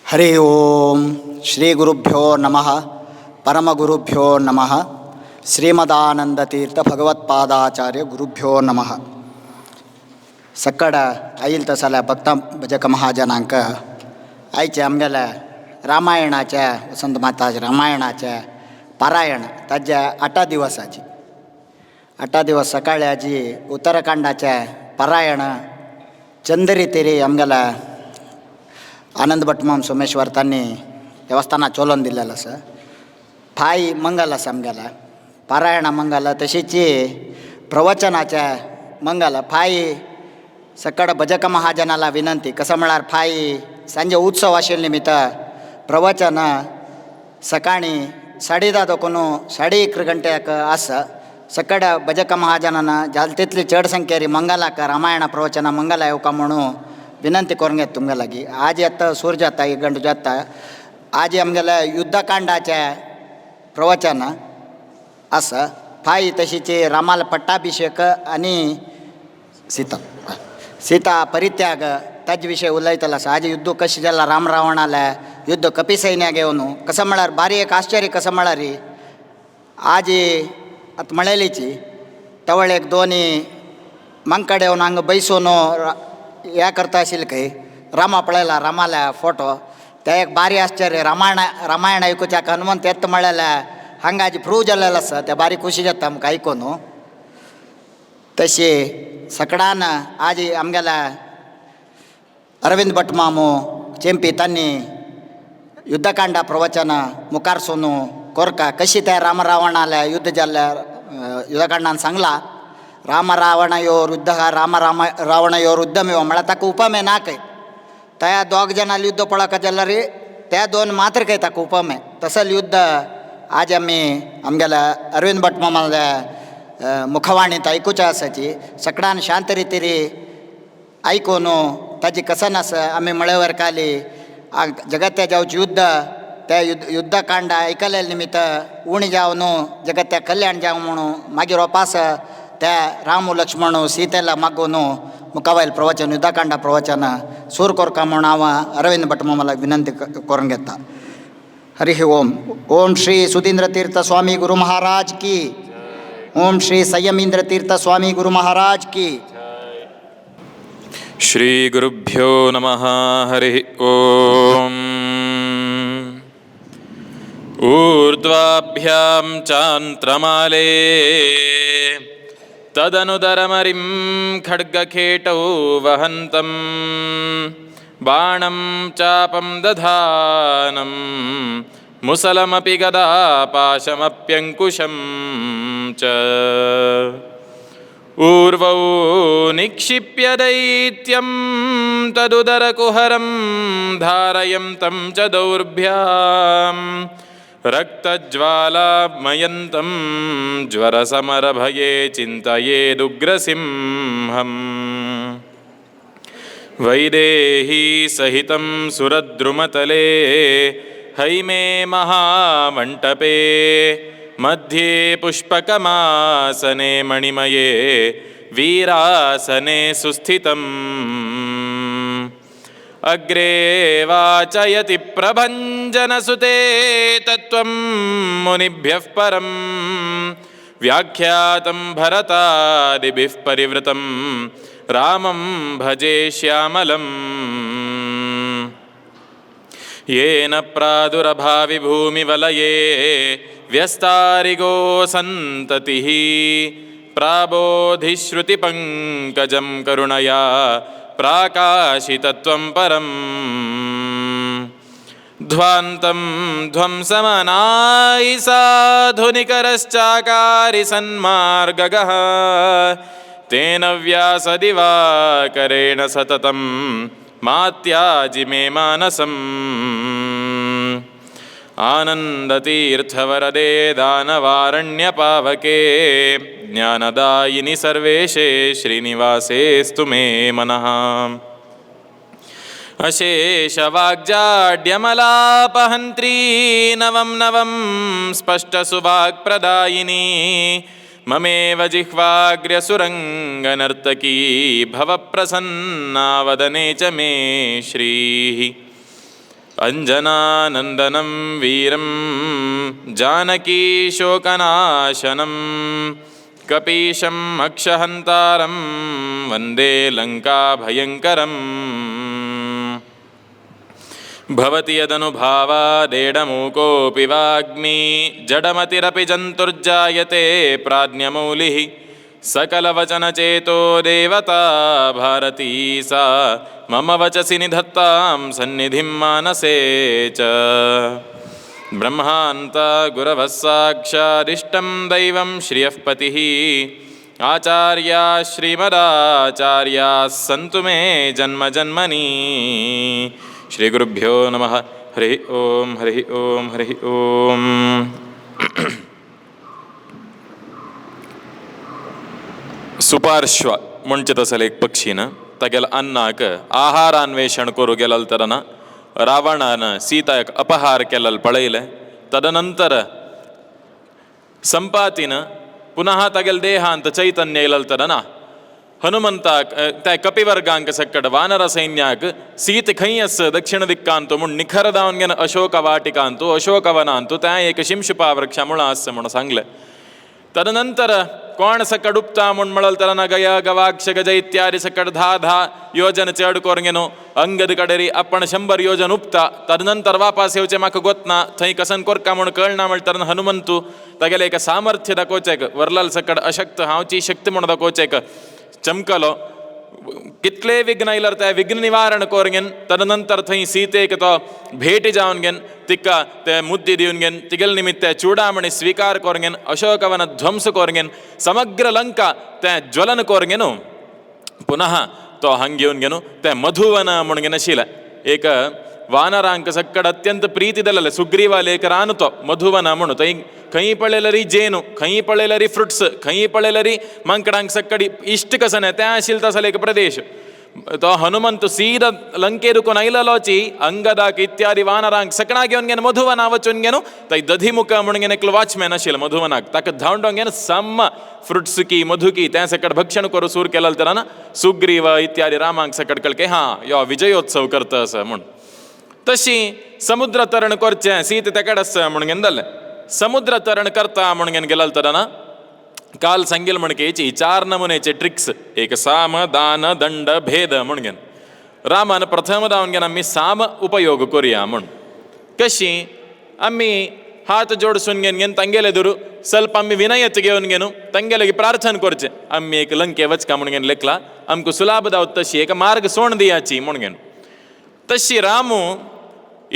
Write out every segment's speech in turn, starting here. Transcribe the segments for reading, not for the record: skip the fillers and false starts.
ಹರಿ ಓಂ ಶ್ರೀ ಗುರುಭ್ಯೋ ನಮಃ ಪರಮಗುರುಭ್ಯೋ ನಮಃ ಶ್ರೀಮದಾನಂದತೀರ್ಥ ಭಗವತ್ಪಾದಾಚಾರ್ಯ ಗುರುಭ್ಯೋ ನಮಃ. ಸಕ್ಕಡ ಐಲ್ तसाला भक्त भजक महाजनांक आयचे आमगेले रामायणाचे वसंत माताचे रामायणाचे पारायण ताजे 8 दिवसाची 8 दिवस सकाळी आजी उत्तराखंडाचे पारायण चंदरी आमगेले आनंद भटमाम सोमेश्वर तांणी देवस्थाना चोलोवन दिलेलो आसा. फाय मंगल आसा आमगेले पारायणा मंगल तशीच प्रवचनाचे मंगल. फाय सकाळ भजक महाजनाला विनंती कसं म्हळ्यार फाय सांजे उत्सव आशिल्ले निमित्त प्रवचन सकाळी 10:30 दोकून 11:30 गंटेक आसा. सकाळ भजक महाजनान जाल तितली चड संख्येरी मंगलाक रामायण प्रवचन मंगला येवका म्हणून विनंती करूंक येता तुमगे लागीं. आज येता सूर्य जाता 1 गंटो जाता. आज आमगेले युद्धकांडाचे प्रवचन आसा. फाय तशीच रामाला पट्टाभिषेक आनी सीता परित्याग ताजे विशय उलयतलो आसा. आज युद्ध कशें जालां राम रावणाले युद्ध कपी सैन्याक येवन कसं म्हळ्यार बारी एक आश्चर्य कसं म्हळ्यार आज आतां म्हळेलीची तवळ एक दोनी मंकडे येवन हांगा बैसून हें करता आशिल्ले खंय रामा पळयला रामाले फोटो ते एक बारी आश्चर्य. रामायण आयकुच्याक हनुमंत येता म्हळ्यार हांगा आज प्रूव जाल्लेलो आसा. ते बारी खुशी जाता आमकां आयकून. तशी सकाळान आज आमगेले अरविंद भटमामू चेंपी तांणी युद्धकांडा प्रवचन मुखार सोनू कोरका कशी ते राम रावणाले युद्ध जाल्ले युद्धकांडान सांगला. राम रावणयोर युद्ध रावणयोर युद्धमेव म्हळ्यार ताका उपमे ना खंय. त्या दोग जाणां युद्ध पळोवंक जाल्यार त्या दोन मात्र खंय ताका उपमे. तसले युद्ध आज आमी आमगेले अरविंद भटमामाले मुखवाणींत आयकुचें आसाची. सकाळान शांत रितीरी आयकून ताजी कसन आसा आमी म्हळ्यार काली जगत्या जावचें युद्ध ते युद्धकांड आयकले निमित्त उणी जावन जगत्या कल्याण जावं म्हणून मागीर वापस ते राम लक्ष्मण सीतेला मागून मुखावयल प्रवचन युद्धकांडा प्रवचन सूर कोरका म्हणून हांव अरविंद भटमामाला विनंती करून घेता. हरि ओम. ओम श्री सुधींद्र तीर्थ स्वामी गुरु महाराज की. ओम श्री संयमींद्र तीर्थ स्वामी गुरु महाराज की. श्री गुरुभ्यो नमः. हरि ओम. ऊर्ध्वाभ्यां चान्त्रमाले तदनुदरमरिं खड्गखेटौ वहन्तं बाणं चापं दधानं मुसलमपि गदापाशमप्यङ्कुशं च ऊर्वौ निक्षिप्य दैत्यं तदुदरकुहरं धारयन्तं च दौर्भ्यां रक्तज्वालामयन्तं ज्वरसमरभये चिन्तयेदुग्रसिंहम् वैदेही सहितं सुरद्रुमतले हैमे महामण्टपे मध्ये पुष्पकमासने मणिमये वीरासने सुस्थितम् अग्रे वाचयति प्रभञ्जनसुते तत्त्वं मुनिभ्यः परं व्याख्यातं भरतादिभिः परिवृतं रामं भजे श्यामलम् येन प्रादुरभावि भूमिवलये व्यस्तारिगो सन्ततिः प्राबोधिश्रुतिपङ्कजं करुणया प्राकाशितत्वं परम् ध्वान्तं ध्वंसमनायि साधुनिकरश्चाकारि सन्मार्गगः तेन व्यासदिवाकरेण सततं मात्याजि मे मानसम् आनन्दतीर्थवरदे दानवारण्यपावके ज्ञानदायिनि सर्वेशे श्रीनिवासेस्तु मे मनः. अशेषवाग्जाड्यमलापहन्त्री नवं नवं स्पष्टसुवाक्प्रदायिनी ममेव जिह्वाग्र्यसुरङ्गनर्तकी भवप्रसन्ना वदने च मे श्रीः. ಅಂಜನಾನಂದನಂ ವೀರಂ ಜಾನಕೀ ಶೋಕನಾಶನಂ ಕಪೀಶಂ ಅಕ್ಷಹಂತಾರಂ ವಂದೇ ಲಂಕಾ ಭಯಂಕರಂ. ಭವತಿ ಯದನುಭಾವಾದೇಡಮೂಕೋऽಪಿ ವಾಗ್ಮಿ ಜಡಮತಿರಪಿ ಜಂತುರ್ಜಾಯತೆ ಪ್ರಾಜ್ಞಮೌಲಿಃ ಸಕಲವಚನಚೇತೋ ದೇವತಾ ಭಾರತೀ ಸಾ ಮಮ ವಚಸಿ ನಿಧತ್ತಾಂ ಸನ್ನಿಧಿಂ ಮಾನಸೇ ಚ. ಬ್ರಹ್ಮಾಂತ ಗುರವಃ ಸಾಕ್ಷಾದಿಷ್ಟಂ ದೈವಂ ಶ್ರಿಯಃ ಪತಿಃ ಆಚಾರ್ಯಾ ಶ್ರೀಮದಾಚಾರ್ಯಾಃ ಸಂತು ಮೇ ಜನ್ಮ ಜನ್ಮನಿ. ಶ್ರೀ ಗುರುಭ್ಯೋ ನಮಃ. ಹರಿ ಓಂ ಹರಿ ಓಂ ಹರಿ ಓಂ. सुपार्श्व म्हणचे तसले एक पक्षीन तागेल अन्नाक आहारान्वेषण करू गेल तरना रावणान सीताक अपहार केलेल पळयले. तदनंतर संपातीन पुनः तागेल देहांत चैतन्य येयल तरना हनुमंताक त्या कपिवर्गांक सकट वानर सैन्याक सीत खंय आस दक्षिण दिक्कांतू म्हूण निखरदावन गेन अशोक वाटिकांतू अशोकवनांतू त्या एक शिंशुपा वृक्षा मुळा आस म्हूण सांगले. तदनंतर कोण सकड उपता म्हूण म्हणल तरना गया गवाक्ष गज इत्यादी सकड 10 योजन चड कोरगेनो अंगद कडेरी आपण 100 योजन उपता. तदनंतर वापस येवचे म्हाका गोतना थंय कसन कोरका म्हूण कळना म्हणटना हनुमंतू तागेले एक सामर्थ्य दाखोवचेक वरलाल सकड अशक्त हांवची शक्ती म्हूण दाखोवचेक चमकलो. कितले विघ्न आयल्यार ते विघ्न निवारण कोरगेन. तदनंतर थंय सीतेक तो भेटी जावन गेन तिका ते मुद्दी दिवन गेन तिगेल निमित्त चूडामणी स्वीकार कोरगेन अशोकवन ध्वंस कोरगेन समग्र लंका ते ज्वलन कोरगेनु. पुनः तो हंग घेवन गेनु ते मधुवन म्हूण गेन आशिल्ले एक वानरांक सकड अत्यंत प्रीती दिलेले सुग्रीवा लेकरान तो मधुवन म्हणू. थंय खंय पळयल्यारी जेनु खंय पळयल्यारी फ्रुट्स खंय पळयल्यारी मांकडांक सकडी इश्ट कसने ते आशिल्ले तसले एक प्रदेश. तो हनुमंत सीदा लंकेरुकून आयलोची अंगदाक इत्यादी वानरांक सकणा घेवन गेन मधुवना वचून गेनु. थंय दधिमुख म्हणून गेन एकलो वॉचमॅन आशिल्लो मधुवनाक ताका धांवडोन गेन सम फ्रुट्स की मधु की त्या सकड भक्षण करू सूर केलें तरना सुग्रीव इत्यादी रामांक सकड कळके हां यो विजयोत्सव करता अस म्हूण. तशी समुद्र तरण करचें सीत तेकड आस म्हणून गेन जालें. समुद्र तरण करता म्हणून गेन गेल तरना काल सांगेल म्हणकेची 4 नमुनेचे ट्रिक्स एक साम दान दंड भेद म्हणून गेन. रामान प्रथम दावन गेन आमी साम उपयोग करुया म्हूण. कशी आमी हात जोडसून गेन तांगेले दुरू ಸ್ವಲ್ಪ आमी विनयत घेवन गेनु तांगेले प्रार्थना करचें आमी एक लंके वचका म्हणून गेन लेखला आमकां सुलाभ दावत तशी एक मार्ग सोण दियाची म्हणून गेन. तशी रामू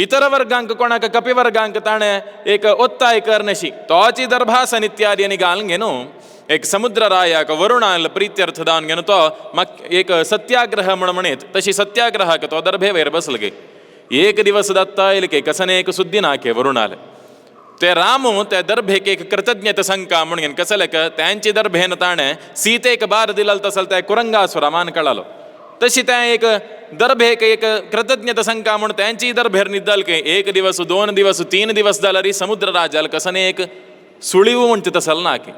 इतर वर्गांक कोणाक कपिवर्गांक ताणें एक ओत्ताय करनशी तोची दर्भासन इत्यादी आनी घालून गेनु एक समुद्र रायाक वरुणाल प्रित्यर्थ दावन गेनु तो म्हाका एक सत्याग्रह म्हूण म्हणीत. तशी सत्याग्रहाक तो दर्भे वयर बसलो गे. एक दिवस दत्ता येयले के कसने एक सुद्दी ना के वरुणाल ते रामू ते दर्भेक एक कृतज्ञता संका म्हूण गेन कसले त्यांची दर्भेन ताणें सीतेक बार दिलेलो तसल त्या कुरंगासुरा मान कळालो. तशी त्या एक दर्भेक एक कृतज्ञता संका म्हूण त्यांची दर्भेर निद्दल के 1 दिवस 2 दिवस 3 दिवस जाल्यार समुद्र राजाल कसने एक सुळीव म्हणचे तसल ना की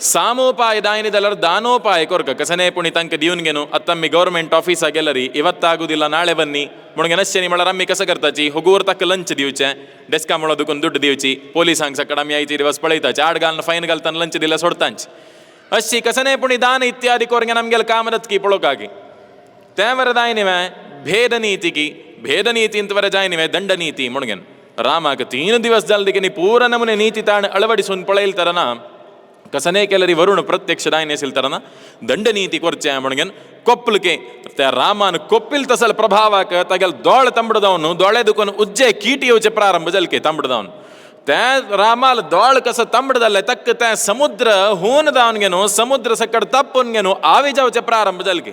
सामोपाय दायनी जाल्यार दानोपाय कोरक कसने पुणी तांकां दिवन गेनु. आतां आमी गव्हर्मेंट ऑफिसा गेल्यारी ಇವತ್ತಾಗುದಿಲ್ಲ ನಾಳೆ ಬನ್ನಿ म्हणून अशें म्हळ्यार आमी कशें करताची होगोर ताका लंच दिवचें डेस्का म्हणून दुखून दुड्ड दिवची पोलिसांक सकड आमी आयचे दिवस पळयताचे 8 घालून फायन घालतना लंच दिल्यार सोडतांची अशी कसने पुणी दान इत्यादी कोरगेन आमगेल कामरत की पळोवपाकी तें वरें जाय न्ही भेद नीती की भेद नीतींत वरें जाय न्ही दंड नीती म्हणून गेन. रामाक 3 दिवस जाले देखीन पूर्ण नमुने नीती ताणें अळवडिसून पळयले तरना कसने केल्यारी वरुण प्रत्यक्ष दायन आशिल्ले तरना दंड नीती करचें म्हणून गेन कोप्पलके त्या रामान कोप्पिल तसल प्रभावाक तागेल दोळ तंबड जावन दोळे दुखून उज्जे कीट येवचे प्रारंभ जाले के तंबड जावन त्या रामाल दोळ कसो तंबड जाल्ले तक्क त्या समुद्र हून जावन गेनो समुद्र सकड तप्पून गेनो आवी जावचे प्रारंभ जाले के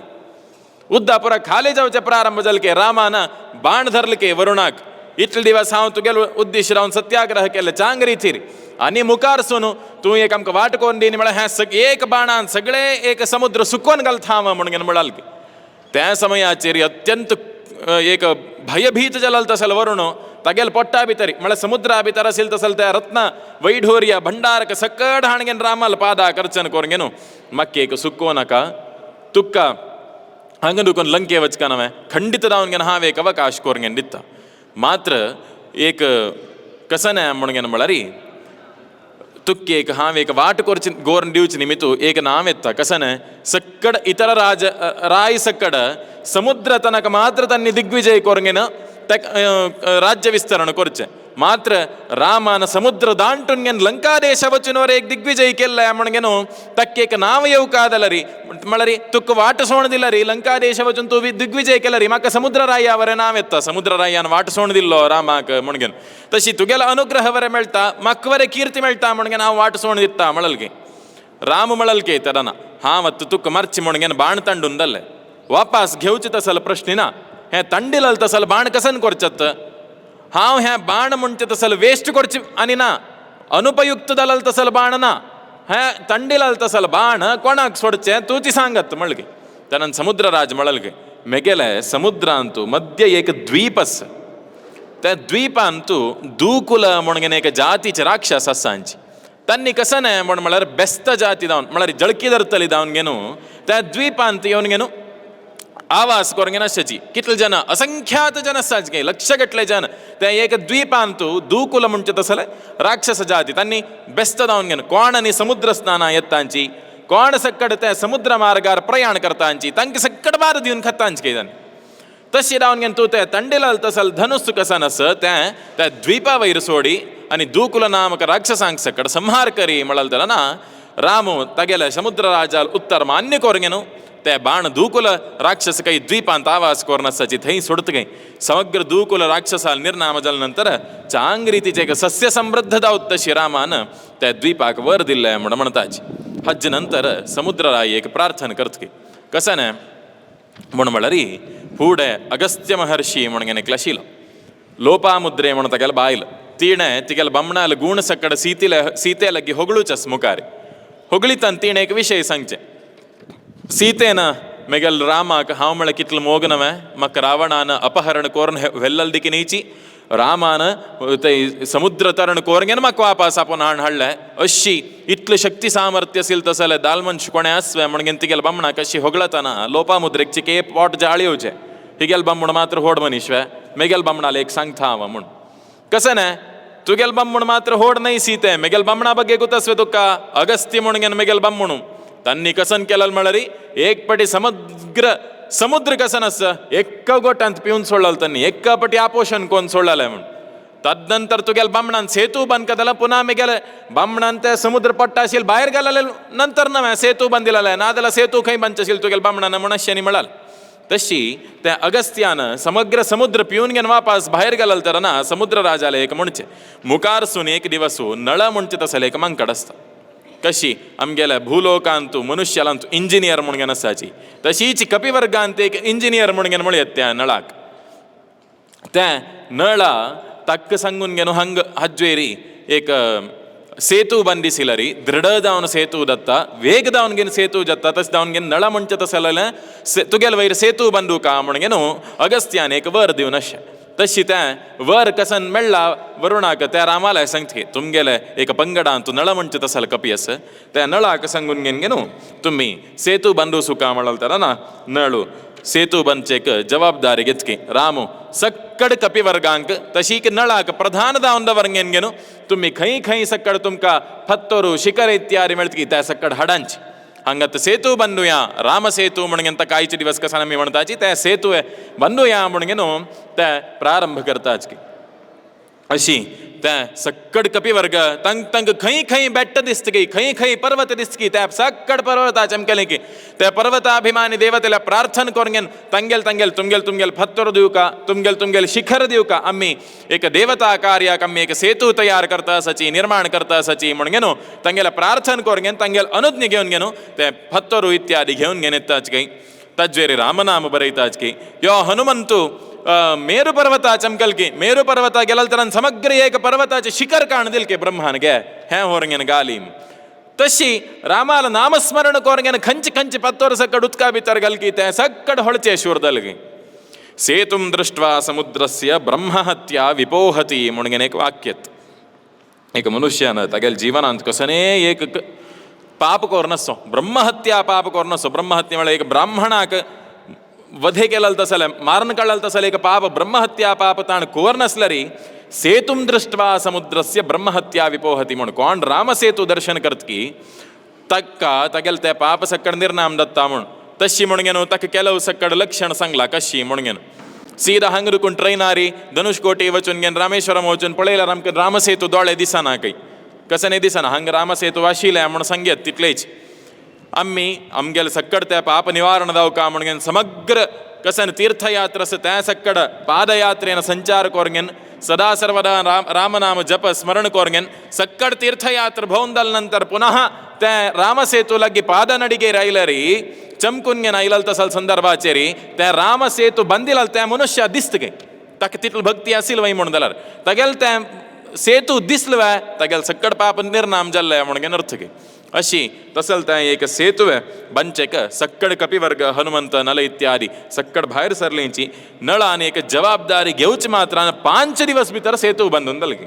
उद्दा पुरा खाली जावचे प्रारंभ जाले के. रामान बाण धरले के वरुणाक इतले दिवस हांव तुगेलो उद्देश रावन सत्याग्रह केले चांगरी थिरी आनी मुखार सुनू तूं एक आमकां वाट कोरून दी म्हळ्यार हें एक बाणान सगळे एक समुद्र सुकोवन घालता म्हणून म्हणाल की त्या समयाचेर अत्यंत एक भयभीत जालो तसल वरुण तागेल पोट्टा भितर म्हळ्यार समुद्रा भितर आशिल्ले तसल त्या रत्न वैढोर्य भंडारक सकड हाणगेन रामाल पादा अर्चन करून गेनो म्हाका एक सुको नाका तुका हांगा दुखून लंके वचका नवें खंडीत जावन घेन हांव एक अवकाश करून घेन दिता. मात्र एक कसन आहे म्हणून म्हळरी तुक्की एक हांव एक वाट कोरची गोरन दिवची निमित्तू एक नाव येता कसन सक्कड इतर राय सक्कड समुद्र तनक मात्र तन्नी दिग्विजय कोरंगेन राज्य विस्तरण कोरचे मात्र रामान समुद्र दांटून लंका देश वचूनवर एक दिग्विजय केल्ला म्हणगेनो तक्क एक नाव येऊ कादला री म्हळरी तुक वाट सोण दिला री लंका देश वचून तू दिग्विजय केला री म्हाका समुद्रराय वरे नाव येता समुद्ररायान वाट सोण दिल्लो रामाक म्हणगेन तशी तुगेला अनुग्रह वरे मेळटा म्हाका वरे कीर्ती मेळटा म्हणगेन हांव वाट सोण दिता म्हळल्के राम म्हळल्के तदना हांव तुक मर्ची म्हणगेन बाण तंडून दल्ले वापस घेवचे तसल प्रश्न ना हे तंडिलल तसल बाण कसन कोरचत हांव हे बाण म्हणचे तसल वेस्ट करची आनी ना अनुपयुक्त जालाल तसल बाण ना हे तंडिलाल तसल बाण कोणाक सोडचे तूची सांगत म्हणगे त्यानंतर समुद्रराज म्हणगे मेगेले समुद्रांतू मध्य एक द्वीप आस त्या द्वीपांतू दूकुल म्हणून एक जातीचे राक्षस आसांची तन्नी कसन म्हण म्हळ्यार बेस्त जाती जावन म्हळ्यार जळकी धरतली जावन गेनू त्या द्वीपांत येवन गेनू आवाज कोरंगे नशाची कितले जन असंख्यात जन आसाचे लक्ष गटले जन त्या एक द्वीपांतू दूकुल म्हणचे तसले राक्षस जाती त्यांनी बेस्त जावन गेन कोण आनी समुद्र स्नाना येतांची कोण सक्कड त्या समुद्र मार्गार प्रयाण करतांची तांकां सक्कड बार दिवन खतांची काही जाण तशी जावन गेन तूं त्या तंडिलाल तसल धनुस कसन आस त्या द्वीपा वयर सोडी आनी दूकुल नामक राक्षसांक सक्कड संहार करी म्हळाल तर ना रामू तागेले समुद्र राजाल उत्तर मान्य कोरंगेनू ते बाण दूकुल राक्षस काही द्वीपांत आवाज कोरनसाची थंय सोडत गई समग्र दूकुल राक्षसाल निर्नाम जाल नंतर चांग रितीचे एक सस्य समृद्ध जावत तशी रामान त्या द्वीपाक वर दिल्ले म्हण म्हणताची हज नंतर समुद्रराय एक प्रार्थना करतकी कसन म्हण म्हळरी फुडे अगस्त्य महर्षी म्हणून एक आशिलो लोपामुद्रे म्हण तागेले बायल तिणे तिगेल बमणाल गूण सकड सीते लगी होगळूचस मुखार होगळीतन तिणे एक विषय सांगचे सीतेन मेगल रामाक हांव म्हळ्यार कितलो मोग नवे म्हाका रावणान अपहरण कोरून व्हेल्लल दिकी न्हयची रामान ते समुद्र तरण कोरंगेन म्हाका वापस आपोवन हाडले अशी इतलें शक्ती सामर्थ्य आशिल्लें तसो जाल्यार दालमनश कोणें आसवें म्हणून तिगेल बामणाक अशी होगळतना लोपामुद्रेक चिके पोट जाळयोचे हिगेल बामण मात्र होड मनीशवे मेगेल बामणाल एक सांगता हांव म्हूण कसें न्हय तुगेल बामण मात्र होड न्हय सीते मेगेल बामणा बगे गुतस्वे तुका अगस्त्य म्हणून मेगेल बामणू तन्नी कसन केलं म्हळरी एक पटी समुद्र कसन आस एक गोटांत पिवन सोडल तन्नी एक पटी आपोषण कोण सोडलें म्हण तदनंतर तुगेल बामणान सेतू बंद केला पुन्हा मेगेले बामणान ते समुद्र पट्टा आशिल भायर गेलेले नंतर नवे सेतू बंद दिलेले ना जाल्यार सेतू खंय बंद आशिल तुगेल बामणान मनुष्यानी म्हणाल तशी त्या अगस्त्यान समग्र समुद्र पिवन घेवन वापस भायर गेल तर ना समुद्र राजाले एक म्हणचे मुखारसून एक दिवसू नळ म्हणचे तसले एक मंकड आसता कशी आमगेल्या भूलोकांतू मनुष्यालांतू इंजिनियर म्हणून आसाची तशीच कपिवर्गांत एक इंजिनियर म्हणून म्हळ्यात त्या नळाक त्या नळा तक्क सांगून घेवन हंग हज्वेरी एक सेतू बंदिसिलरी दृढ जावन सेतू दत्ता वेग जावन घेवन सेतू दत्ता तशें जावन घेवन नळा म्हणचे तशें जाल्यार तुगेल वयर सेतू बंदू का म्हणून घेवन अगस्त्यान एक वर दिवन अशें तशी त्या वर कसन मेळ्ळा वरुणाक त्या रामाला सांगते तुमगेले एक पंगडान तू नळ म्हणचे तसल कपी आस त्या नळाक सांगून घेन घेनू तुम्ही सेतू बंदू सुका म्हणाल तर ना नळू सेतू बंदचेक जबाबदारी घेतकी रामू सक्कड कपी वर्गांक तशीक नळाक प्रधान जावन दवरंगेन घेनू तुम्ही खंय खंय सक्कड तुमकां फत्तरू शिखर इत्यादी मेळटकी त्या सक्कड हाडांची हांगात सेतू बंदुया राम सेतू म्हणून ताका आयचे दिवस कसान आमी म्हणटाची त्या सेतू बंदुया म्हणून ते प्रारंभ करताच की अशी त्या सक्कड कपी वर्ग तंग तंग खंय खंय बेट्ट दिसतकी खंय खंय पर्वत दिसतकी त्या सक्कड पर्वता चमकेले की त्या पर्वताभिमानी देवतेला प्रार्थना करून तंगेल तंगेल तुमगेल तुमगेल फत्तर दिवू का तुमगेल शिखर दिवू का आम्ही एक देवता कार्याक आम्ही एक सेतू तयार करता आसाची निर्माण करता आसाची म्हणून तंगेला प्रार्थना करून तंगेल अनुज्ञ घेवन घेनू ते फत्तरू इत्यादी घेवन घेन येताच काही तज्वेरी रामनाम बरयताच की यो हनुमंतू मेरु पर्वता चमकल की मेरु पर्वता गेल तर समग्र एक पर्वताचे शिखर काण दिल के ब्रह्मान गे हे होरंगेन गालीम तशी रामाला नामस्मरण कोरंगेन खंच खंच पत्तोर सकड उदका भितर गलकी ते सक्कड होळचे शूरदल गे सेतुम दृष्ट्वा समुद्रस्य ब्रह्महत्या विपोहती म्हणून एक वाक्यत एक मनुष्यान तागेल जीवनांत कसने एक पाप कोर नसो ब्रह्महत्या पाप कोर नसो ब्रह्महत्या म्हळ्यार एक ब्राह्मणाक वधे केलं तसले मारण काढलं तसले एक पाप ब्रह्महत्या पाप ताण कोर नसलरी सेतुम दृष्ट्वा समुद्रस्य ब्रह्महत्या विपोहती म्हणून कोण रामसेतू दर्शन करत की तक्का तगेल त्या पाप सक्कड निर्नाम दत्ता म्हणून तशी म्हणून तक केलव सक्कड लक्षण सांगला कशी म्हणून सीधा हंगरुकून ट्रैनारी धनुषकोटी वचून घेन रामेश्वरम वचून पळयला रामसेतू दोळे दिसाना काही कसं नाही दिसाना हंग रामसेतू वाशिल्या म्हणून संगीत तितलेच आम्ही आमगेल सक्कड त्या पाप निवारण दाव का म्हणून समग्र कसन तीर्थयात्रस त्या सक्कड पादयात्रेन संचार कोरगेन सदा सर्वदा रामनाम जप स्मरण कोरगेन सक्कड तीर्थयात्र भवंदल नंतर पुनः त्या रामसेतू लग्गी पादनडिगे राहिलरी चमकुन्गेन ऐलल तसल संदर्भाचेरी त्या रामसेतू बंदिल त्या मनुष्य दिसतगे तक तितल भक्ती असिल वै म्हणून दलर तगेल त्या सेतू दिसलव तगेल सक्कड पाप निर्नाम जल्लय म्हणून अर्थ गे अशी तसल त्या एक सेतुवे बंचेक सक्कड कपिवर्ग हनुमंत नल इत्यादी सक्कड बाहेर सरलेंची नळ आणि एक जबाबदारी घेऊच मात्र 5 दिवस भितर सेतू बंदून दलगे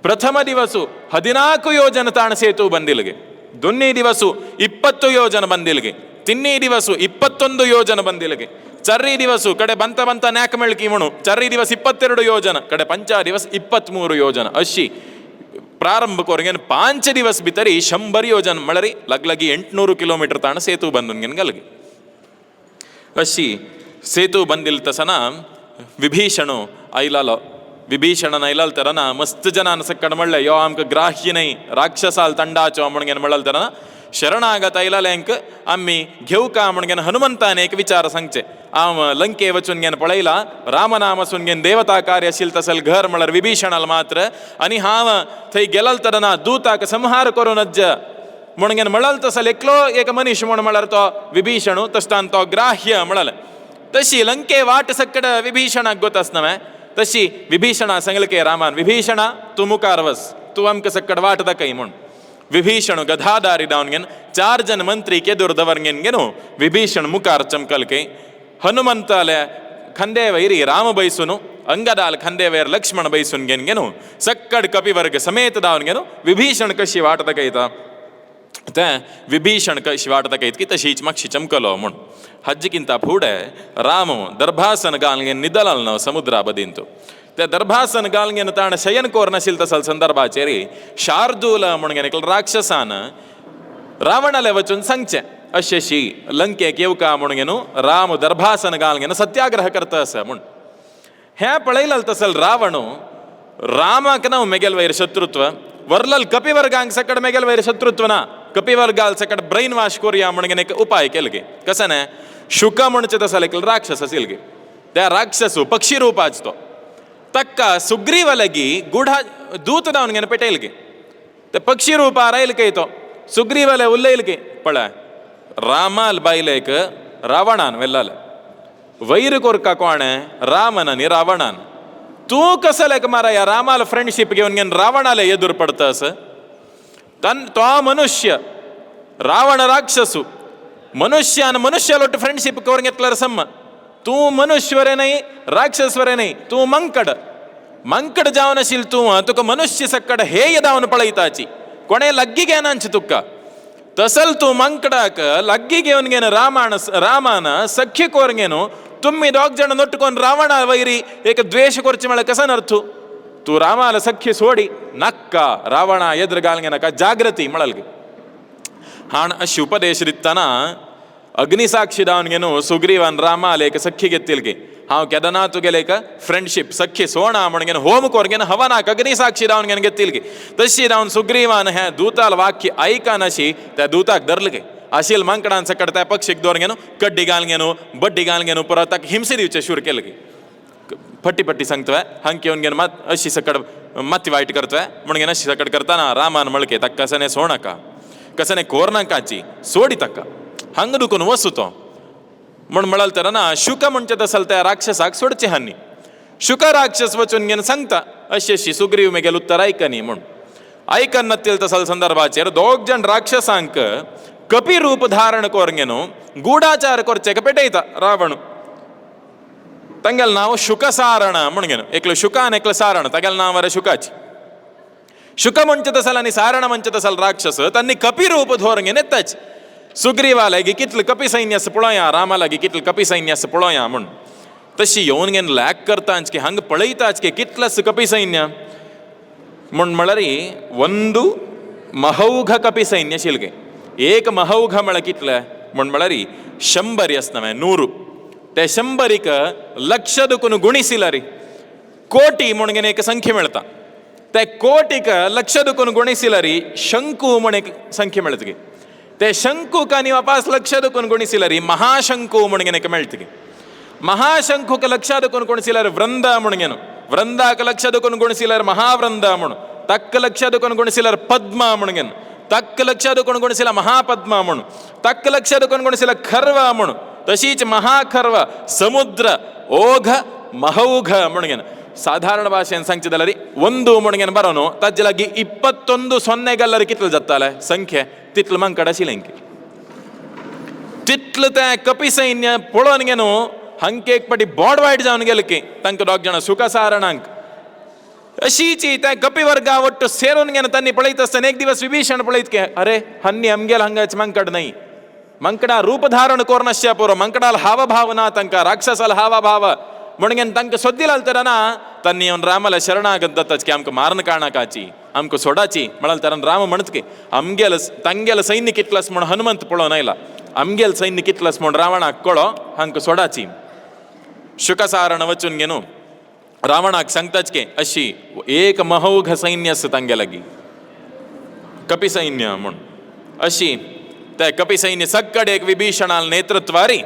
प्रथम दिवसु 14 ಯೋಜನ ತಾಣ ಸೇತು ಬಂದಿಲ್ಗೆ ದೊನ್ನೇ ದಿವಸು 20 ಯೋಜನ ಬಂದಿಲ್ಗೆ ತಿನ್ನೇ ದಿವಸು 21 ಯೋಜನ ಬಂದಿಲ್ಗೆ ಚರ್ರಿ ದಿವಸು ಕಡೆ ಬಂತ ನ್ಯಾಕ ಮೆಳ್ಕಿ ಮಣು ಚರ್ರಿ ದಿವಸ 22 ಯೋಜನ ಕಡೆ ಪಂಚ ದಿವಸ 23 ಯೋಜನ ಅಶಿ प्रारंभ कोरगेन 5 दिवस भितरी 100 योजन मळरी लगलगी 800 किलोमीटर ताण सेतू बंदून गेन गलगे अशी सेतू बंदिल तसना विभीषणो ऐलालो विभीषण ऐलाल तरना मस्त जनान सक्कड म्हणले यो आमक ग्राह्य नाही राक्षसाल तंडाचो म्हणून म्हणल तरना शरणागत ऐलालेंक आम्ही घेऊ का म्हणून हनुमंताने एक विचार सांगचे आम लंके वचून घेन पळयला रामनाम असून घेन देवता कार्यशील तसल घर म्हणल्यार विभीषणाल मात्र आणि हांव थंय गेलल तरना दूताक संहार करून अज्ज म्हणून म्हणल तसल एकलो एक मनीस म्हणल्यार तो विभीषणू तसतान तो ग्राह्य म्हणल तशी लंके वाट सक्कड विभीषणाक गोत आसनवे तशी विभीषणा सांगलके रामान विभीषणा तू मुखार वस तू आमक सक्कड वाट दाखय म्हूण विभीषण गधादारी डावन गेन 4 जन मंत्री के दुर्दवर्गेन गेनो विभीषण मुखार चमकल के हनुमंताले खंदे वैरी राम बैसुनु अंगदाल खंदे वैर लक्ष्मण बैसून गेन गेनो सक्कड कपिवर्ग समेत दावन गेनो विभीषण कशी वाट दाखयता ते विभीषण कशी वाट दाखयत की तशीच मागशी चमकलो म्हूण हज्जिकिंता फुडें राम दर्भासन घालून निदलाल न्हू समुद्रा बदींतू त्या दर्भासन घालून ताण शयन कोर नाशिल तसल संदर्भाचेर शार्दूल म्हणून एक राक्षसान रावणाले वचून सांगचे अशेशी लंकेक येवका म्हणून राम दर्भासन घालून सत्याग्रह करता अस म्हूण हे पळयलाल तसल रावणू रामाक ना मेगेल वैर शत्रुत्व वर्लल कपिवर्गांक सकड मेगेल वैर शत्रुत्व ना कपिवर्गाल सकड ब्रेन वॉश कोरया म्हणून एक उपाय केलगे कसं ने शुक म्हणचे तसल एक राक्षस असिलगे त्या राक्षसू पक्षी रूपाच तो तक्का सुग्रीवलगी गुढा दूत दावन घेन पेटयलगे ते पक्षी रूपा रायलके तो सुग्रीवले उल्लयलगे पळ रामाल बायलेक रावणान वेल्लाले वैर कोरका कोणे रामन आणि रावणान तू कसं लेक मारा या रामाला फ्रेंडशिप घेऊन घेन रावणाला एदूर पडतस तो मनुष्य रावण राक्षसू मनुष्यान मनुष्यालोट फ्रेंडशिप करून घेतल्यार सम तू मनुष्यवरे नाही राक्षसवरे नाही तू मंकड जावन आशिल तू तुका मनुष्य सक्कड हे दावन पळयताची कोणे लग्गी घेनांची तुका तसल तू मंकडाक लग्गी घेवन घेन रामान सख्य कोर घेनो तुम्ही 2 जण नोटकोन रावणा वैरी एक द्वेष करचे म्हळ्यार कसन अर्थू तू रामाला सख्य सोडी नक्का रावणा एद्रगाल घेनका जागृती म्हळलगे हाण अशी उपदेश दितना अग्निसाक्षी दावन घेनो सुग्रीवान रामाल एक सख्य घेतलगे हांव केदारनाथ तुगेले एक फ्रेंडशिप सख्य सोणा म्हणून होम कोरगेन हवनाक अग्निसाक्षी दावन घेन घेतलगे तशी दावन सुग्रीवान हे दूताल वाक्य ऐकान अशी त्या दूताक धरलगे आशिल मंकडान सकड त्या पक्षीक दोर घेनो कड्डी घाल घेनो बड्डी घाल घेनो परत ताका हिंसे दिवचे शूर केलगे फट्टी सांगतोय हंक येवन घेन मात अशी सकड माती वाईट करतोय म्हणून अशी सकड करताना रामान मळके ताका कसने सोणका कसने कोरनाकाची सोडी ताका हंग दुखून वसू तो म्हण म्हळाल तर ना शुक म्हणचे तसल त्या राक्षसाक सोडचे हानी शुक राक्षस वचून घेन सांगता अशी सुग्रीव मेगेल उत्तर ऐकनी म्हूण ऐकन नतील तसल संदर्भाचेर 2 जण राक्षसांक कपी रूप धारण कोरगेनो गूढाचार करचे पेटयता रावण तंगेल नाव शुकसारण म्हणून एकलो शुकान एकलो सारण तगेल नाव वरे शुकाची शुक म्हणचे तसल आणि सारण म्हणचे तसल राक्षस त्यांनी कपी रूप धोरण घेन येताच सुग्रीवालागी कितलं कपी सैन्यास पळोया रामालागी कितलं कपी सैन्यास पळोया म्हण तशी येवन लॅक करताच की हंग पळयताच की कितलंच कपी सैन्य म्हण म्हळ्यार ಒಂದು महौघ कपी सैन्य शिलगे एक महौघ म्हळ्यार कितले म्हण म्हळ्यार 100 असनवे 100 ते 100क लक्ष दुखून गुणिसिला री कोटी म्हणून एक संख्ये मिळता ते कोटीक लक्ष दुखून गुणिसिला री शंकू म्हण एक संख्ये मिळतगे ते शंकूक आनी वापस लक्ष दुखून गुणिसिला री महाशंकू म्हणून एक मेळतगे महाशंकूक लक्ष दुखून गुणिसिल्यार वृंद म्हणून वृंदाक लक्ष दुखून गुणिसिल्यार महावृंद म्हणून तक्क लक्ष दुखून गुणिसिल्यार पद्मा म्हणून तक्क लक्ष दुखून गुणिसिला महापद्मा म्हणून तक्क लक्ष दुखून गुणिसिला खर्व म्हणून तशीच महाखर्व समुद्र ओघ महौघ म्हणून ಸಾಧಾರಣ ಭಾಷೆಯನ್ನು ಸಂಚಿದಲ್ಲರಿ ಒಂದು ಮುಣಗೇನು ಬರೋನು ತಜ್ಜಲಾಗಿ 21 ಸೊನ್ನೆಗಲ್ಲರಿ ಕಿತ್ಲು ಜತ್ತಾಲೆ ಸಂಖ್ಯೆ ತಿತ್ಲು ಮಂಕಡ ಶಿಲಂಕಿ ತಿತ್ಲು ತೆ ಕಪಿ ಸೈನ್ಯ ಪೊಳೋನಿಗೇನು ಹಂಕೇಕ್ ಪಟಿ ಬಾಡ್ ವೈಡ್ ಜಾವನ್ ಗೆಲಕ್ಕೆ ತಂಕ ಡಾಕ್ ಜನ ಸುಖ ಸಾರಣಾಂಕ ಅಶೀಚಿ ತೆ ಕಪಿ ವರ್ಗ ಒಟ್ಟು ಸೇರೋನಿಗೇನು ತನ್ನಿ ಪಳೈತಸ್ತಾನೆ एक दिवस ವಿಭೀಷಣ ಪಳೈತ್ಕೆ ಅರೆ ಹನ್ನಿ ಅಮ್ಗೆಲ್ ಹಂಗಚ್ ಮಂಕಡ ನೈ ಮಂಕಡ ರೂಪ ಧಾರಣ ಕೋರ್ನಶ್ಯ ಪೂರ್ವ ಮಂಕಡಾಲ್ ಹಾವ ಭಾವನಾ ತಂಕ ರಾಕ್ಷಸಲ್ ಹಾವ ಭಾವ म्हणून तांकां सोद्दिला तराना तांणी येवन रामाला शरणागत जाताच की आमकां मारन काणाकाची आमकां सोडाची म्हणाल तरान राम म्हणत की आमगेल तांगेल सैन्य कितलास म्हण हनुमंत पळोवन आयला आमगेल सैन्य कितलास म्हण रावणाक कळो हांकां सोडाची शुकसारण वचून घेनो रावणाक सांगताच की अशी एक महौघ सैन्य आसा तांगे लागीं कपी सैन्य म्हण अशी त्या कपी सैन्य सक्कड एक विभीषणाल नेतृत्वारी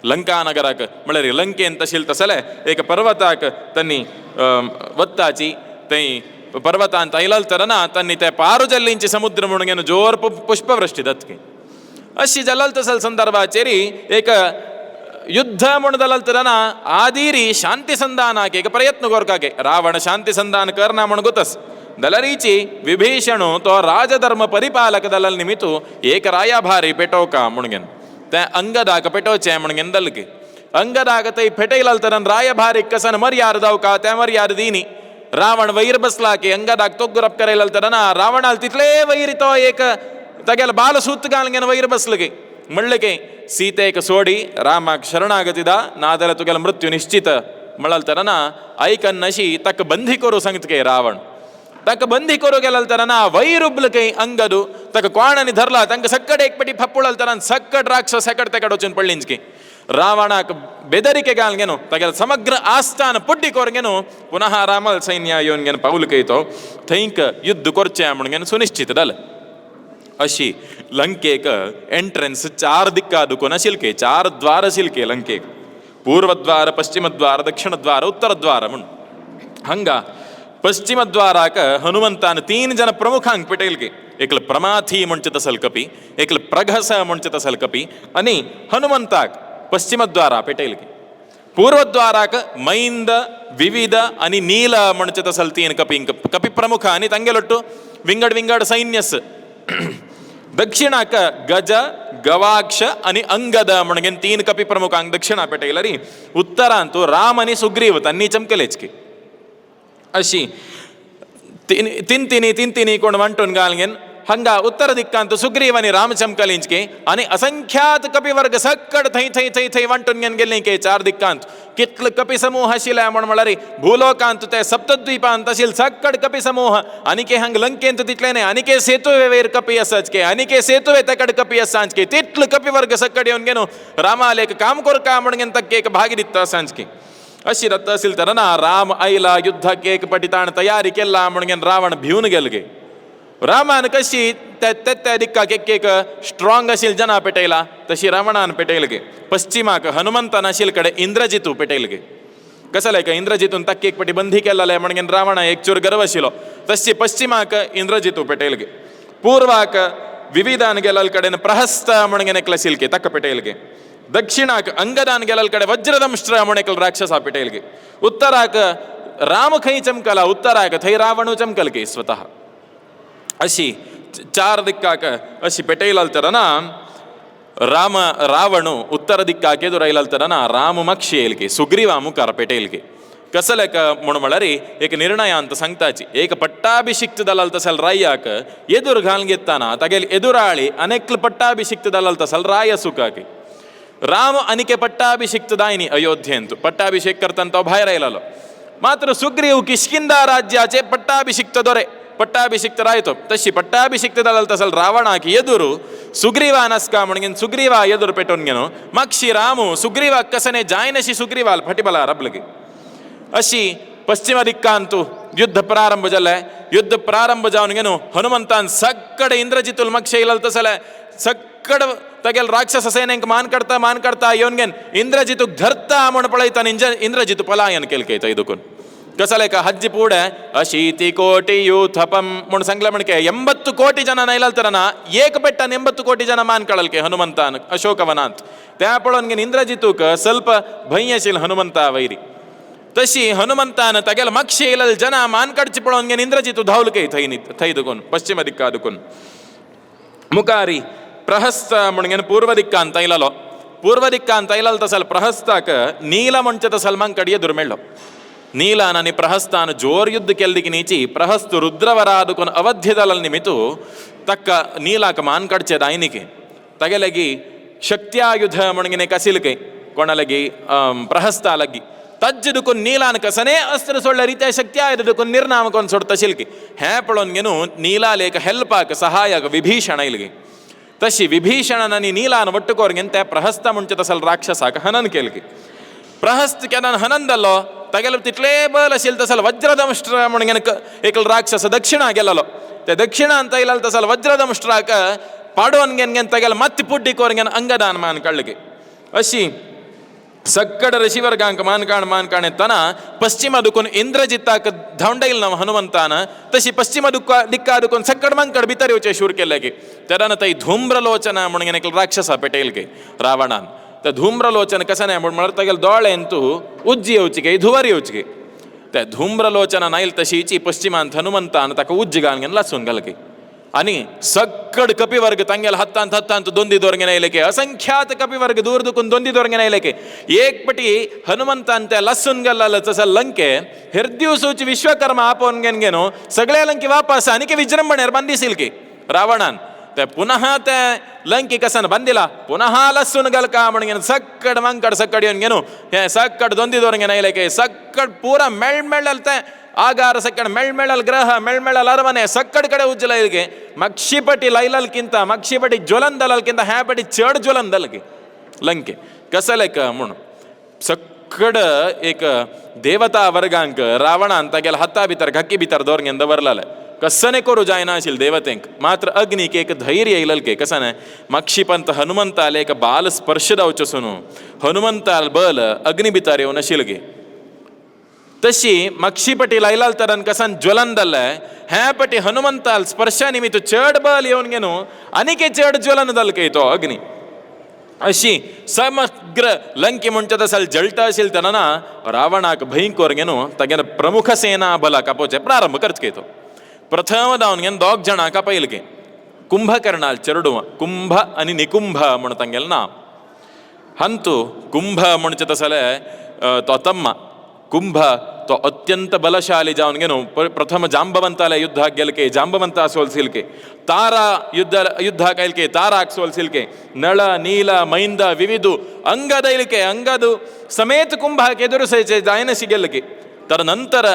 लंका नगराक म्हळ्यार लंकेन तशील तसले एक पर्वताक तन्नी वत्ताची थंय पर्वतांत आयलाल तरना तन्नी ते पारू जल्लींची समुद्र म्हणून जोर पुष्पवृष्टी जातकी अशी जालाल तसल संदर्भाचेरी एक युद्ध म्हणून जालाल तरना आदिरी शांती संधानाक एक प्रयत्न कोरकाके रावण शांती संधान करना म्हण गोतस दलरीची विभीषण तो राजधर्म परिपालक दलाल निमित्त एक रायाभारी पेटोवका म्हणून त्या अंगदाक पेटोवचे म्हणून दलके अंगदाक थंय पेटयलाल तरान रायभारीक कसन मर्याद जावका त्या मर्याद दिनी रावण वैर बसला की अंगदाक तोगरप करायलाल तराना रावणाल तितले वैर तो एक तगेल बाल सूत घालून वैर बसले गे म्हणले की सीतेक सोडी रामाक शरणागती दा नाजाल्यार तुगेलो मृत्यू निश्चित म्हळाल तराना ऐकन अशी तक बंदी करू सांगतके रावण तक बंदी करू गेलाल तराना वैर उबलके अंगदू तक कोणानी धरला तंक सक्कड एक पटी फप्पुळाल तरान सक्कड राक्षस सकड तेकड वचून पडलींचकी रावणाक बेदरिके घाल गेनो तगेल समग्र आस्थान पुड्डी कोर गेनो पुनः रामल सैन्य येवन गेन पाऊल कयतो थंयक युद्ध करचें म्हणून सुनिश्चित जालें अशी लंकेक एंट्रन्स 4 दिक्का दुखून आशिल्के 4 द्वार आशिल्के लंकेक पूर्वद्वार पश्चिमद्वार दक्षिणद्वार उत्तरद्वार म्हूण हंगा पश्चिमद्वाराक हनुमंतान 3 जन प्रमुखांक पेटयलके एकल प्रमाथी म्हणचे तसल कपी एकल प्रघस म्हणचे तसल कपी आनी हनुमंताक पश्चिमद्वारा पेटयलके पूर्वद्वाराक मैंद विविध आनी नील म्हणचे तसल 3 कपी प्रमुख आनी तांगेलोट्टू विंगड विंगड सैन्यस दक्षिणाक गज गवाक्ष आनी अंगद म्हणून 3 कपी प्रमुखांक दक्षिणा पेटयला री उत्तरांत राम आनी सुग्रीव तांणी चमकलेचके अशी तीन तिनी कोण वांटून घालगेन हंगा उत्तर दिक्कांत सुग्रीव आनी राम चमकलींचके आनी असंख्यात कपी वर्ग सक्कड थंय थंय थंय थंय वांटून घेवन गेल्ले के 4 दिक्कांत कितलो कपी समूह आशिल्ले म्हळ्यार भूलोकांत ते सप्तद्वीपांत आशिल्ले सक्कड कपी समूह आनी के हंग लंकेंत तितले न्ही आनी के सेतुवे वयर कपी आसाच के आनी के सेतुवे तेकड कपी आसाच के तितलो कपी वर्ग सक्कड येवन गेनो रामाल एक काम कोरका म्हणून तक एक भागी दिता आसाच के अशी रत्त असेल तर ना राम आयला युद्धाक एक पटिताण तयारी केला म्हणून रावण भिवन गेलगे रामान कशी त्या दिक्काक एक स्ट्रॉंग आशिल्ली जना पेटयला तशी रावणान पेटयलगे पश्चिमाक हनुमंतान आशिल्ले कडे इंद्रजितू पेटयलगे कसले का इंद्रजितून तक एक पटी बंदी केल्ले म्हणून रावण एक चूर गर्व आशिल्लो तशी पश्चिमाक इंद्रजितू पेटयलगे पूर्वाक विविधान गेलेल कडेन प्रहस्त म्हणून एकलो आशिल्ले तक पेटयलगे दक्षिणाक अंगदान गेलेल कडे वज्रदंष्ट्र म्हणून एक राक्षसा पेटयलगे उत्तराक राम खंय चमकला उत्तराक थंय रावण चमकलगे स्वतः अशी 4 दिक्काक अशी पेटयलाल तरना रावण उत्तर दिक्काक एदुर आयलाल तरना राम मक्षी येयलगे सुग्रीवा मुखार पेटयलगे कसलेक म्हूण म्हळ्यारी एक निर्णय ಅಂತ सांगताची एक पट्टाभिषिक्त दलाल तसल रायाक एदुर घालून घेताना तागेल एदुराळी अनेक पट्टाभिषिक्त दलाल तसल राय सुकाकी राम अनिके पट्टाभिषिक्त दायनी अयोध्येंतू पट्टाभिषेक करताना तो भायर आयलो मात्र सुग्रीव किष्किंदा राज्याचे पट्टाभिषिक्त दोरे पट्टाभिषिक्त रायतो तशी पट्टाभिषिक्त दलाल तसल रावणाक एदुरू सुग्रीवा नस्का म्हणून सुग्रीवा एदुरू पेटोन गेनो मक्षी रामू सुग्रीवा कसने जायनशी सुग्रीवाल फटिबला रबलगे अशी पश्चिम दिक्कांतू युद्ध प्रारंभ जाले युद्ध प्रारंभ जावन गेनो हनुमंतान सक्कड इंद्रजितुल मक्ष इलल तसले सक्कड तगेल राक्षस सेनेक मान करता येवन गेन इंद्रजितुक धरता म्हण पळयता इंद्रजितु पलायन केलके इदुकून कसले का हज्जी पूडे अशीति कोटी यूथपम म्हण सांगले म्हणके 80 ಕೋಟಿ ಜನ ನೈಲಲ್ತರನ ಏಕ ಪೆಟ್ಟನ್ 80 ಕೋಟಿ ಜನ ಮಾನ್ ಕಳಲ್ಕೆ ಹನುಮಂತಾನ್ ಅಶೋಕವನಾಂತ್ त्या पळोवन गेन इंद्रजितूक ಸ್ವಲ್ಪ भयशील हनुमंता वैरी तशी हनुमंतान तगेल मक्ष इलल जन मान कडची पळोवन गेन इंद्रजितू धावलके थैदुकून पश्चिम दिक्कादुकून मुखारी प्रहस्त म्हणून पूर्व दिक्कांत इललो पूर्व दिक्कांत इलल तसल प्रहस्ताक नील म्हणचे तसल मंकड एदुर मेळ्ळो ನೀಲಾನನಿ ಪ್ರಹಸ್ತಾನ ಜೋರ್ ಯುದ್ಧ ಕೆಲ್ದಿಗೆ ನೀಚಿ ಪ್ರಹಸ್ತು ರುದ್ರವರಾದುಕೊಂಡು ಅವಧ್ಯದಲ ನಿಮಿತು ತಕ್ಕ ನೀಲಾಕ ಮಾನ್ ಕಡ್ಚೆದ ಐನಿಕೆ ತಗಲಗಿ ಶಕ್ತ್ಯಾಯುಧ ಮುಣಗಿನೆ ಕಸಿಲ್ಕೆ ಕೊಣಲಗಿ ಪ್ರಹಸ್ತಾಲಗಿ ತಜ್ಜದುಕು ನೀಲಾನ ಕಸನೇ ಅಸ್ತ್ರ ಸೊಳ್ಳ ರೀತಿಯ ಶಕ್ತ್ಯಾಯುಧದಕ್ಕೂ ನಿರ್ನಾಮಕೊಂಡು ಸೊಡ್ತ ಶಿಲ್ಕೆ ಹ್ಯಾಪಳೊನ್ಗೆನು ನೀಲಾಲೇಕ ಹೆಲ್ಪಾಕ ಸಹಾಯಕ ವಿಭೀಷಣ ಇಲ್ಗೆ ತಶಿ ವಿಭೀಷಣನನಿ ನೀಲಾನ ಒಟ್ಟುಕೋರ್ಗೆಂತೆ ಪ್ರಹಸ್ತ ಮುಂಚೆ ತಸಲ್ ರಾಕ್ಷಸಾಕ ಹನನ್ ಕೇಲ್ಗೆ प्रहस्त केदान हनंदल्लो तगेल तितले बल असेल तसल वज्रदंष्ट्र म्हणून एकल राक्षस दक्षिणा गेल्लो ते दक्षिणा ಅಂತ इलल तसल वज्रदंष्ट्राक पाडोन गेन तगेल मत्ति पुड्डी कोरगेन अंगदान मान कळगे अशी सक्कड ऋषिवर्गांक मानकाण तना पश्चिम दुकून इंद्रजिताक धांवडैल नव हनुमंतान तशी पश्चिम दिक्कादुकून सक्कड मंकड भितर येवचे शूर केलेगे तेदान तई धूम्रलोचना म्हणून एकल राक्षसा पेटयलगे रावणान त्या धूम्रलोचन कसं म्हण म्हणत तगेल दोळेंतू उज्जी येवचिगे धुवर येवचिगे त्या धूम्रलोचना नाईल तशीची पश्चिमांत हनुमंतान ताका उज्जी घालून गेन लासून घालके आणि सक्कड कपिवर्ग तांगेल हत्तांत दोंदी दोरगे आयलेके असंख्यात कपिवर्ग दूर दुकून दोंदी दोरगे आयलेके एक पटी हनुमंतान त्या लसून गेल्ला तसं लंके हिरदिवसूची विश्वकर्मा आपोवन गेनो सगळे लंके वापस आणि विजृंभणेर बांधिसिलके रावणान ते पुनः ते लंकी कसन बंदिला पुनः लसून गलका म्हणून सक्कड मंकड सक्कड येऊन गेनो हे सक्कड दोंदी दोरगे नायलेके सक्कड पूरा मेळमेळल ते आगार सक्कड मेळमेळल ग्रह मेळमेळल अरमने सक्कड कಡೆ ಉಜ್ಜಲ ಇಲ್ಗೆ ಮಕ್ಷಿಪಟಿ ಲೈಲಲ್ಕಿಂತ ಮಕ್ಷಿಪಟಿ ಜ್ವಲಂದಲಲ್ಕಿಂತ ಹ್ಯಾಪಟಿ ಚಡ್ ಜ್ವಲಂದಲ್ಗೆ ಲಂಕೆ ಕಸಲೆಕ ಮುಣು सक्कड एक देवता वर्गांक रावण ಅಂತ गेल हत्ता भितर घक्की भितर दोरगेंद वरलाले कसने करू जायना आशिल देवतेंक मात्र अग्नीक एक धैर्य इललके कसने मक्षिपंत हनुमंताल एक बाल स्पर्श दावचसुनु हनुमंताल बल अग्नि भितर येवन आशिलगे तशी मक्षिपटी लायलाल तरन कसन ज्वलंदल्ले हे पटी हनुमंताल स्पर्शा निमित्त चड बल येवन गेनो अनिके चड ज्वलनदल्के तो अग्नि अशी समग्र लंकी म्हणचे तसल जळटा आशिल तेन्ना रावणाक भयंकर गेनो तागेन प्रमुख सेना बल कापोवचे प्रारंभ करचके तो प्रथम दावन गेन दोग जाणां कापयलके कुंभकर्णाल चरडुव कुंभ आनी निकुंभ म्हण तांगेलें नांव हंतू कुंभ म्हणचे तसले तो तम्म कुंभ तो अत्यंत बलशाली जावन गेनो प्रथम जांबवंताले युद्धाक गेलके जांबवंता सोलसिलके तारा युद्धाक आयलके ताराक सोलसिलके नळ नील मैंद विविधु अंगदैलके अंगदु समेत कुंभाक एದುರಿಸೆ जायनशी गेलके तर नंतर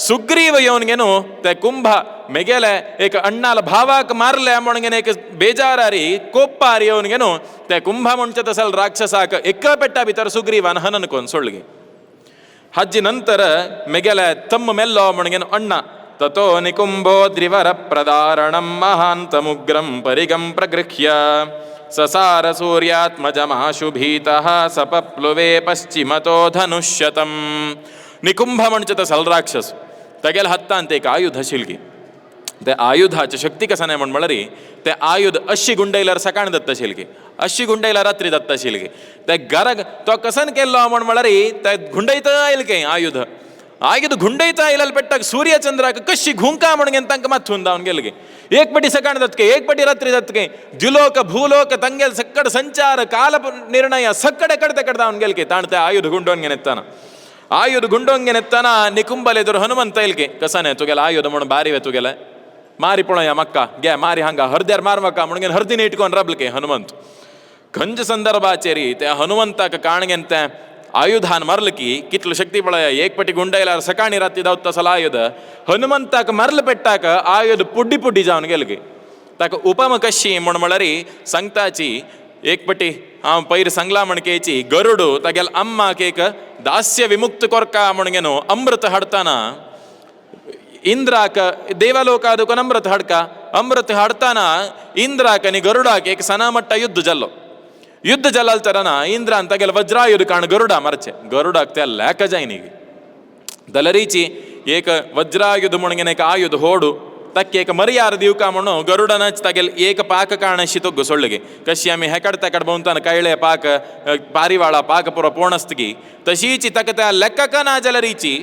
सुग्रीव येवन गेनो ते कुंभ मेगेले एक अण्णाल भावाक मारले म्हणून एक बेजारारी कोप्पार येवन गेनो ते कुंभ म्हणचे तसल राक्षसाक एका पेट्टा भितर सुग्रीवान हनन कोन सोडगे हज्जी नंतर मेगेले तम्म मेल्लो म्हणून अण्ण ततो निकुंभो द्रिवर प्रदारणं महान्तमुग्रं परिगं प्रगृह्य ससार सूर्यात्मजमाशुभीतः सपप्लुवे पश्चिमतो धनुष्यतम् निकुंभ म्हणचे तसल राक्षस तगेल हत्तांत एक आयुध आशिल्ली ते आयुधाची शक्ती कसा नाही म्हणल्यार ते आयुध 80 गुंडैलार सकाळ दत्त आशिल्ली 80 गुंडैलार रात्री दत्त आशिल्ली ते गरग तो कसन केल्लो म्हणल्यार ते गुंडैत आयलके आयुध आयुध गुंडैत आयलल पेट्टाक सूर्यचंद्राक कशी घुंका म्हणून तांकां माथून दावन गेलगे एक पटी सकाळ दत्तके एक पटी रात्री दत्तके द्युलोक भूलोक तंगेल सक्कड संचार काल निर्णय सक्कड कडते कड दावन गेलके ताण ते आयुध गुंडोन घेन येताना ಆಯುಧ ಗುಂಡೊಂಗೆನೆತ್ತನ ನಿಕುಂಬಲೆದುರು ಹನುಮಂತ ಇಲ್ಕೆ ಕಸನೆ ತುಗೆಲ ಆಯುಧ ಮುಣ ಬಾರಿವೆ ತುಗೆಲ ಮಾರಿ ಪುಣಯ ಮಕ್ಕ ಗ್ಯಾ ಮಾರಿ ಹಂಗ ಹರ್ದ್ಯಾರ ಮಾರ್ಮಕ್ಕ ಮುಣಗೆನ್ ಹರ್ದಿನ ಇಟ್ಕೊಂಡು ರಬ್ಲಿಕೆ ಹನುಮಂತ್ ಕಂಜ ಸಂದರ್ಭಾಚೇರಿ ತೆ ಹನುಮಂತಕ ಕಾಣಗೆಂತೆ ಆಯುಧಾನ್ ಮರ್ಲಕಿ ಕಿತ್ಲು ಶಕ್ತಿ ಬಳಯ ಏಕ್ಪಟಿ ಗುಂಡ ಇಲ್ಲಾರ ಸಕಾಣಿ ರತ್ತಿದೌತ್ತ ಸಲ ಆಯುಧ ಹನುಮಂತಕ ಮರ್ಲು ಪೆಟ್ಟಾಕ ಆಯುಧ ಪುಡ್ಡಿ ಪುಡ್ಡಿ ಜಾವನ್ ಗೆಲ್ಗೆ ತಾಕ ಉಪಮ ಕಶಿ ಮುಣಮಳರಿ ಸಂಕ್ತಾಚಿ ಏಕ್ಪಟಿ ಪೈರು ಸಂಗ್ಲಾಮಣ ಕೇಚಿ ಗರುಡು ತಗೆಲ್ ಅಮ್ಮ ಕೇಕ ದಾಸ್ಯ ವಿಮುಕ್ತ ಕೊರ್ಕ ಮುಣಗೆನು ಅಮೃತ ಹಡ್ತಾನ ಇಂದ್ರಾಕ ದೇವಲೋಕಾದಕ ಅಮೃತ ಹಡ್ಕ ಅಮೃತ ಹಡ್ತಾನ ಇಂದ್ರಾಕ ನಿ ಗರುಡಾಕ ಏಕ ಸನಾಮಟ್ಟ ಯುದ್ಧ ಜಲ್ಲೋ ಯುದ್ಧ ಜಲ್ಲಲ್ತರನ ಇಂದ್ರ ಅಂತಗೆಲ್ಲ ವಜ್ರಾಯುಧ ಕಾಣ ಗರುಡ ಮರಚೆ ಗರುಡ ಆಗ್ತೆ ಲ್ಯಾಕ ಜೈನಿಗೆ ದಲರೀಚಿ ಏಕ ವಜ್ರಾಯುಧ ಮುಣಗೆನೇಕ ಆಯುಧ ಹೋಡು ತಕ್ಕೇಕ ಮರಿಯಾರ ದಿವ್ಕಾಮಣ್ಣು ಗರುಡನ ತಗೆಲ್ ಏಕ ಪಾಕ ಕಾಣಶಿ ತೊಗ್ಗು ಸೊಳ್ಳಿಗೆ ಕಶ್ಯಾಮಿ ಹೆಕಡ್ ತಕಡ್ ಬಂತಾನ ಕೈಳೆ ಪಾಕ ಪಾರಿವಾಳ ಪಾಕ ಪುರ ಪೋಣಸ್ತಿಗಿ ತಶೀಚಿ ತಕತ ಲೆಕ್ಕಕ ನಾ ಜಲರೀಚಿ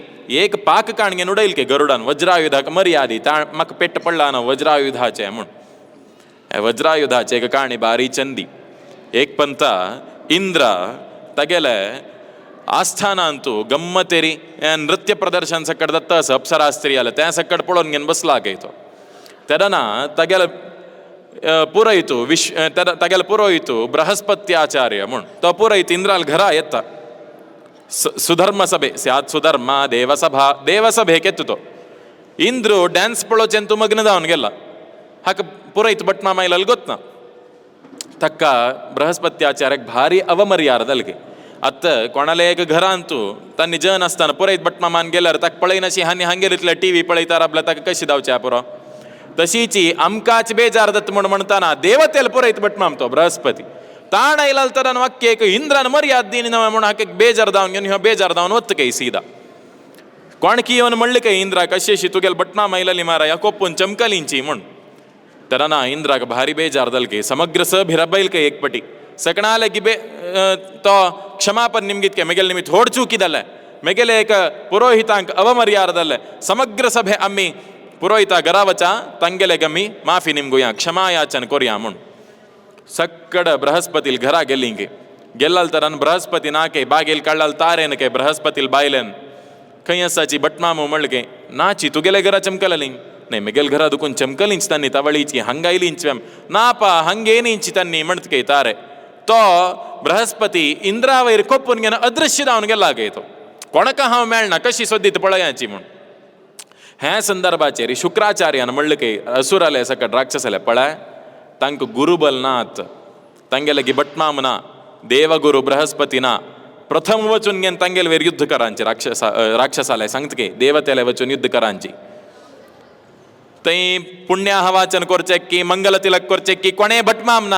ಏಕ ಪಾಕ ಕಾಣಿಗೆ ನುಡೈಲ್ಕೆ ಗರುಡನ್ ವಜ್ರಾಯುಧ ಮರ್ಯಾದಿ ತಾ ಮಕ್ ಪೆಟ್ಟ ಪಳ್ಳಾನ ವಜ್ರಾಯುಧಾಚೆ ಮುಣ್ ವಜ್ರಾಯುಧಾಚೆ ಏಕ ಕಾಣಿ ಬಾರಿ ಚಂದಿ ಏಕ್ ಪಂತ ಇಂದ್ರ ತಗೆಲೆ ಆಸ್ಥಾನ ಅಂತೂ ಗಮ್ಮತ್ತೇರಿ ನೃತ್ಯ ಪ್ರದರ್ಶನ ಸಕ್ಕಡ್ ದತ್ತ ಅಪ್ಸರಾಸ್ತ್ರಿ ಅಲ್ಲ त्या ಸಕ್ಕಡ್ ಪೊಳೋನ್ಗೆನ್ ಬಸ್ಲಾಗೈತು ತೆರನ ತಗೆಲ ಪುರೈತು ತಗೆಲ ಪುರೋಯಿತು ಬೃಹಸ್ಪತ್ಯಾಚಾರ್ಯ ಮುಣ್ ತ ಪುರೈತು ಇಂದ್ರಾಲ್ ಘರ ಎತ್ತ ಸುಧರ್ಮ ಸಭೆ ಸ್ಯಾತ್ ಸುಧರ್ಮ ದೇವಸಭೆ ಕೆತ್ತುतो ಇಂದ್ರು ಡ್ಯಾನ್ಸ್ ಪೊಳೋಚೆಂತು ಮಗ್ನದ ಅವನಿಗೆಲ್ಲ ಹಾಕ ಪುರೈತು ಬಟ್ ಮಾಮೈಲಲ್ಲಿ ಗೊತ್ತ ತಕ್ಕ ಬೃಹಸ್ಪತ್ಯಾಚಾರ್ಯಕ್ಕೆ ಭಾರಿ ಅವಮರ್ಯಾದಲ್ಗೆ ಅತ್ತ ಕೊಣಲೇಕ ಘರ ಅಂತೂ ತನ್ನ ಜನ ಅಸ್ತಾನ ಪುರೈತ್ ಬಟ್ ಮಾಮನ್ ಗೆಲ್ಲರ ತಕ್ಕ ಪಳೈನಸಿ ಹನಿ ಹಂಗೆರಿತ್ಲ ಟಿವಿ ಪಳೈತಾರಬ್ಲ ತಕ್ಕ ಕಸಿದಾವ್ ಚಾಪುರ ತಶೀಚಿ ಅಮ್ಕಾಚ್ ಬೇಜಾರದತ್ ಮುಣ ಮಣ್ತಾನ ದೇವತೆಯಲ್ಲಿ ಪುರೈತ್ ಬಟ್ ಮಾಮ್ತೋ ಬೃಹಸ್ಪತಿ ತಾಣ ಇಲ್ಲಲ್ತರನ ಅಕ್ಕೇಕ ಇಂದ್ರನ ಮರ್ಯಾದೀನಿ ಮುಣ ಹಾಕಕ್ಕೆ ಬೇಜಾರದವನ್ಗೆ ನೀವು ಬೇಜಾರದವನು ಒತ್ತು ಕೈ ಸೀದಾ ಕೊಣಕಿಯವನು ಮಳ್ಳಿಕೈ ಇಂದ್ರ ಕಶೇಶಿ ತುಗೆಲ್ ಬಟ್ನಾ ಮೈಲಲ್ಲಿ ಮಾರ ಕೊಪ್ಪುನ್ ಚಮ್ಕಲಿಂಚಿ ಮುಣ್ ತರನ ಇಂದ್ರಾಗ ಭಾರಿ ಬೇಜಾರದಲ್ಗೆ ಸಮಗ್ರ ಸಭಿರಬೈಲ್ಕೆ ಏಕ್ಪಟಿ ಸಕಣಾಲೆ ಗಿಬೆ ತೋ ಕ್ಷಮಾಪನ್ ನಿಮ್ಗಿತ್ಕೆ ಮೆಗೆಲ್ ನಿಮಿತ್ ಹೋಡ್ ಚೂಕಿದಲ್ಲ ಮೆಗೆಲೆ ಏಕ ಪುರೋಹಿತಾಂಕ ಅವಮರ್ಯಾದಲ್ಲೇ ಸಮಗ್ರ ಸಭೆ ಅಮ್ಮಿ ಪುರೋಹಿತ ಗರಾವಚ ತಂಗೆಲೆ ಗಮ್ಮಿ ಮಾಫಿ ನಿಮ್ಗು ಯಾ ಕ್ಷಮಾಯಾಚನ್ ಕೊರಿಯಾ ಮುಣ್ ಸಕ್ಕಡ ಬೃಹಸ್ಪತಿಲ್ ಘರ ಗೆಲ್ಲಿಂಗೆ ಗೆಲ್ಲಲ್ ತರನ್ ಬೃಹಸ್ಪತಿ ನಾಕೆ ಬಾಗಿಲ್ ಕಳ್ಳಲ್ ತಾರೇನಕೆ ಬೃಹಸ್ಪತಿಲ್ ಬಾಯ್ಲೆನ್ ಕೈಯಸ್ಸಾಚಿ ಬಟ್ಮಾಮು ಮಳ್ಗೆ ನಾಚಿ ತುಗೆಲೆ ಗರ ಚಮ್ಕಲಿಂಗ್ ನೇ ಮೆಗೆಲ್ ಘರ ಅದಕ್ಕೊಂದು ಚಮ್ಕಲಿಂಚ್ ತನ್ನಿ ತವಳೀಚಿ ಹಂಗೈಲಿಂಚ್ವೆಂ ನಾಪ ಹಂಗೇನಿಂಚಿ ತನ್ನಿ ಮಣ್ತ್ಕೈ ತಾರೆ ತೋ ಬೃಹಸ್ಪತಿ ಇಂದ್ರಾವೈರ್ ಕೊಪ್ಪುನ್ಗೆನ ಅದೃಶ್ಯದ ಅವನಿಗೆಲ್ಲ ಆಗೈತು ಕೊಣಕ ಹಾವ್ ಮೇಳ್ನ ಕಶಿ ಸೊದ್ದಿತ್ತು ಪೊಳಯಾಚಿ ಮುಣ್ ಹ್ಯಾ ಸಂದರ್ಭಾಚೇರಿ ಶುಕ್ರಾಚಾರ್ಯನ ಮಳ್ಳಿಕೈ ಅಸುರಲೆ ಸಕಡ್ ರಾಕ್ಷಸಲೆ ಪಳ ತಂಕ್ ಗುರುಬಲ್ನಾಥ್ ತಂಗೆಲಗಿ ಬಟ್ಮಾಮನ ದೇವಗುರು ಬೃಹಸ್ಪತಿನ ಪ್ರಥಮ ವಚುನ್ಗೆನ್ ತಂಗೆಲ್ ವೇರ್ ಯುದ್ಧ ಕರಾಂಚಿ ರಾಕ್ಷಸಾಲೆ ಸಂಗತಿಗೆ ದೇವತೆಲೆ ವಚುನ್ ಯುದ್ಧ ಕರಾಂಚಿ ತೈ ಪುಣ್ಯಾಹವಾಚನ ಕೊರ್ಚೆಕ್ಕಿ ಮಂಗಲ ತಿಲಕ್ ಕೊರ್ಚೆಕ್ಕಿ ಕೊನೆ ಬಟ್ಮಾಮ್ನ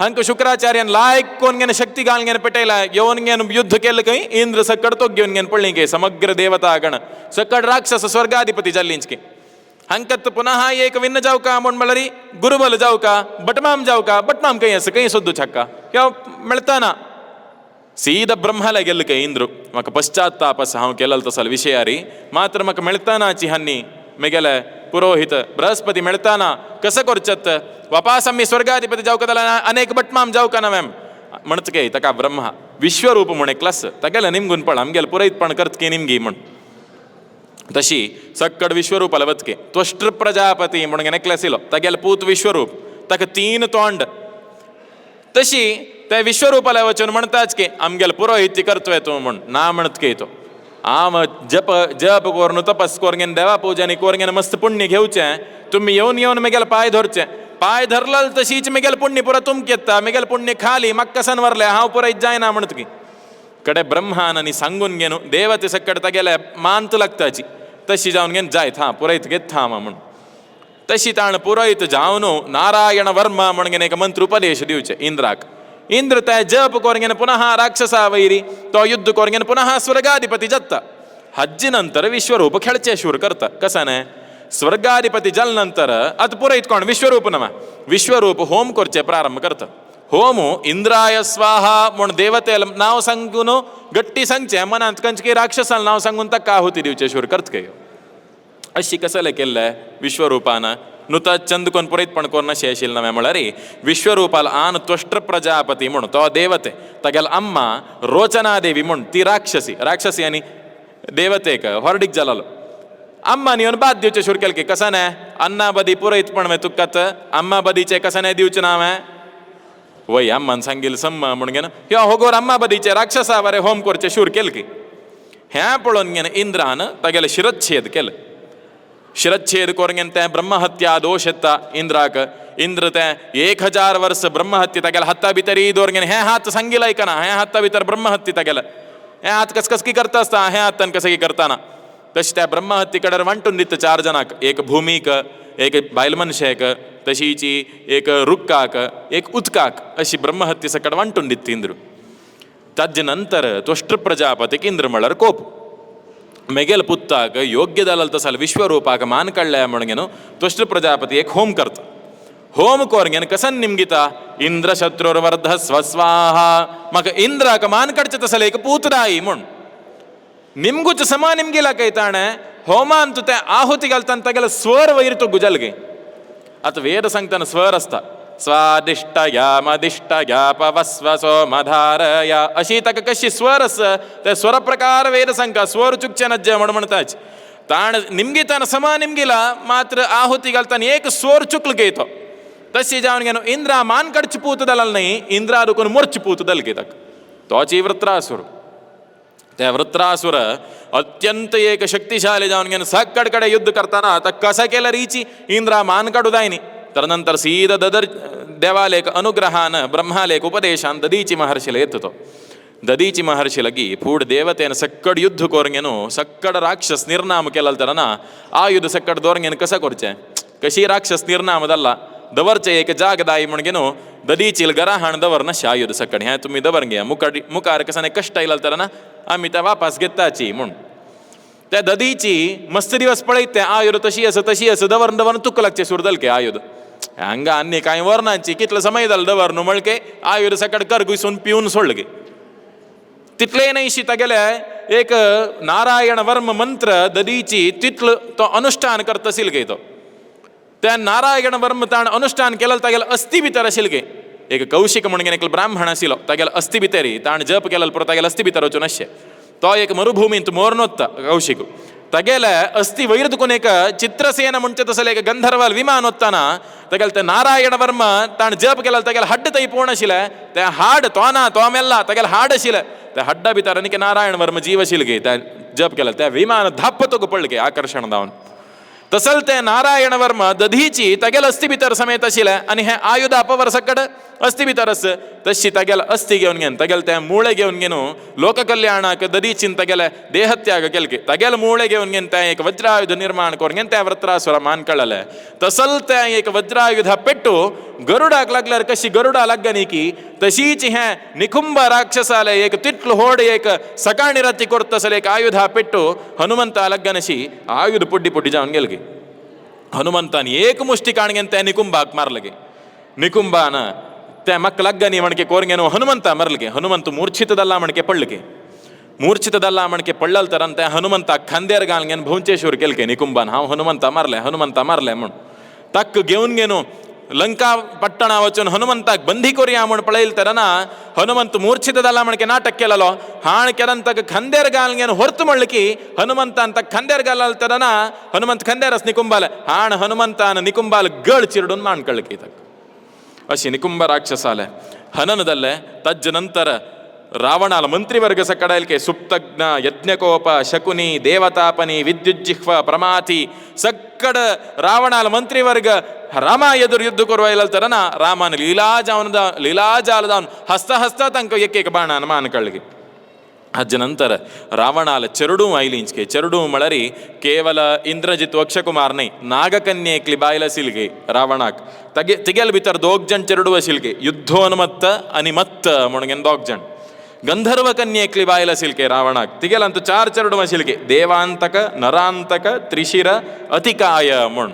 ಹಂಕ ಶುಕ್ರಾಚಾರ್ಯನ್ ಲಾಯ್ಕೋನ್ಗೆನ ಶಕ್ತಿಗಾಲ್ಗೆನ ಪೆಟೇಲ ಯೋನ್ಗೆನ ಯುದ್ಧ ಕೆಲ್ಲ ಕೈ ಇಂದ್ರ ಸಕ್ಕಡ್ ತೊಗ್ಯೋನ್ಗೆನ ಪಳ್ಳಿಗೆ ಸಮಗ್ರ ದೇವತಾಗಣ ಸಕ್ಕಡ್ ರಾಕ್ಷಸ ಸ್ವರ್ಗಾಧಿಪತಿ ಜಲ್ಲಿಂಚ್ಕೆ ಹಂಕತ್ ಪುನಃ ಏಕ ವಿನ್ನ ಜಾವ್ಕ ಮೊಣ್ಮಳರಿ ಗುರುಬಲ್ ಜಾವ್ಕ ಬಟ್ಮಾಮ್ ಕೈ ಹಸ ಕೈ ಸೊದ್ದು ಚಕ್ಕ ಯಾವ ಮೆಳ್ತಾನ ಸೀದ ಬ್ರಹ್ಮಲ ಗೆಲ್ಲ ಕೈ ಇಂದ್ರು ಮಕ ಪಶ್ಚಾತ್ತಾಪಸ ಹಾವು ಕೆಲ್ಲಲ್ ತಸಲ್ ವಿಷಯ ರೀ ಮಾತ್ರ ಮಕ ಮೆಳ್ತಾನಾಚಿ ಹನ್ನಿ ಮೆಗೆಲ ಪುರೋಹಿತ ಬೃಹಸ್ಪತಿ ಮೆಳ್ತಾನ ಕಸ ಕೊರ್ಚತ್ ವಪಾಸಮ್ಮಿ ಸ್ವರ್ಗಾಧಿಪತಿ ಜಾವ್ಕದಲ್ಲ ಅನೇಕ ಬಟ್ಮಾಮ್ ಜಾವ್ಕ ನವೆಂ ಮಣ್ತಕೆ ತಕ ಬ್ರಹ್ಮ ವಿಶ್ವರೂಪ ಮುಣೆ ಕ್ಲಸ್ ತಗಲ ನಿಮ್ಗುನ್ ಪಳ ಹಮ್ಗೆಲ್ ಪುರೈತ್ ಪಣ ಕರ್ತ್ಕೆ ನಿಮ್ಗೆ ಮಣ್ ತಶಿ ಸಕ್ಕಡ್ ವಿಶ್ವರೂಪ ಲವತ್ಕೆ ತ್ವಷ್ಟೃ ಪ್ರಜಾಪತಿ ಮುಣಗೆ ನೆಕ್ಲೆಸ್ ಇಲ್ಲೋ ತಗೆಲ್ ಪೂತ್ ವಿಶ್ವರೂಪ್ ತಕ ತೀನ್ ತೋಂಡ್ ತಶಿ ತೆ ವಿಶ್ವರೂಪ ಲವಚನ್ ಮಣ್ತಾಚ್ಕೆ ಅಮ್ಗೆಲ್ ಪುರೋಹಿತ್ಯ ಕರ್ತವೆ ತು ಮಣ್ ನಾ ಮಣ್ತ್ಕೇತು आम जप कोरनु तपस कोरगेन देवा पूजनी कोरगेन मस्त पुण्य घेऊचे तुम्ही येऊन मेगेल पाय धरचे पाय धरल तशीच मेगेल पुण्य पुरा तुमकेत्ता मेगेल पुण्य खाली मक्कसन वरले हाव पुरा इज्जायना म्हणतकी कडे ब्रह्माननी सांगून गेनु देवते सकडे तगेले मानत लागताची तशी जाऊन गेन जायत हा पुरैत घेता म्हणून तशी ताण पुरोहित जावनु नारायण वर्मा म्हणगेन एक मंत्र उपदेश दिवचे इंद्राक इंद्र त्या जप कोरगेन पुनः राक्षಸ वैरी तो युद्ध कोरगेन पुनः स्वर्गाधिपती जत्ता हज्जिनंतर विश्वरूप खेळचे शूर करता कसाने स्वर्गाधिपती जल नंतर अत पुरा इतकोण विश्वरूप नम विश्वरूप होम कोरचे प्रारंभ करता होमु इंद्राय स्वाहा म्हण देवते नाव सांगून गट्टी सांगचे मनात कंचकी राक्षसाला नाव सांगून तक्का आहुती दिवचे शूर करत अशी कसले केल्ले विश्वरूपान नुत चंद कोण पुरैत पण कोण शेशील नव्हे म्हळ्यारी विश्वरूपाला आन त्वष्ट्र प्रजापती म्हणून तो देवते तगेल अम्मा रोचनादेवी म्हणून ती राक्षसी आणि देवतेक ಹೊರಡಿಗೆ ಜಲಲು ಅಮ್ಮ ನೀವನ್ ಬಾದ್ ದಿವಚೆ ಶುರು ಕೆಲ್ಕೆ ಕಸನೆ ಅನ್ನ ಬದಿ ಪೂರ ಇತ್ಪಣ್ಮೆ ತುಕ್ಕತ್ ಅಮ್ಮ ಬದೀಚೆ ಕಸನೆ ದಿವಚ ನಾವೆ ವೈ ಅಮ್ಮನ್ ಸಂಗಿಲ್ ಸಮ್ಮ ಮುಣ್ಗೆನ ಯೋ ಹೋಗೋರ್ ಅಮ್ಮ ಬದೀಚೆ ರಾಕ್ಷಸ ಅವರೇ ಹೋಮ್ ಕೊರ್ಚೆ ಶೂರ್ ಕೆಲ್ಕಿ ಹ್ಯಾಪಳೊನ್ಗೆನ ಇಂದ್ರಾನ ತಗೆಲ ಶಿರಚ್ಛೇದ ಕೆಲ್ ಶಿರಚ್ಛೇದ ಕೊರ್ಗೆಂತೆ ಬ್ರಹ್ಮಹತ್ಯಾ ದೋಷೆತ್ತ ಇಂದ್ರಾಕ ಇಂದ್ರತೆ 1000 ವರ್ಷ ಬ್ರಹ್ಮಹತ್ಯೆ ತಗೆಲ ಹತ್ತ ಬಿತರಿ ದೋರ್ಗೆನ ಹೇ ಹಾತ್ ಸಂಗಿಲೈಕನ ಹೇ ಹತ್ತ ಬಿತರ ಬ್ರಹ್ಮಹತ್ಯೆ ತಗೆಲ ಹೇ हात कसकसकी करता असता हे हात तन कसकी करताना तशी त्या ब्रह्महत्ये कडेर वांटून दिता 4 जणांक एक भूमीक एक बायल मनशेक तशीची एक रुक्काक एक उदकाक अशी ब्रह्महत्ये सकट वांटून दिता इंद्र ताजे नंतर त्वष्ट्र प्रजापतीक इंद्र म्हळ्यार कोप मेगेल पुत्ताक योग्य जालेलो तसाल विश्वरूपाक मान काडल्या म्हणून त्वष्ट्र प्रजापती एक होम करता होम कोरगेन कसन निमगिता इंद्र शत्रुर्वर्ध स्वस्वाहा म्हाका इंद्राक मान काडचे तसले एक पूतदाई म्हूण निमगूच समा निमगिला कೈ ताणे होमान तू ते आहुती घालताना तागेलो स्वर वयर तो गुजलगे आतां वेद सांगताना स्वर आसता स्वादिष्टया मदिष्टया पवस्वसो मधारया अशी ताका कशी स्वर आसा ते स्वर प्रकार वेद सांगता स्वर चुकचे नज्जे म्हण म्हणताच ताण निमगिताना समा निमगिला मात्र आहुती घालताना एक स्वर चुकल घेतो तशी जावन गेलो इंद्रा मान कडची पूत दलाल नाही इंद्रा दुखून मोर्च पूत दल घेतात तोची वृत्रासुर त्या वृत्रासुर अत्यंत एक शक्तिशाली जावन गेलो सक्कड कडे युद्ध करताना आता कसा केला रीची इंद्रा मान काढू दायनी तर नंतर सीधा ददर देवालेक अनुग्रहान ब्रह्मालेक उपदेशान ददीची महर्षीला येत तो ददीची महर्षी लगी फूड देवतेन सक्कड युद्ध कोरंगेनो सक्कड राक्षस निर्नाम केला तर ना आ युद्ध सक्कड दोरंगेन कसा करचे कशी राक्षस निर्नाम दल्ला दवरचे एक जागदाई म्हणगेनो ददीचील गरा हाण दवर ना शायुध सकड ह्या तुम्ही दवर घ्या मुखार कसाने कष्ट येयला तर ना आम्ही त्या वापस घेताची म्हूण त्या ददीची मस्त दिवस पळयते आयुध तशी असं दवर दवर तुक लागचे सुरदल के आयुध हंगा अन्य कांय वर्णांची कितलं समय जाल दवर नु मळके आयुध सकड कर गुसून पिऊन सोडलगे तितले नाही तगेले एक नारायण वर्म मंत्र ददीची तितलं तो अनुष्ठान करत असेल गे तो त्या नारायण वर्म ताण अनुष्ठान केलं तागेल अस्थि भितर आशिल गे एक कौशिक म्हणून एक ब्राह्मण आशिलो तागेल अस्थि भितरी ताण जप केलं पर तागेल अस्थि भितर वचून आसचे तो एक मरुभूमींत मोरनोत्ता कौशिक तगेले अस्थि वयर दुखून एक चित्रसेन म्हणचे तसले एक गंधर्वाल विमान वत्ताना तगेल ते नारायण वर्म ताण जप केलं तागेल हड्ड तई पूर्ण आशिले ते हाड तो ना तो मेल्ला तगेल हाड आशिले त्या हड्डा भितर आनी नारायण वर्म जीव आशिल गे त्या जप केलं त्या विमान धाप्प तो पडल गे आकर्षण जावन तसल ते नारायण वर्म दधीची तगेल अस्थि भितर समेत आशिले आनी हे आयुध अपवर सकड अस्थि भितर आस तशी तगेल अस्थि घेवन गेन तगेल ते मुळे घेवन गेनो लोककल्याणाक दधीचीन तगेले देहत्याग केलके तगेल मुळे घेवन गेन ते एक वज्रायुध निर्माण करून गेन त्या वृत्रासुरा मान कळले तसल ते एक वज्रायुध पेट्टू गरुडाक लागल्यार कशी गरुडा लागनी की तशीच हे निकुंभ राक्षसाले एक तिट्ल होड एक सकाळी राती करत तसले एक आयुधा पेट्टू हनुमंता लागनशी आयुध पुड्डी पुड्डी जावन गेल गे हनुमंतान एक मुष्टी काणगेन त्या निकुंभाक मारलगे निकुंभान त्या मक लग्गनी म्हणके कोरगेनो हनुमंत मरलगे हनुमंत मूर्छितदल्ला म्हणके पडलगे मूर्छितदल्ला म्हणके पडल तर त्या हनुमंताक खांद्यार घालगेन भोंचेश्वर केलके निकुंभान हांव हनुमंता मारले म्हण तक घेवन गेनो लंका पट्टणा वचून हनुमंताक बंदी करूया म्हण पळयल तर ना हनुमंत मूर्छित जाला म्हणके नाटक केलेलो हाण केलन तक खांद्यार घालगेन ಹೊರ್ತು म्हणकी हनुमंतान तक खांद्यार घालल तर ना हनुमंत खांद्यारस निकुंबाल हाण हनुमंतान निकुंबाल गळ चिरडून मान कळकी तक अशी निकुंभ राक्षसाले हननदल्ले तज्ज नंतर रावणाला मंत्रिवर्ग सकडायलके सुप्तज्ञ यज्ञकोप शकुनी देवतापनी विद्युज्जिह्व प्रमाथी सक्कड रावणाला मंत्रिवर्ग रामा ಎದುರು ಯುದ್ಧ ಕೊರವೈಲಲ್ತರ ನಾ ರಾಮನ ಲೀಲಾಜಾಲ जावन हसता हसता तांकां एक एक बाणान मान कळगे हाजे नंतर रावणाला चरडू आयलींचके चरडू म्हळ्यारी केवल इंद्रजित अक्षकुमार न्ही नागकन्येकली बायल आशिल्ली रावणाक तिगेल भितर 2 जण चरडू आशिल्ले युद्धोन्मत्त आनी मत्त म्हणून 2 जण गंधर्व कन्येकली बायल आशिल्के रावणाक तिगेलांत 4 चरडू आशिल्के देवांतक नरांतक त्रिशिर अतिकाय म्हूण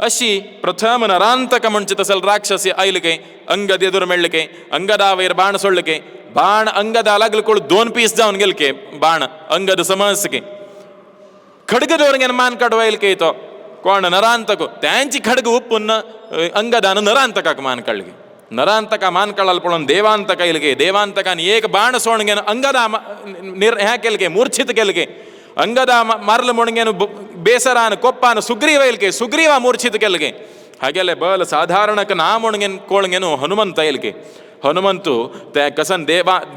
अशी प्रथम नरांतक म्हणचे तसल राक्षसी आयलके अंगद एदुर मेळ्ळके अंगदा वयर बाण सोडलके बाण अंगदा लागल कोळ 2 पीस जावन गेलके बाण अंगद समजके खडग दवरगेन मान काडवायलके तो कोण नरांतक त्यांची खडग उप्पून अंगदान नरांतकाक मान काडलगे ನರಾಂತಕ ಮಾನ್ಕಳಲ್ಪೊಳನ್ ದೇವಾಂತಕ ಇಲ್ಗೆ ದೇವಾಂತಕನ್ ಏಕ ಬಾಣ ಸೋಣಗೆನು ಅಂಗದ ಹ್ಯಾಕೆಲ್ಗೆ ಮೂರ್ಛಿತ ಕೆಲ್ಗೆ ಅಂಗದ ಮರಲು ಮೊಣಗೆನು ಬೇಸರಾನ ಕೊಪ್ಪಾನ ಸುಗ್ರೀವ ಇಲ್ಕೆ ಸುಗ್ರೀವ ಮೂರ್ಛಿತ ಕೆಲ್ಗೆ ಹಾಗೆಲ್ಲ ಬಲ ಸಾಧಾರಣಕ ನಾ ಮೊಣಗೆನ್ ಕೋಳಗೆನು ಹನುಮಂತ ಇಲ್ಕೆ ಹನುಮಂತು ಕಸನ್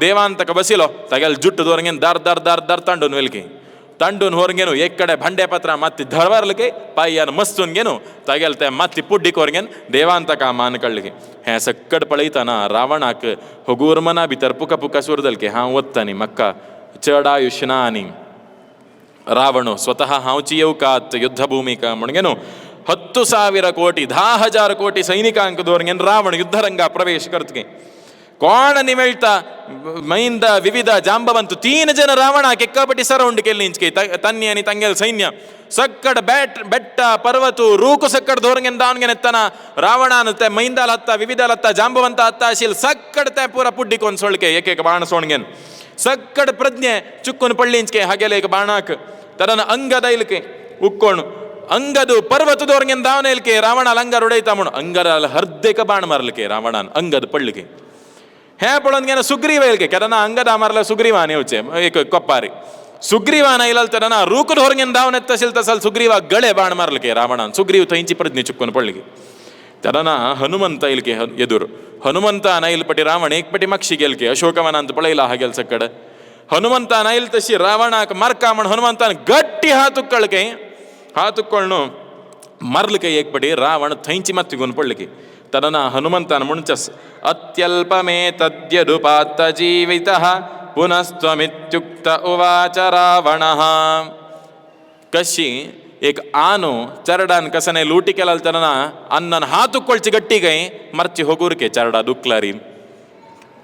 ದೇವಾಂತಕ ಬಸಿಲೋ ತಗೆಲ್ ಜುಟ್ಟು ದೋರಂಗೆನ್ ದರ್ ತಂಡುನ್ ವೆಲ್ಕೆ ತಂಡುನ್ ಹೊರಗೇನು ಎಕ್ಕಡೆ ಭಂಡೆ ಪತ್ರ ಮತ್ತಿ ಧರ್ವರ್ಲಿಕ್ಕೆ ಪಾಯ್ಯನ ಮಸ್ತುನ್ಗೇನು ತಗೆಲ್ತೆ ಮತ್ತಿ ಪುಡ್ಡಿಕೋರ್ಗೇನು ದೇವಾಂತಕ ಮಾನ್ಕಳ್ಳಿಗೆ ಹ್ಯಾ ಸಕ್ಕಡ್ ಪಳೈತಾನ ರಾವಣಾಕ್ ಹೊಗೂರ್ಮನ ಬಿತರ್ ಪುಕ ಸುರದಲ್ಕೆ ಒತ್ತಾನಿ ಮಕ್ಕ ಚಡಾಯುಷ್ನಾನಿ ರಾವಣು ಸ್ವತಃ ಹಾಂಚಿಯವು ಕಾತ್ ಯುದ್ಧ ಭೂಮಿಕ ಮುಣಗೆನು 10,000 ಕೋಟಿ 10,000 ಕೋಟಿ ಸೈನಿಕಾಂಕದೋರ್ಗೇನು ರಾವಣ ಯುದ್ಧರಂಗ ಪ್ರವೇಶ ಕರ್ತಗೆ ಕೋಣ ನಿಮೆಳ್ತಾ ಮೈಂದ ವಿವಿಧ ಜಾಂಬವಂತು 3 ಜನ ರಾವಣ ಕೆಕ್ಕಪಟ್ಟಿ ಸರೌಂಡ್ ಕೆಲ್ಲಿಂಚ್ಕೆ ತನ್ಯನಿ ತಂಗೆಲ್ ಸೈನ್ಯ ಸಕ್ಕಡ ಬೆಟ್ಟ ಪರ್ವತು ರೂಕು ಸಕ್ಕಡ ದೋರ್ಗೆನ್ ದಾವನ್ಗೆ ನೆತ್ತನ ರಾವಣನ ಮೈಂದಾಲ್ ಹತ್ತ ವಿವಿಧಾಲ್ ಹತ್ತ ಜಾಂಬವಂತ ಹತ್ತ ಶಿಲ್ ಸಕ್ಕಡ ಪೂರ ಪುಡ್ಡಿಕೊಂಡ್ ಸೊಳ್ಕೆ ಏಕೇಕ ಬಾಣ ಸೋಣ್ಗೆನ್ ಸಕ್ಕಡ ಪ್ರಜ್ಞೆ ಚುಕ್ಕುನ್ ಪಳ್ಳಿಂಚ್ಕೆ ಹಾಗೆಲ್ಲ ಬಾಣಾಕ್ ತರನ ಅಂಗದ ಇಲ್ಕೆ ಉಕ್ಕೋಣು ಅಂಗದು ಪರ್ವತದೋರ್ಗೆನ್ ದಾವನ ಇಲ್ಕೆ ರಾವಣ ಅಂಗ ರೊಡೈತಾ ಮಣ್ಣು ಅಂಗರ ಹರ್ದೆಕ ಬಾಣ ಮಾರ್ಲಿಕ್ಕೆ ರಾವಣನ್ ಅಂಗದ ಪಳ್ಳಿಗೆ ಹೇ ಪೊಳನ್ಗೇನ ಸುಗ್ರೀವ ಇಲ್ಕೆ ಕೆರನ ಅಂಗದ ಮಾರಲ ಸುಗ್ರೀವಾನೆ ಉಚ್ಚೆ ಏಕ ಕೊಪ್ಪಾರಿ ಸುಗ್ರೀವಾನ ಇಲ್ಲಲ್ ತರನ ರೂಕದ ಹೊರಗೆನ್ ದಾವನೆತ್ತ ಸಿಲ್ತ ಸಲ್ ಸುಗ್ರೀವ ಗಳೆ ಬಾಣ ಮಾರ್ಲಿಕ್ಕೆ ರಾವಣನ್ ಸುಗ್ರೀವ್ ತೈಂಚಿ ಪ್ರಜ್ಞೆ ಚುಕ್ಕುನ್ ಪಳ್ಳಿಗೆ ತರನ ಹನುಮಂತ ಇಲ್ಕೆ ಎದುರು ಹನುಮಂತ ನೈಲ್ಪಟಿ ರಾವಣ ಏಕ್ಪಟಿ ಮಕ್ಷಿ ಗೆಲ್ಕೆ ಅಶೋಕವನ ಅಂತ ಪಳೆಯಿಲ್ಲ ಹಾಗೆಲ್ಸ ಕಡೆ ಹನುಮಂತ ನೈಲ್ ತಸಿ ರಾವಣಕ್ಕೆ ಮರ್ಕಾಮಣ ಹನುಮಂತನ ಗಟ್ಟಿ ಹಾತುಕ್ಕೊಳ್ಳು ಮರ್ಲಿಕೆ ಏಕ್ಪಟಿ ರಾವಣ ಥೈಂಚಿ ಮತ್ತಿಗುನ್ ಪಳ್ಳಿಕೆ ತರನ ಹನುಮಂತನ ಮುಣ್ಚಸ್ ಅತ್ಯಲ್ಪಮೇ ತದ್ಯದುಪಾತ್ತ ಜೀವಿತ ಪುನಸ್ತ್ವಮಿತ್ಯುಕ್ತ ಉವಾಚ ರಾವಣ ಕಶಿ ಏಕ್ ಆನು ಚರಡಾನ್ ಕಸನೆ ಲೂಟಿ ಕೆಲಲ್ ತರನ ಅನ್ನನ ಹಾತುಕೊಳ್ಚಿ ಗಟ್ಟಿಗೈ ಮರ್ಚಿ ಹೋಗುರ್ಕೆ ಚರಡ ದುಕ್ಲರಿ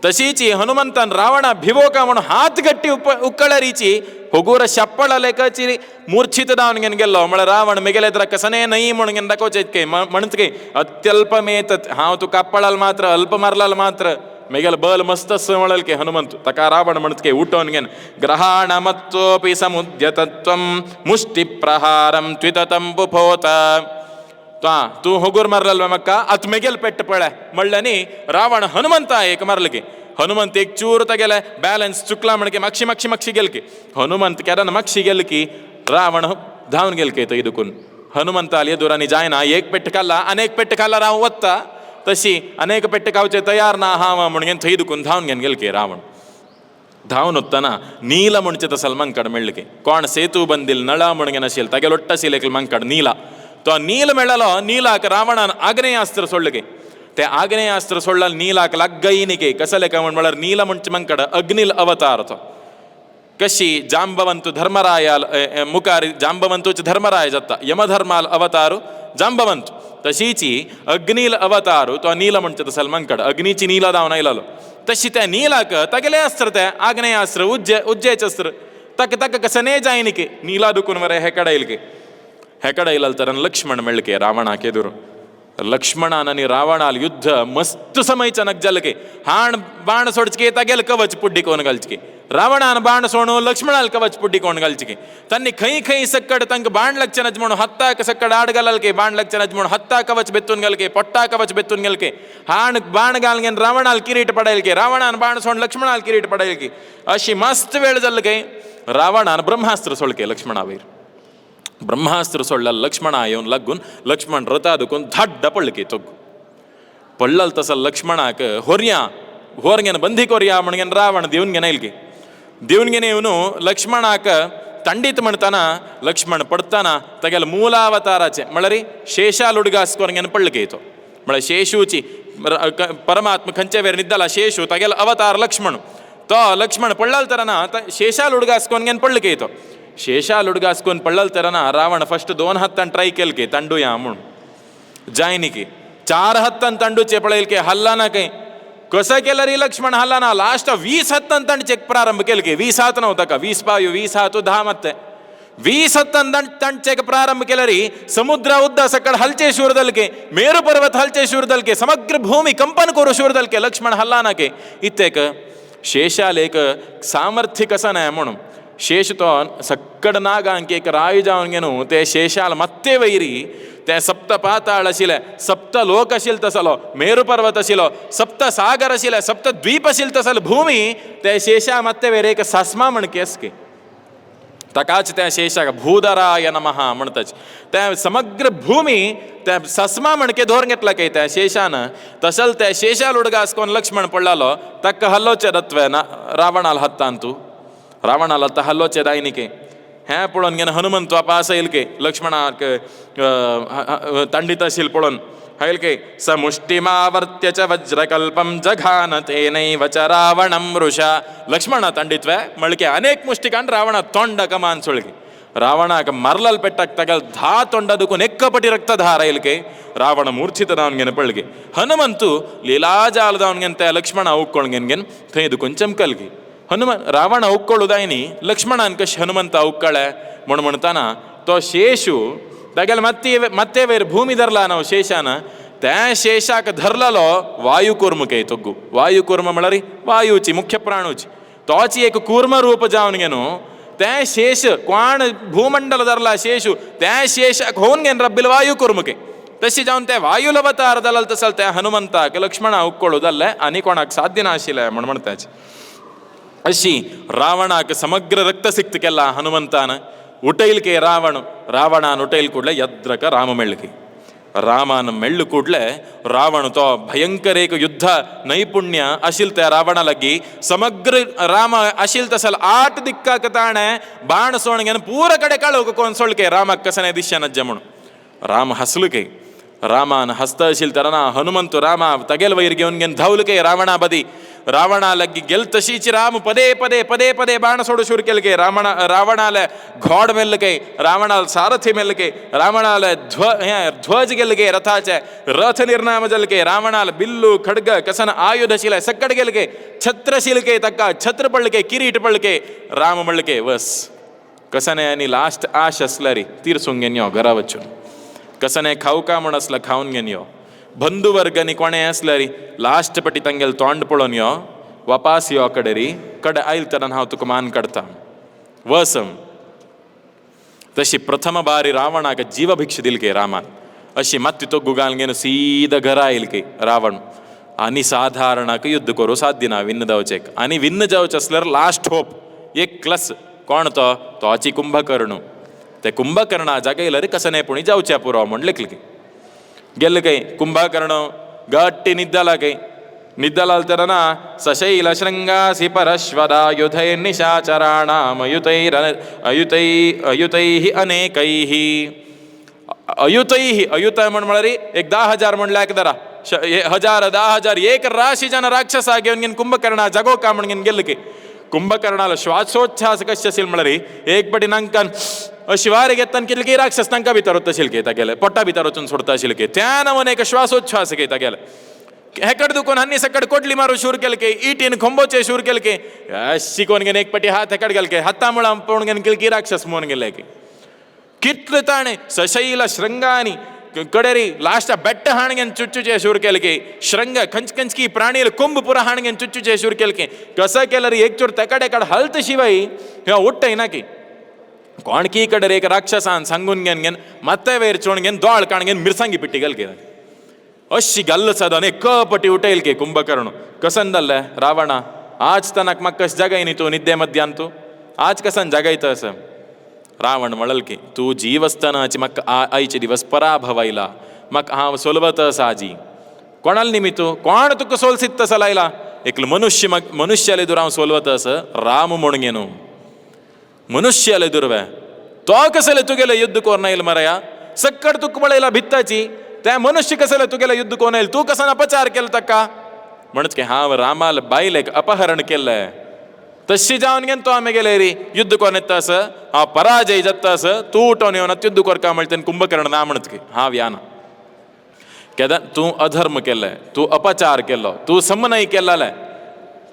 ತಶೀಚಿ ಹನುಮಂತನ್ ರಾವಣ ಭಿವೋಕಮಣ ಹಾತ್ ಗಟ್ಟಿ ಉಕ್ಕಳ ರೀಚಿ ಹೊಗೂರ ಶಪ್ಪಳ ಲೆಕ್ಕಚಿರಿ ಮೂರ್ಛಿತದ ಅವನಿಗೆಲ್ಲ ಮಳ ರಾವಣ ಮೆಗೆಲೆದ್ರ ಕಸನೇ ನೈ ಮೊಣಗೆಂದ ಕೋಚೈತ್ಕೆ ಮಣತ್ಕೆ ಅತ್ಯಲ್ಪ ಮೇತತ್ ಹಾವತು ಕಪ್ಪಳಲ್ ಮಾತ್ರ ಅಲ್ಪ ಮರ್ಲಲ್ ಮಾತ್ರ ಮೆಗೆಲ್ ಬಲ್ ಮಸ್ತಸ್ ಮೊಳಲ್ಕೆ ಹನುಮಂತು ತಕ ರಾವಣ ಮಣತ್ಕೆ ಊಟವನ್ಗೆನ್ ಗ್ರಹಾಣ ಮತ್ತೋಪಿ ಸಮುದ್ಯತತ್ವಂ ಮುಷ್ಟಿ ಪ್ರಹಾರಂ ತ್ವಿತತಂ ಬುಫೋತ ತೂ ಹೊಗುರ್ ಮರ್ಲಲ್ವ ಮಕ್ಕ ಅತ್ ಮೆಗೆಲ್ ಪೆಟ್ಟು ಪಳೆ ಮಳ್ಳನಿ ರಾವಣ ಹನುಮಂತ ಏಕ ಮರ್ಲಿಗೆ ಹನುಮಂತ ಏಕ್ ಚೂರು ತಗೆಲೆ ಬ್ಯಾಲೆನ್ಸ್ ಚುಕ್ಲಾಮಣಿಗೆ ಮಕ್ಷಿ ಗೆಲ್ಕೆ ಹನುಮಂತ ಕೆರನ ಮಕ್ಷಿ ಗೆಲ್ಕಿ ರಾವಣ ಧಾವನ್ ಗೆಲ್ಕೆ ತೆಗೆದುಕೊಂಡು ಹನುಮಂತ ಅಲ್ಲಿ ಎದುರನಿ ಜಾಯ್ನ ಏಕ್ ಪೆಟ್ಟು ಕಲ್ಲ ಅನೇಕ ಪೆಟ್ಟು ಕಲ್ಲ ರಾವ್ ಒತ್ತ ತಸಿ ಅನೇಕ ಪೆಟ್ಟು ಕಾವಚೆ ತಯಾರ್ ನಾ ಹಾವ ಮುಣಿಗೆನ್ ತೆಗೆದುಕೊಂಡು ಧಾವನ್ಗೆನ್ ಗೆಲ್ಕೆ ರಾವಣ ಧಾವನೊತ್ತನ ನೀಲ ಮುಣ್ಚಿತ ಸಲ್ ಮಂಕಡ್ ಮೆಳ್ಳಿಗೆ ಕೋಣ ಸೇತು ಬಂದಿಲ್ ನಳ ಮುಣಿಗೆನ ಶೀಲ್ ತಗೆಲೊಟ್ಟ ಸೀಲೆಕ್ಲ್ ಮಂಕಡ್ ನೀಲ तो नील मेळलो नीलाक रावण ಆಗ್ನೇಯಾಸ್ತ್ರ ಸೊಳ್ಳಿಗೆ ते ಆಗ್ನೇಯಾಸ್ತ್ರ ಸೊಳ್ಳಲ್ नीलाक लग्गईनिके कसले कमण मळर नील मंच मंकड अग्निल अवतार तो कशी जांबवंतु धर्मराय मुकारी जांबवंतुच धर्मराय जत्ता यमधर्माल अवतारू जांबवंतु तशीची अग्निल अवतारू तो नील मंचत सल मंकड अग्नीची नीला दावना इलालो तशी त्या नीलाक तगले अस्त्र ते ಆಗ್ನೇಯಾಸ್ತ್ರ उज्जेचस्त्र तक तक कसने जायनिके नीला दुकुन वरे हेकड इल्के ಹೆಕಡ ಇಲ್ಲಲ್ತರನ್ ಲಕ್ಷ್ಮಣ ಮೆಳ್ಕೆ ರಾವಣ ಕೆದುರು ಲಕ್ಷ್ಮಣ ನನಿ ರಾವಣಾಲ್ ಯುದ್ಧ ಮಸ್ತ್ ಸಮಯ ಚನಕ್ ಜಲ್ಕೆ ಹಾಣ್ ಬಾಣ ಸೊಡ್ಚಿಕೆ ತಗೆಲ್ ಕವಚ್ ಪುಡ್ಡಿಕೋನ್ ಗಲ್ಚಿಕೆ ರಾವಣನ ಬಾಣ ಸೋಣು ಲಕ್ಷ್ಮಣಾಲ್ ಕವಚ್ ಪುಡ್ಡಿಕೋನ್ ಗಲ್ಚಿಕೆ ತನ್ನಿ ಕೈ ಸಕ್ಕಡ ತಂಕ ಬಾಣ್ ಲಕ್ಷ ನಜ್ಮೋಣ ಹತ್ತಾಕ ಸಕ್ಕಡ ಆಡ್ಗಲಲ್ಕೆ ಬಾಣ್ ಲಕ್ಷ ನಜ್ಮೋಣ ಹತ್ತಾ ಕವಚ್ ಬೆತ್ತುನ್ ಗಲ್ಕೆ ಪೊಟ್ಟಾ ಕವಚ್ ಬೆತ್ತುನ್ ಗಲ್ಕೆ ಹಾಣ್ ಬಾಣ್ ಗಾಲ್ಗೆನ್ ರಾವಣಾಲ್ ಕಿರೀಟ ಪಡೆಯಲ್ಕೆ ರಾವಣನ ಬಾಣ ಸೋಣ್ ಲಕ್ಷ್ಮಣಾಲ್ ಕಿರೀಟ ಪಡೆಯಲ್ಕೆ ಅಶಿ ಮಸ್ತ್ ವೇಳ ಜಲ್ಕೆ ರಾವಣನ ಬ್ರಹ್ಮಾಸ್ತ್ರ ಸೊಳ್ಕೆ ಲಕ್ಷ್ಮಣ ವೀರ್ ಬ್ರಹ್ಮಾಸ್ತ್ರ ಸೊಳ್ಳ ಲಕ್ಷ್ಮಣ ಇವನ್ ಲಗ್ಗುನ್ ಲಕ್ಷ್ಮಣ ರಥ ಅದಕ್ಕೊಂದು ದಡ್ಡ ಪಳ್ಳಿಕೆ ತೊಗ್ಗು ಪಳ್ಳಲ್ ತಸಲ್ ಲಕ್ಷ್ಮಣಕ ಹೊರ್ಗೆನ ಬಂಧಿ ಕೊರಿಯಾ ಮಣ್ಗೆನ್ ರಾವಣ ದೇವನ್ಗೆನ ಇಲ್ಗೆ ದೇವನ್ಗೆನೆ ಇವನು ಲಕ್ಷ್ಮಣಾಕ ತಂಡಿತ್ ಮಣ್ತಾನ ಲಕ್ಷ್ಮಣ ಪಡ್ತಾನ ತಗೆಲ್ ಮೂಲಾವತಾರಾಚೆ ಮಳರಿ ಶೇಷಾಲ್ ಹುಡುಗಾಸ್ಕೊರ್ಗೆನ ಪಳ್ಳಿಕೆ ಇತ್ತು ಮಳೆ ಶೇಷೂಚಿ ಪರಮಾತ್ಮ ಕಂಚೆವೇರ್ ನಿದ್ದಲ್ಲ ಶೇಷು ತಗೆಲ್ ಅವತಾರ ಲಕ್ಷ್ಮಣು ತೋ ಲಕ್ಷ್ಮಣ ಪಳ್ಳಲ್ ತರನ ಶೇಷಾಲ್ ಹುಡುಗಾಸ್ಕೊನ್ಗೆನ್ ಪಳ್ಳಿಕೆ ಇತ್ತು ಶೇಷಾಲ್ ಹುಡುಗಾಸ್ಕೊಂಡ್ ಪಳ್ಳಲ್ ತೆರನ ರಾವಣ ಫಸ್ಟ್ 2 ಹತ್ತನ್ ಟ್ರೈ ಕೆಲ್ಕೆ ತಂಡು ಯಾಮುಣ್ ಜಾಯ್ನಿಕೆ 4 ಹತ್ತನ್ ತಂಡು ಚೆಪಳಲ್ಕೆ ಹಲ್ಲನ ಕೈ ಕಸ केलरी लक्ष्मण हल्लाना लास्ट 20 हत्तन तंड चेक प्रारंभ केलके 20 हात नव्हता का 20 पायू 20 हातू 10 ಮತ್ತೆ 20 हत्तन तंड चेक प्रारंभ केलरी समुद्र उद्द सकड हलचे शूरदलके मेरु पर्वत हलचे शूरदलके समग्र भूमि कंपन करू शूरदलके लक्ष्मण हल्लाना के इत्तेक शेषालेक सामर्थ्य कसन आहे म्हणून शेष तो सक्कड नागांके एक राय जाऊन गेनो ते शेषाल मत्ते वैरी ते सप्त पाताळ आशिले, सप्त लोक आशिल तसलो, मेरू पर्वत आशिलो, सप्त सागर आशिले, सप्त द्वीप आशिल तसल भूमी ते शेषा मत्ते वेरे एक सासमा म्हणके असके तकाच त्या शेषाक भूधराय नमः म्हणतच त्या समग्र भूमी त्या सस्मा म्हणके धोरण घेतला काही त्या शेषानं तसल त्या शेषाल उडगास्कोन लक्ष्मण पडलालो तक्क हल्लोचे दत्वे ना रावणाला हत्तांतू रावणाला तर हल्लोचे दायनिके हे पळोन घेन हनुमंत वापास येईल के लक्ष्मणाक तांडित असेल पळोन हायल के समुष्टिमावर्त्य च वज्रकल्पम जघान तेनैव च रावणं वृषा लक्ष्मण तांडित्वे मळके अनेक मुष्टिकांड रावण तोंड कमान सुळगे रावणाक मरलल पेट्टाक तगल धा तोंडदुकून एक्कपटी रक्तधार येल्के रावण मूर्ಛಿತದವನ್ ಗೆನ್ ಪಳ್ಗೆ ಹನುಮಂತು ಲೀಲಾಜಾಲದವನ್ ಗೆನ್ ತೆ ಲಕ್ಷ್ಮಣ ಉಕ್ಕೊಳ್ ಗೆನ್ ಥೈದು ಕೊಂಚಂ ಕಲ್ಗಿ ರಾವಣ ಉಕ್ಕೊಳ್ಳುದಾಯ್ನಿ ಲಕ್ಷ್ಮಣನ್ ಕಶ್ ಹನುಮಂತ ಉಕ್ಕಳೆ ಮುಣ್ಮುಣ್ತಾನ ತೋ ಶೇಷು तगेल ಮತ್ತೆ वेर भूमी धरला ನಾವು ಶೇಷಾನ त्या शेषाक धरलेलो वायू कुर्म के तोग्गू वायू कुर्म म्हळ्यार वायूची मुख्य प्राणूची तोची एक कुर्म रूप जावन गेनो त्या शेष कोण भूमंडल धरला शेषू त्या शेषाक होऊन गेन रब्बिल वायू कुर्म के तशी जावन त्या वायूल अवतार जालाल तसल त्या हनुमंताक लक्ष्मणा उक्ಕೊಳ್ಳೋದಲ್ಲೇ आनी कोणाक साध्य नाशिल्लें म्हण म्हणटाच अशी रावणाक समग्र रक्त सिक्त केला हनुमंतान उठैल के रावणान उठैल ಕೂಡಲೇ यद्रक राम मेळ्ळके रामान मेळ्ळ ಕೂಡಲೇ रावण तो भयंकर एक युद्ध नैपुण्य आशिल त्या रावणा लगी समग्र राम आशिल तसल 8 दिक्काक ताणे बाण सोणगेन पूरा कಡೆ काळोक कोण सोळके रामाक कसने दिश्यान जमण राम हसलके रामान हस्त आशिल तरना हनुमंत राम तगेल वैर घेवन गेन धावलके रावणा बदी रावणा लग्गी गेल तशीच राम पदे पदे पदे पदे बाण सोडू शुरू केलके रावणाले घोड मेल्लके रावणाल सारथी मेल्लके रावणाले ध्वज गेलके रथाचे रथ निर्नाम जलके रावणाल बिल्लू खड्ग कसन आयुध शिले सक्कड गेलके छत्र शिलके तक्का छत्र पडलके किरीट पडलके राम म्हणलके वस कसने आणि लास्ट आश असल्यारी तीर्सून घेन यो घरा वचून कसने खाऊ का म्हण असला खाऊन घेन यो बंधू वर्गनी कोणे असल्यारी लास्ट पटी तंगेल तोंड पळोवन यो वापास यो कಡೆ री कಡೆ आयल तरन हांव तुका मान काडता वसम तशी प्रथम बारी रावणाक जीवभिक्ष दिलके रामान अशी मात्ती तो गुगाल घेन सीधा घरा येयलके रावण आनी साधारणाक युद्ध करू साध्य ना विन्न जावचेक आनी विन्न जावचे असल्यार लास्ट होप एक क्लस कोण तो तोची कुंभकर्ण ते कुंभकर्णा जागयल्यार कसने पुणी जावचे पुरो म्हण लेखलके गेल्ले काही कुंभकर्ण गट्टी निद्दाला काही निद्दाला तरना सशैल शृंगासी परश्वदायुधै निशाचराणाम अयुतैः अनेकैः अयुतैः अयुत म्हळ्यार एक 10,000 म्हणल्यार दरा 1000 10,000 एक राशी जन राक्षसा घेवन गेन कुंभकर्णा जगो का म्हण गेल्ले की कुंभकर्णाला श्वासोच्छ्वास कशें आशिल्लें म्हळ्यार एक पटी नांकान अशी वार घेताना केली की राक्षस तांकां भितर वता आशिल्ले घेता गेले पोटा भितर वचून सोडता आशिल्ले की त्या नमून एक श्वासोच्छ्वास घेता गेले हेकड दुखून हन्नी सकड कोटली मारू शूर केले की इटीन खंबोचे शूर केले की शिकोन घेन एक पटी हात हेकड गेले की हाता मुळा पळोवन घेन केले की राक्षस म्हणून गेले की कितले ताणे सशैल श्रृंगानी कडेरी लास्ट बेट्ट हाणगेन चुच्चुचे शूर केले की श्रृंग खंचकी प्राणील कुंभ पुरा हाणगेन चुच्चुचे शूर केले की कसं केलं रे एक चूर तेकड हलत शिवाय हे उठ्ठय ना की कोणकी कडेर एक राक्षसान सांगून घेन मत्ते वेर चोण घेन दोळ काणगेन मिरसांगी पिट्टी गेल की अशी गल्ल सदन एक कपटी उठेल की कुंभकर्ण कसन जाल्ले रावणा आज तनक म्हाका कस जगायनी तू निद्दे मध्यान तू आज कसन जगायत असं रावण म्हणल की तू जीव असतानाची म्हाका आयचे दिवस पराभव आयला म्हाका हांव सोलवत आसा आजी कोणाल निमी तू कोण तुका सोलसीत तसं लायला एक मनुष्याले दूर हांव सोलवत आसा राम म्हूण घेनू मनुष्याले दुर्वे तो कसले तुगेले युद्ध कोण येईल मरया सक्कड तुक पळयला भित्ताची त्या मनुष्य कसले तुगेले युद्ध कोण येईल तू कसन अपचार केला ताका म्हणच की हांव रामाल बायलेक अपहरण केल्लें तशी जावन घेन तो आमी गेले रे युद्ध कोण येता असं हांव पराजय जाता असं तू उठोन येवन युद्ध करका म्हणटा कुंभकर्ण ना म्हणत की हांव याना केदा तू अधर्म केल्ले तू अपचार केल्लो तू समनय केल्ले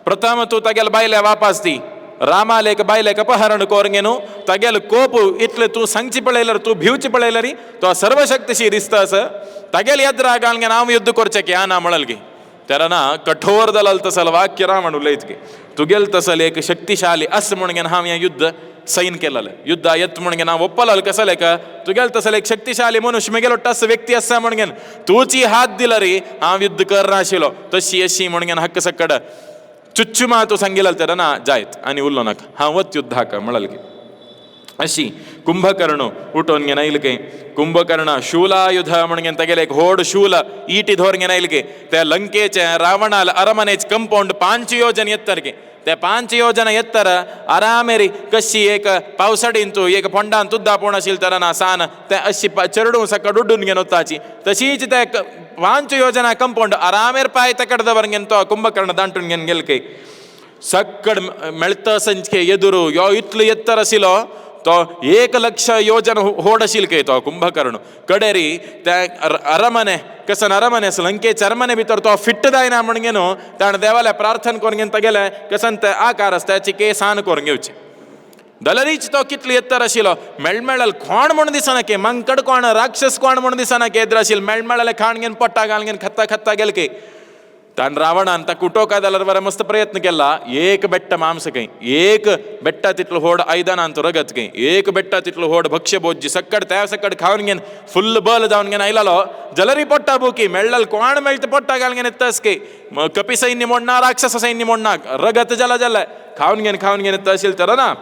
प्रथम तू तागेल बायले वापस दी रामालेक बायलेक अपहरण कोरून घेनू तागेल कोप इतले तू सांगची पळयल्यार तू भिवची पळयल्यार तो सर्वशक्तीशी दिसता असं तागेल येद्रा घाल घेन हांव युद्ध करचें की ना म्हणल की तेरा कठोर दलाल तसल वाक्य रावण उलयत की तुगेल तसल एक शक्तिशाली अस म्हण घेन हांव हें युद्ध सैन केलेलं युद्ध येत म्हणगे ना ओप्पल कसं का तू गेल तसं एक शक्तिशाली मनुष्य मेगेल टस व्यक्ती असा म्हणगेन तूची हात दिला रे हा युद्ध कर नाशिलो तशी अशी म्हणगेन हक्क सकड चुच्चू मातू सांगेल तर ना जायत आणि उरलो नका हा वत युद्ध हाका म्हणाल की अशी कुंभकर्ण उठून घे नाईल के कुंभकर्ण शूलायुध म्हणून तेगेले एक होड शूल ಈಟಿ धोरण नाईल के त्या लंकेच्या रावणाला अरमनेच कंपाऊंड 5 योजन एत्तर के त्या 5 योजन एत्तर आरामेरी कशी एक पावसाडींतू एक फोंडान तुद्दा पोण आशिल तर ना सान त्या अशी चरडू सकड उड्डून घेन होताची तशीच त्या 5 योजना कंपाऊंड आरामेर पाय तकडदवर घेन तो कुंभकर्ण दांटून घेन गेल के सकड मेळत संख्ये ಎದುರು यो इतलं ಎತ್ತರ असिलो तो 1,00,000 योजन होड अशील के तो कुंभकर्ण कडेरी त्या अरमने कसन अरमने लंकेच्या अरमने भितर तो फिट्ट दायना म्हणगेनो ताण देवाला प्रार्थना करून घेन गेले कसन ते आकार त्याची केसान करून घेवचे दलरीच तो कितली एत्तर आशिलो मेळमेळल कोण म्हण दिसना के मंकड कोण राक्षस कोण म्हण दिसना के एद्र आशिल मेळमेळले खाण घेन पट्टा घाल घेन खत्ता खत्ता गेल के ताण रावणान ता कुटोका जाल्यार मस्त प्रयत्न केला एक बेट्ट मांस काही एक बेट्टा तितलो होड आयदनांत रगत काही एक बेट्टा तितलो होड भक्ष्य बोज्जी सक्कड त्या सक्कड खावन घेन फुल्ल बल जावन घेन आयलालो जलरी पोट्टा बुकी मेळ्ळल कोण मेळते पोट्टा घाल घेन येतस के कपी सैन्य मोडना राक्षस सैन्य मोडना रगत जला जला खावन घेन येत असेल तर ना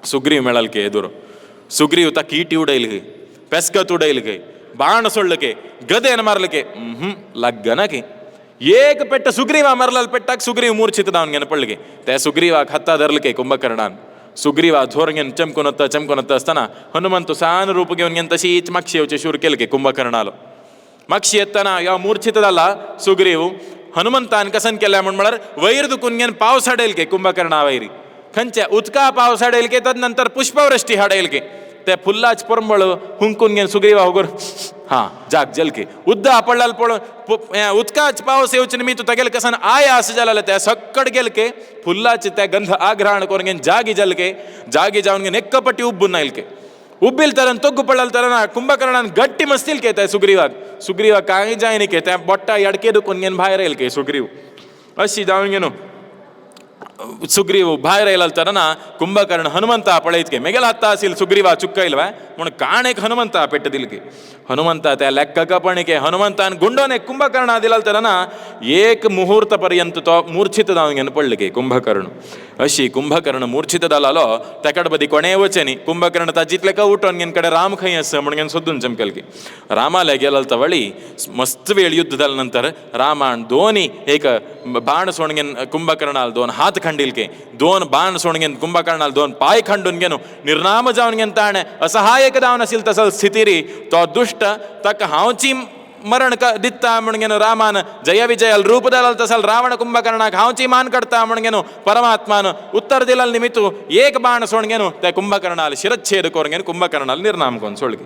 सुग्रीव मेळल के एदुರು सुग्रीव ता कीटी उडैल गे पेस्कत उडैल गे बाण सोडल के गदेन मारल के लग्गना के एक पेट्ट सुग्रीवा मरल पेट्टाक सुग्रीव मूर्छित जावन घेन पडल गे त्या सुग्रीवाक हत्ता धरल के कुंभकर्णान सुग्रीवा झोर घेन चमकोन असताना हनुमंत सान रूप घेऊन घेन तशीच मागशी येवचे शूर केल के कुंभकर्णालो मागशी येताना या मूर्छित जाला सुग्रीव हनुमंतान कसन केल्या म्हळ्यार वैर दुखून घेन पावस हाडेल के कुंभकर्णा वैरी खंच्या उदका पावस हाडेल के तदनंतर पुष्पवृष्टी हाडेल के त्या फुल्लाच परंबळ हुंकून घेन सुग्रीवा होगर हा जाग जलके उद्दा पडलाल पळ उदकाच पावस येवचे निमित्त तगेल कसन आया असं जालेले त्या सक्कड गेल के फुल्लाचे त्या गंध आग्रहण करून घेन जागी जलके जागी जाऊन घेन एक्कपट्टी उब्बून नाईल के उब्बिल तरन तोग्गु पडल तरना कुंभकर्णान गट्टी मस्तील के त्या सुग्रीवा काही जायनी के त्या बोट्टा एडके दुखून घेन भायर येईल के सुग्रीव अशी जाऊन घेनो सुग्रीव भायर येयला तरना कुंभकर्ण हनुमंता पळयत के मेगेल हत्ता असील सुग्रीवा चुक्कयल्वा म्हण काण एक हनुमंता पेट्ट दिल के हनुमंता त्या लेक्ककपण के हनुमंतान गुंडोन एक कुंभकर्णा दिला तरना एक मुहूर्त पर्यंत तो मूर्छित जावन घेन पडल के कुंभकर्ण अशी कुंभकर्ण मूर्छित जालो तेकड बदी कोणे वचे न्ही कुंभकर्ण ता जितले का उठोन घेन कडे राम खंय आसा म्हण घेन सोदून चमकेल की रामाला गेला तवळी मस्त वेळ युद्ध जाल्या नंतर रामान दोन्ही एक बाण सोडून घेन कुंभकर्णाला 2 हात खंडील के 2 बाण सोडून घेन कुंभकर्णाला 2 पाय खंडून घेन निर्नाम जावन घेन ताणे असहायक जावन आसील तसं स्थितीरी तो दुष्ट तक हांवची मरण दिता म्हणून रामान जय विजयल रूप दल तसल रावण कुंभकर्णाक हांवची मान करता म्हणून परमात्मान उत्तर दिलाल निमित्त एक बाण सोडून घेनो त्या कुंभकर्णाला शिरच्छेद करून घेन कुंभकर्णाला निर्नाम करून सोडगे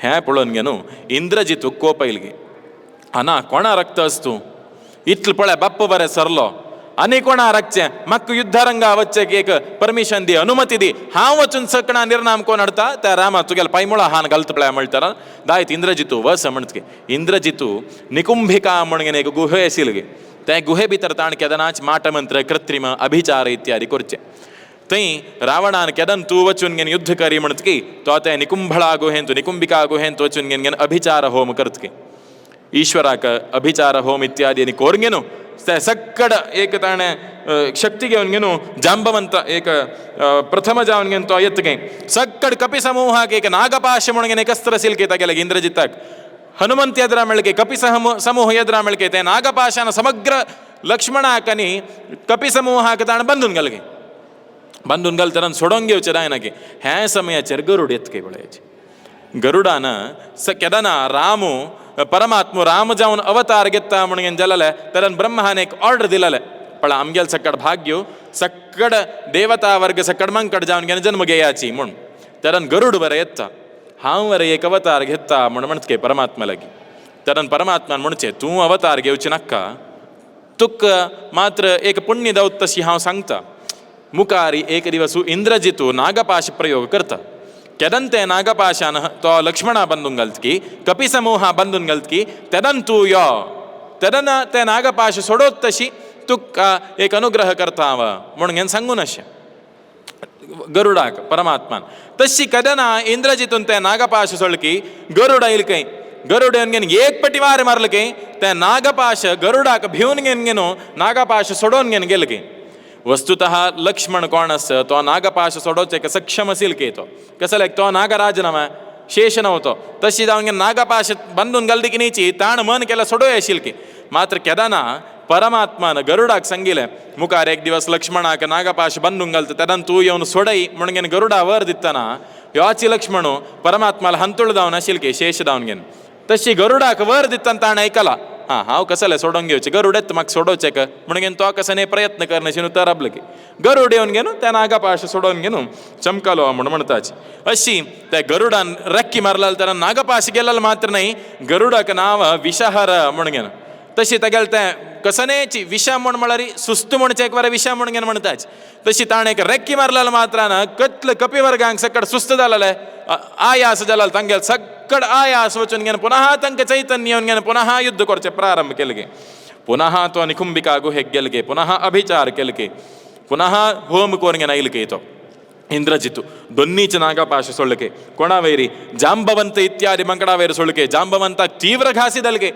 हे पळोवन घेनो इंद्रजितू कोपैल गे हाना कोणा रक्त असतू इतल पळय बाप्प बरें सरलो आनी कोणा रक्चे म्हाका युद्धरंगा वच्चे एक परमिशन दी अनुमती दी हांव वचून सकणा निर्नाम कोण हाडटा त्या रामा तुगेल पायमुळा हान घालता पळय म्हणटार दायत इंद्रजितू वस म्हणत इंद्रजितू निकुंभिका म्हणून एक गुहे आशिल्ली गे त्या गुहे भितर ताण केदनाच माटमंत्र कृत्रिम अभिचार इत्यादी करचे थंय रावणान केदन तूं वचून घेन युद्ध करी म्हणत की तो त्या निकुंभळा गुहेंत निकुंभिका गुहेंत वचून घेन अभिचार होम करत की ईश्वराक अभिचार होम इत्यादी आनी कोर घेनो सक्कड एक ताणे शक्ती घेवन घेनो जांबवंत एक प्रथम जावन घेन तो येत गे सक्कड कपी समूहाक एक नागपाश म्हणून घेन एक अस्त्र असील के तागेले इंद्रजिताक हनुमंत येद्रा मेळके कपी समूह येद्रा मेळके ते नागपाशान समग्र लक्ष्मणाक आनी कपी समूहाक ताण बांदून घाल तरान सोडोंक घेवचे जायना की हे समयाचेर गरुड येत के पळयाचे गरुडान केदना रामू परमात्मो राम जावन अवतार घेता म्हणून जालेले तरन ब्रह्मान एक ऑर्डर दिलेले पण आमगेल सकड भाग्य सकड देवता वर्ग सकड मंकड जावन घेन जन्म घेयाची म्हूण तरन गरुड बरें येता हांव बरें एक अवतार घेता म्हण म्हणके परमात्मा लागी तरन परमात्मान म्हणचे तूं अवतार घेवची नाका तुक मात्र एक पुण्य दवत तशी हांव सांगता मुखारी एक दिवस इंद्रजितू नागपाश प्रयोग करता केदन ते नागपाशान तो लक्ष्मणा बांदून घालत की कपी समूहा बांदून घालत की तेदन तूं यो तेदन ते नागपाश सोडोत तशी तुका एक अनुग्रह करता म्हणून घेन सांगून अशें गरुडाक परमात्मान तशी कदना इंद्रजितून त्या नागपाश सोडकी गरुड येईल काही गरुड येऊन घेऊन एक पटी वारे मारलं की त्या नागपाश गरुडाक भिवून घेऊन गेनो नागपाश सोडवून घेऊन गेलं की वस्तुतः लक्ष्मण कोण असं तो नागपाश सोडवचे सक्षम असेल की तो कसं लाईक तो नागराज नवा शेष नव्हतो तशी जाऊन नागपाश बांधून घालती की नीची ताण मन केला सोडवू येशील की मात्र केदाना परमात्मान गरुडाक सांगिले मुखार एक दिवस लक्ष्मणाक नागपाश बांधून घालतं त्यानं तू येऊन सोडई म्हणून गरुडा वर दिताना योची लक्ष्मणू परमात्माला हंतुळ जावन आशील की शेष जावन घेन तशी गरुडाक वर दिताना ताण ऐकला हां हांव कसले सोडून घेवचे गरुड येत म्हाका सोडोवचे का म्हणून तो कसं प्रयत्न करण्याची नुतर आपलं की गरुड येऊन घेनो त्या नागपाश सोडून घेनो चमकालो म्हणून म्हणताची अशी त्या गरुडान रक्की मारला त्याला नागपाश गेलेला मात्र नाही गरुडाक नाव विषहार म्हणून घेणं तशी तेगेल त्या कसनेची विषा म्हण म्हळ्यार सुस्त म्हणचे एक वर विषा म्हणून घेन म्हणताच तशी ताणें एक रेक्की मारलेला मात्रान कतलं कपिवर्गांक सकड सुस्त जालेले आयास जालेलो तांगेल सकड आयास वचून घेन पुनः तांकां चैतन्य येवन घेन पुनः युद्ध करचे प्रारंभ केले गे पुनः तो निकुंबिका गुहेक गेले गे पुनः अभिचार केले गे पुनः होम कोर घेन आयल गे तो इंद्रजितु दोन्नीच नागपाश सोळके कोणावैरी जांबವಂತ इत्यादि मंकडावैर सोळके जांबವಂತಾಗ ತೀವ್ರ ಘಾಸಿದಲ್ಗೆ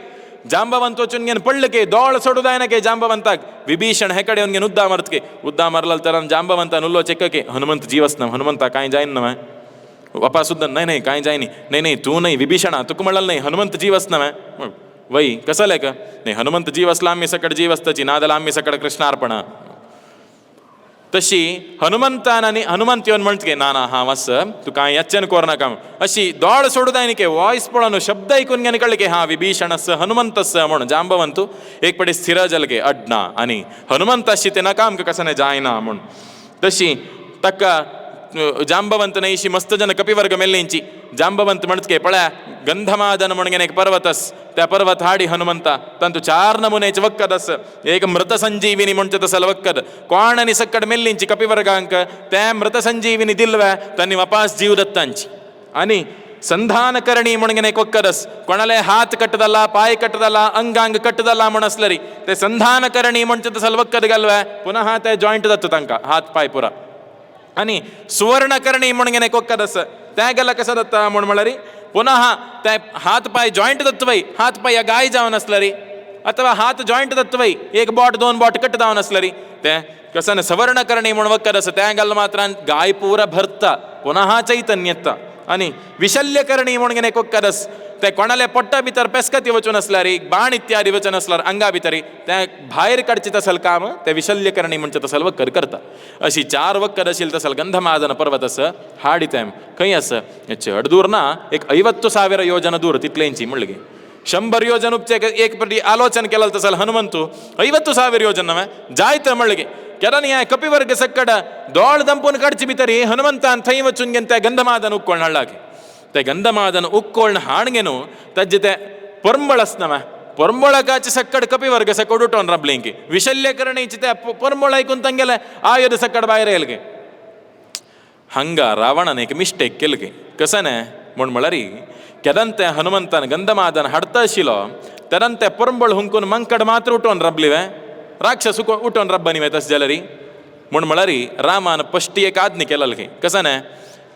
ಜಾಂಬವಂತ ವಚುನ್ಗೆನ್ ಪಳ್ಳಕೆ ದೋಳ ಸೊಡುದಾಯನಕೆ ಜಾಂಬವಂತಾಗ ವಿಭೀಷಣ ಹೆಕಡೆ ಅವನ್ಗೆನ್ ಉದ್ದ ಮರ್ತಕೆ ಉದ್ದ ಮರಲಲ್ ತರ ಜಾಂಬವಂತ ನುಲ್ಲೋ ಚೆಕ್ಕಕೆ ಹನುಮಂತ जीवस हनुमंता काय जाईन नव वापा सुद्धा नाही नाही काय जायनी नाही नाही तू नाही विभीषणा तुक म्हणलं नाही हनुमंत जीवस नव वै कसं लेक नाही हनुमंत जीवसला आम्ही सकड जीवस्तची नादला आम्ही सकड कृष्णार्पण तशी हनुमंतानाने हनुमंत येऊन म्हणते ना ना हा वस तू काय यच्चन कोर नका अशी दोळ सोडूदायनी के वॉइस पळून शब्द ऐकून घेणे कळले की हा विभीषणस हनुमंतस म्हणून जांबवंतू एक पडे स्थिर जलके अड्ना आणि हनुमंताशी ते नकाम कसं नाही जायना म्हणून तशी तक्का जांबवंत नाहीशी मस्त जन कपिवर्ग मेल्लेंची जांबवंत म्हणते पळ्या गंधमादन म्हणून एक पर्वतस त्या पर्वत हाडी हनुमंता तंतु 4 नमुनेच वक्कदस एक मृत संजीविनी म्हणते तसल वक्कद कोण आणि सकड मेल्लींची कपिवर्गांक त्या मृत संजीविनी दिलव्या त्यांनी वापास जीव दत्तांची आणि संधान करणी म्हणून एक वक्कदस कोणाला हात कಟ್ಟದಲ್ಲ पाय कಟ್ಟದಲ್ಲ अंगांग कಟ್ಟದಲ್ಲ म्हणसलरी ते संधान करणी म्हणते तसल वक्कद घालव्या पुन्हा त्या जॉईंट दत्त तांका हात पाय पुरा आणि सुवर्णकर्णी म्हणून एक वक्कदस त्या गेला कसं दत्ता म्हणून म्हळरी पुन्हा त्या हात पाय जॉईंट दत्तवै हात पाय गाय जावन असलरी अथवा हात जॉईंट दत्तवै एक बॉट 2 बॉट कट जावन असलरी ते कसं सवर्णकर्णी म्हणून वक्कदस त्या गेला मात्र गाय पूरा भरता पुन्हा चैतन्यता आणि विशल्यकर्णी म्हणून एक वक्कदस ते कोणाले पोट्टा भितर पेस्कती वचून असल्यारी बाण इत्यादी वचन असल्यार अंगा भितरी त्या भायर काडचे तसल काम ते विशल्यकर्णी म्हणजे तसल वक्कद करता अशी 4 वक्कद असेल तसल गंधमादन पर्वत असं हाडितेम खंय असं चड दूर ना एक 50,000 योजन दूर तितलेंची म्हणले 100 योजन उपचे एक पटी आलोचन केलं तसल हनुमंतू 50,000 योजन नव्हे जायतं म्हणले केदानी या कपिवर्ग सकड दोळ ದಂಪುನ ಕಡ್ಚಿ ಭಿತರಿ ಹನುಮಂತಾನ್ ಥೈ ವಚುನ್ಗೆನ್ त्या ಗಂಧಮಾದನ ಉಕ್ಕೊಳ್ನ ಹಾಳಾಗಿ ते ಗಂಧಮಾದನ ಉಕ್ಕೊಳ್ನ ಹಾಣ್ಗೆನು ತಜ್ಜತೆ ಪೊರ್ಂಬಳಸ್ನವ ಪೊರ್ಂಬಳಕಾಚಿ ಸಕ್ಕಡ ಕಪಿवर्ग सकड उठोन रबलेंकी विशल्यकरणीची त्या ಪೊರ್ಂಬಳ ऐकून ತಂಗೆले आयुध सकड बाहेर येलगे हंग रावणाने एक मिस्टेक केलगे कसने म्हण म्हळरी केदन त्या हनुमंतान गंधमादन हाडता आशिलो तेदन त्या ಪೊರ್ಂಬಳ हुंकून मंकड मात्र उठोन रबलिवे राक्षस उठोन रब्बनिवे तस जाल्यारी म्हण म्हळरी रामान पश्टी एक आज्ञा केललगे कसने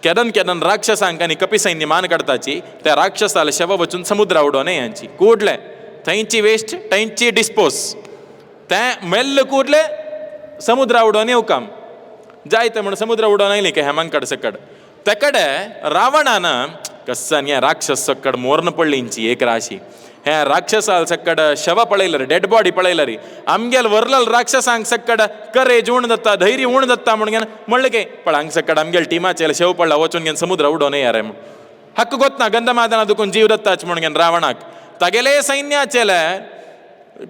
केदन केदन राक्षसांक आनी कपी सैन्य मान काडताची त्या राक्षसाला शव वचून समुद्रा उडोवने यांची कूडले थंयची वेस्ट थंयची डिस्पोज ते मेल्ल कूडले समुद्रा उडोवन येऊ काम जायते म्हणून समुद्र उडोवन आयली के हेमांकड सकड तेकडे रावणान कसन या राक्षस सकड मोर्न पडलींची एक राशी हे राक्षसाल सकड शव पळयलरी डेड बॉडी पळयलरी आमगेल वरलल राक्षसांक सकड करेज उण दत्ता धैर्य उण दत्ता म्हणून म्हणले के पण हांग सकड आमगेल टिमाचेल शव पडला वचून घेन समुद्र उडोवन यारे हक्क गोतना गंधमादना दुखून जीव दत्ताच म्हणून रावणाक तागेले सैन्याचेले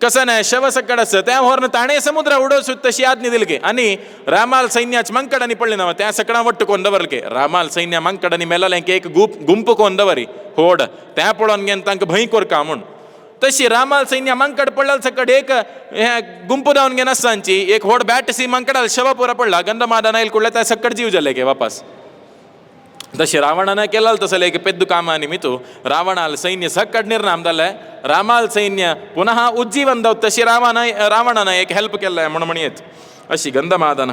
कसं नाही शव सकड असं त्या होरन ताणे समुद्र उडवसू तशी आज्ञा दिलगे आणि रामाल सैन्याच मंकडनी पडले ना त्या सकडा वट्टुकोन दवरके रामाल सैन्य मंकडनी मेलले एक गुंपु कोन दवरी होड त्या पळोन घेन तांक भंय कोरका म्हूण तशी रामाल सैन्य मंकड पडल सकड एक गुंपु जावन घेन आसतांची एक होड बॅटसी मंकडाल शव पुरा पडला गंधमादन आयल कुडले त्या सकड जीव जाले गे वापस तशी रावणानं केलं तसं एक पेद्दू कामा निमित्त रावणाल सैन्य सकड निर्नाम जाले रामाल सैन्य पुन्हा उज्जीवन दव तशी रावणानं एक हेल्प केलं म्हणून म्हणयेत ಅಶಿ ಗಂಧಮಾದನ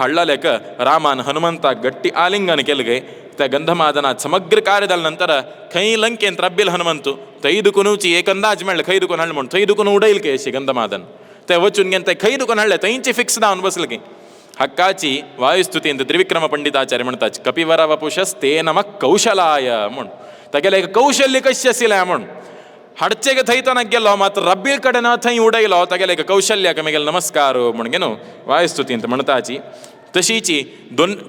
ಹಳ್ಳ ಲೆಕ್ಕ ರಾಮನ ಹನುಮಂತ ಗಟ್ಟಿ ಆಲಿಂಗನ ಕೆಲ್ಗೆ ತ ಗಂಧಮಾದನ ಸಮಗ್ರ ಕಾರ್ಯದ ನಂತರ ಕೈ ಲಂಕೆ ಅಂತ ರಬ್ಬಿಲ್ ಹನುಮಂತು ತೈದುಕು ನೂಚಿ ಏಕಂದಾಜ್ ಮೇಳ ಕೈದುಕೊಂಡು ಹಳ್ಳು ಮಾಡಿ ತೈದುಕು ಉಡೈಲ್ಕೆ ಅಶಿ ಗಂಧಮಾದನ್ ತೆ ವಚುನ್ಗೆ ಕೈದುಕೊಂಡು ಹಳ್ಳೆ ತೈಂಚಿ ಫಿಕ್ಸ್ ದ ಅನ್ಬಸ್ಲಿಗೆ ಹಕ್ಕಾಚಿ ವಾಯುಸ್ತುತಿ ಅಂತ ತ್ರಿವಿಕ್ರಮ ಪಂಡಿತಾಚಾರ್ಯ ಮಾಡ್ತಾಚ್ ಕಪಿವರ ವಪುಷಸ್ತೆ ನಮ ಕೌಶಲಾಯ ಮುಣ್ ತಗೆಲೇಕ ಕೌಶಲ್ಯ ಕಶ್ಯಸಿಲ ಮುಣ್ ಹಡ್ಚೆಗೆ ಥೈತನಗೆಲ್ಲೋ ಮಾತ್ರ ರಬ್ಬಿಲ್ ಕಡೆ ನಾ ಥೈ ಉಡೈಲೋ ತಗೆಲೇಕ ಕೌಶಲ್ಯ ಕಮೆಗೆಲ್ ನಮಸ್ಕಾರ ಮುಣ್ಗೆನು ವಾಯುಸ್ತುತಿ ಅಂತ ಮಣ್ತಾಚಿ ತಶೀಚಿ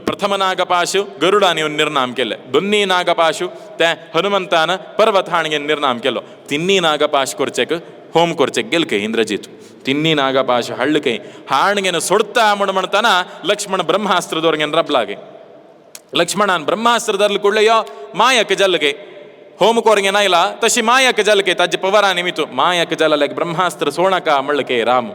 ಪ್ರಥಮ ನಾಗಪಾಶು ಗರುಡ ನೀವು ನಿರ್ನಾಮ ಕೆಲ್ಲೆ ದೊನ್ನಿ ನಾಗಪಾಶು ತೆ ಹನುಮಂತಾನ ಪರ್ವತ ಹಾಣಿಗೆ ನಿರ್ನಾಮ ಕೆಲ್ಲೋ ತಿನ್ನಿ ನಾಗಪಾಶ್ ಕೊರ್ಚೆಕ್ ಹೋಮ್ ಕೊರ್ಚೆಕ್ ಗೆಲ್ಕೆ ಇಂದ್ರಜಿತ್ ತಿನ್ನಿ ನಾಗಪಾಶು ಹಳ್ಳಕೆ ಹಾಣಿಗೆನ ಸೊಡ್ತಾ ಮುಣಮಣ್ತಾನ ಲಕ್ಷ್ಮಣ ಬ್ರಹ್ಮಾಸ್ತ್ರದವ್ರಿಗೇನು ರಬ್ಲಾಗೆ ಲಕ್ಷ್ಮಣನ್ ಬ್ರಹ್ಮಾಸ್ತ್ರದಲ್ಲಿ ಕೂಡಲೆಯೋ ಮಾಯಕ್ಕೆ ಜಲ್ಗೆ ಹೋಮಕೋರ್ಗೆ ನೈಲ ತಶಿ ಮಾಯಕ್ಕೆ ಜಲ್ಕೆ ತಜ್ಜ ಪವರ ನಿಮಿತು ಮಾಯಕ್ಕೆ ಜಲಲೆಗೆ ಬ್ರಹ್ಮಾಸ್ತ್ರ ಸೋಣಕ ಮಳ್ಳಕೆ ರಾಮು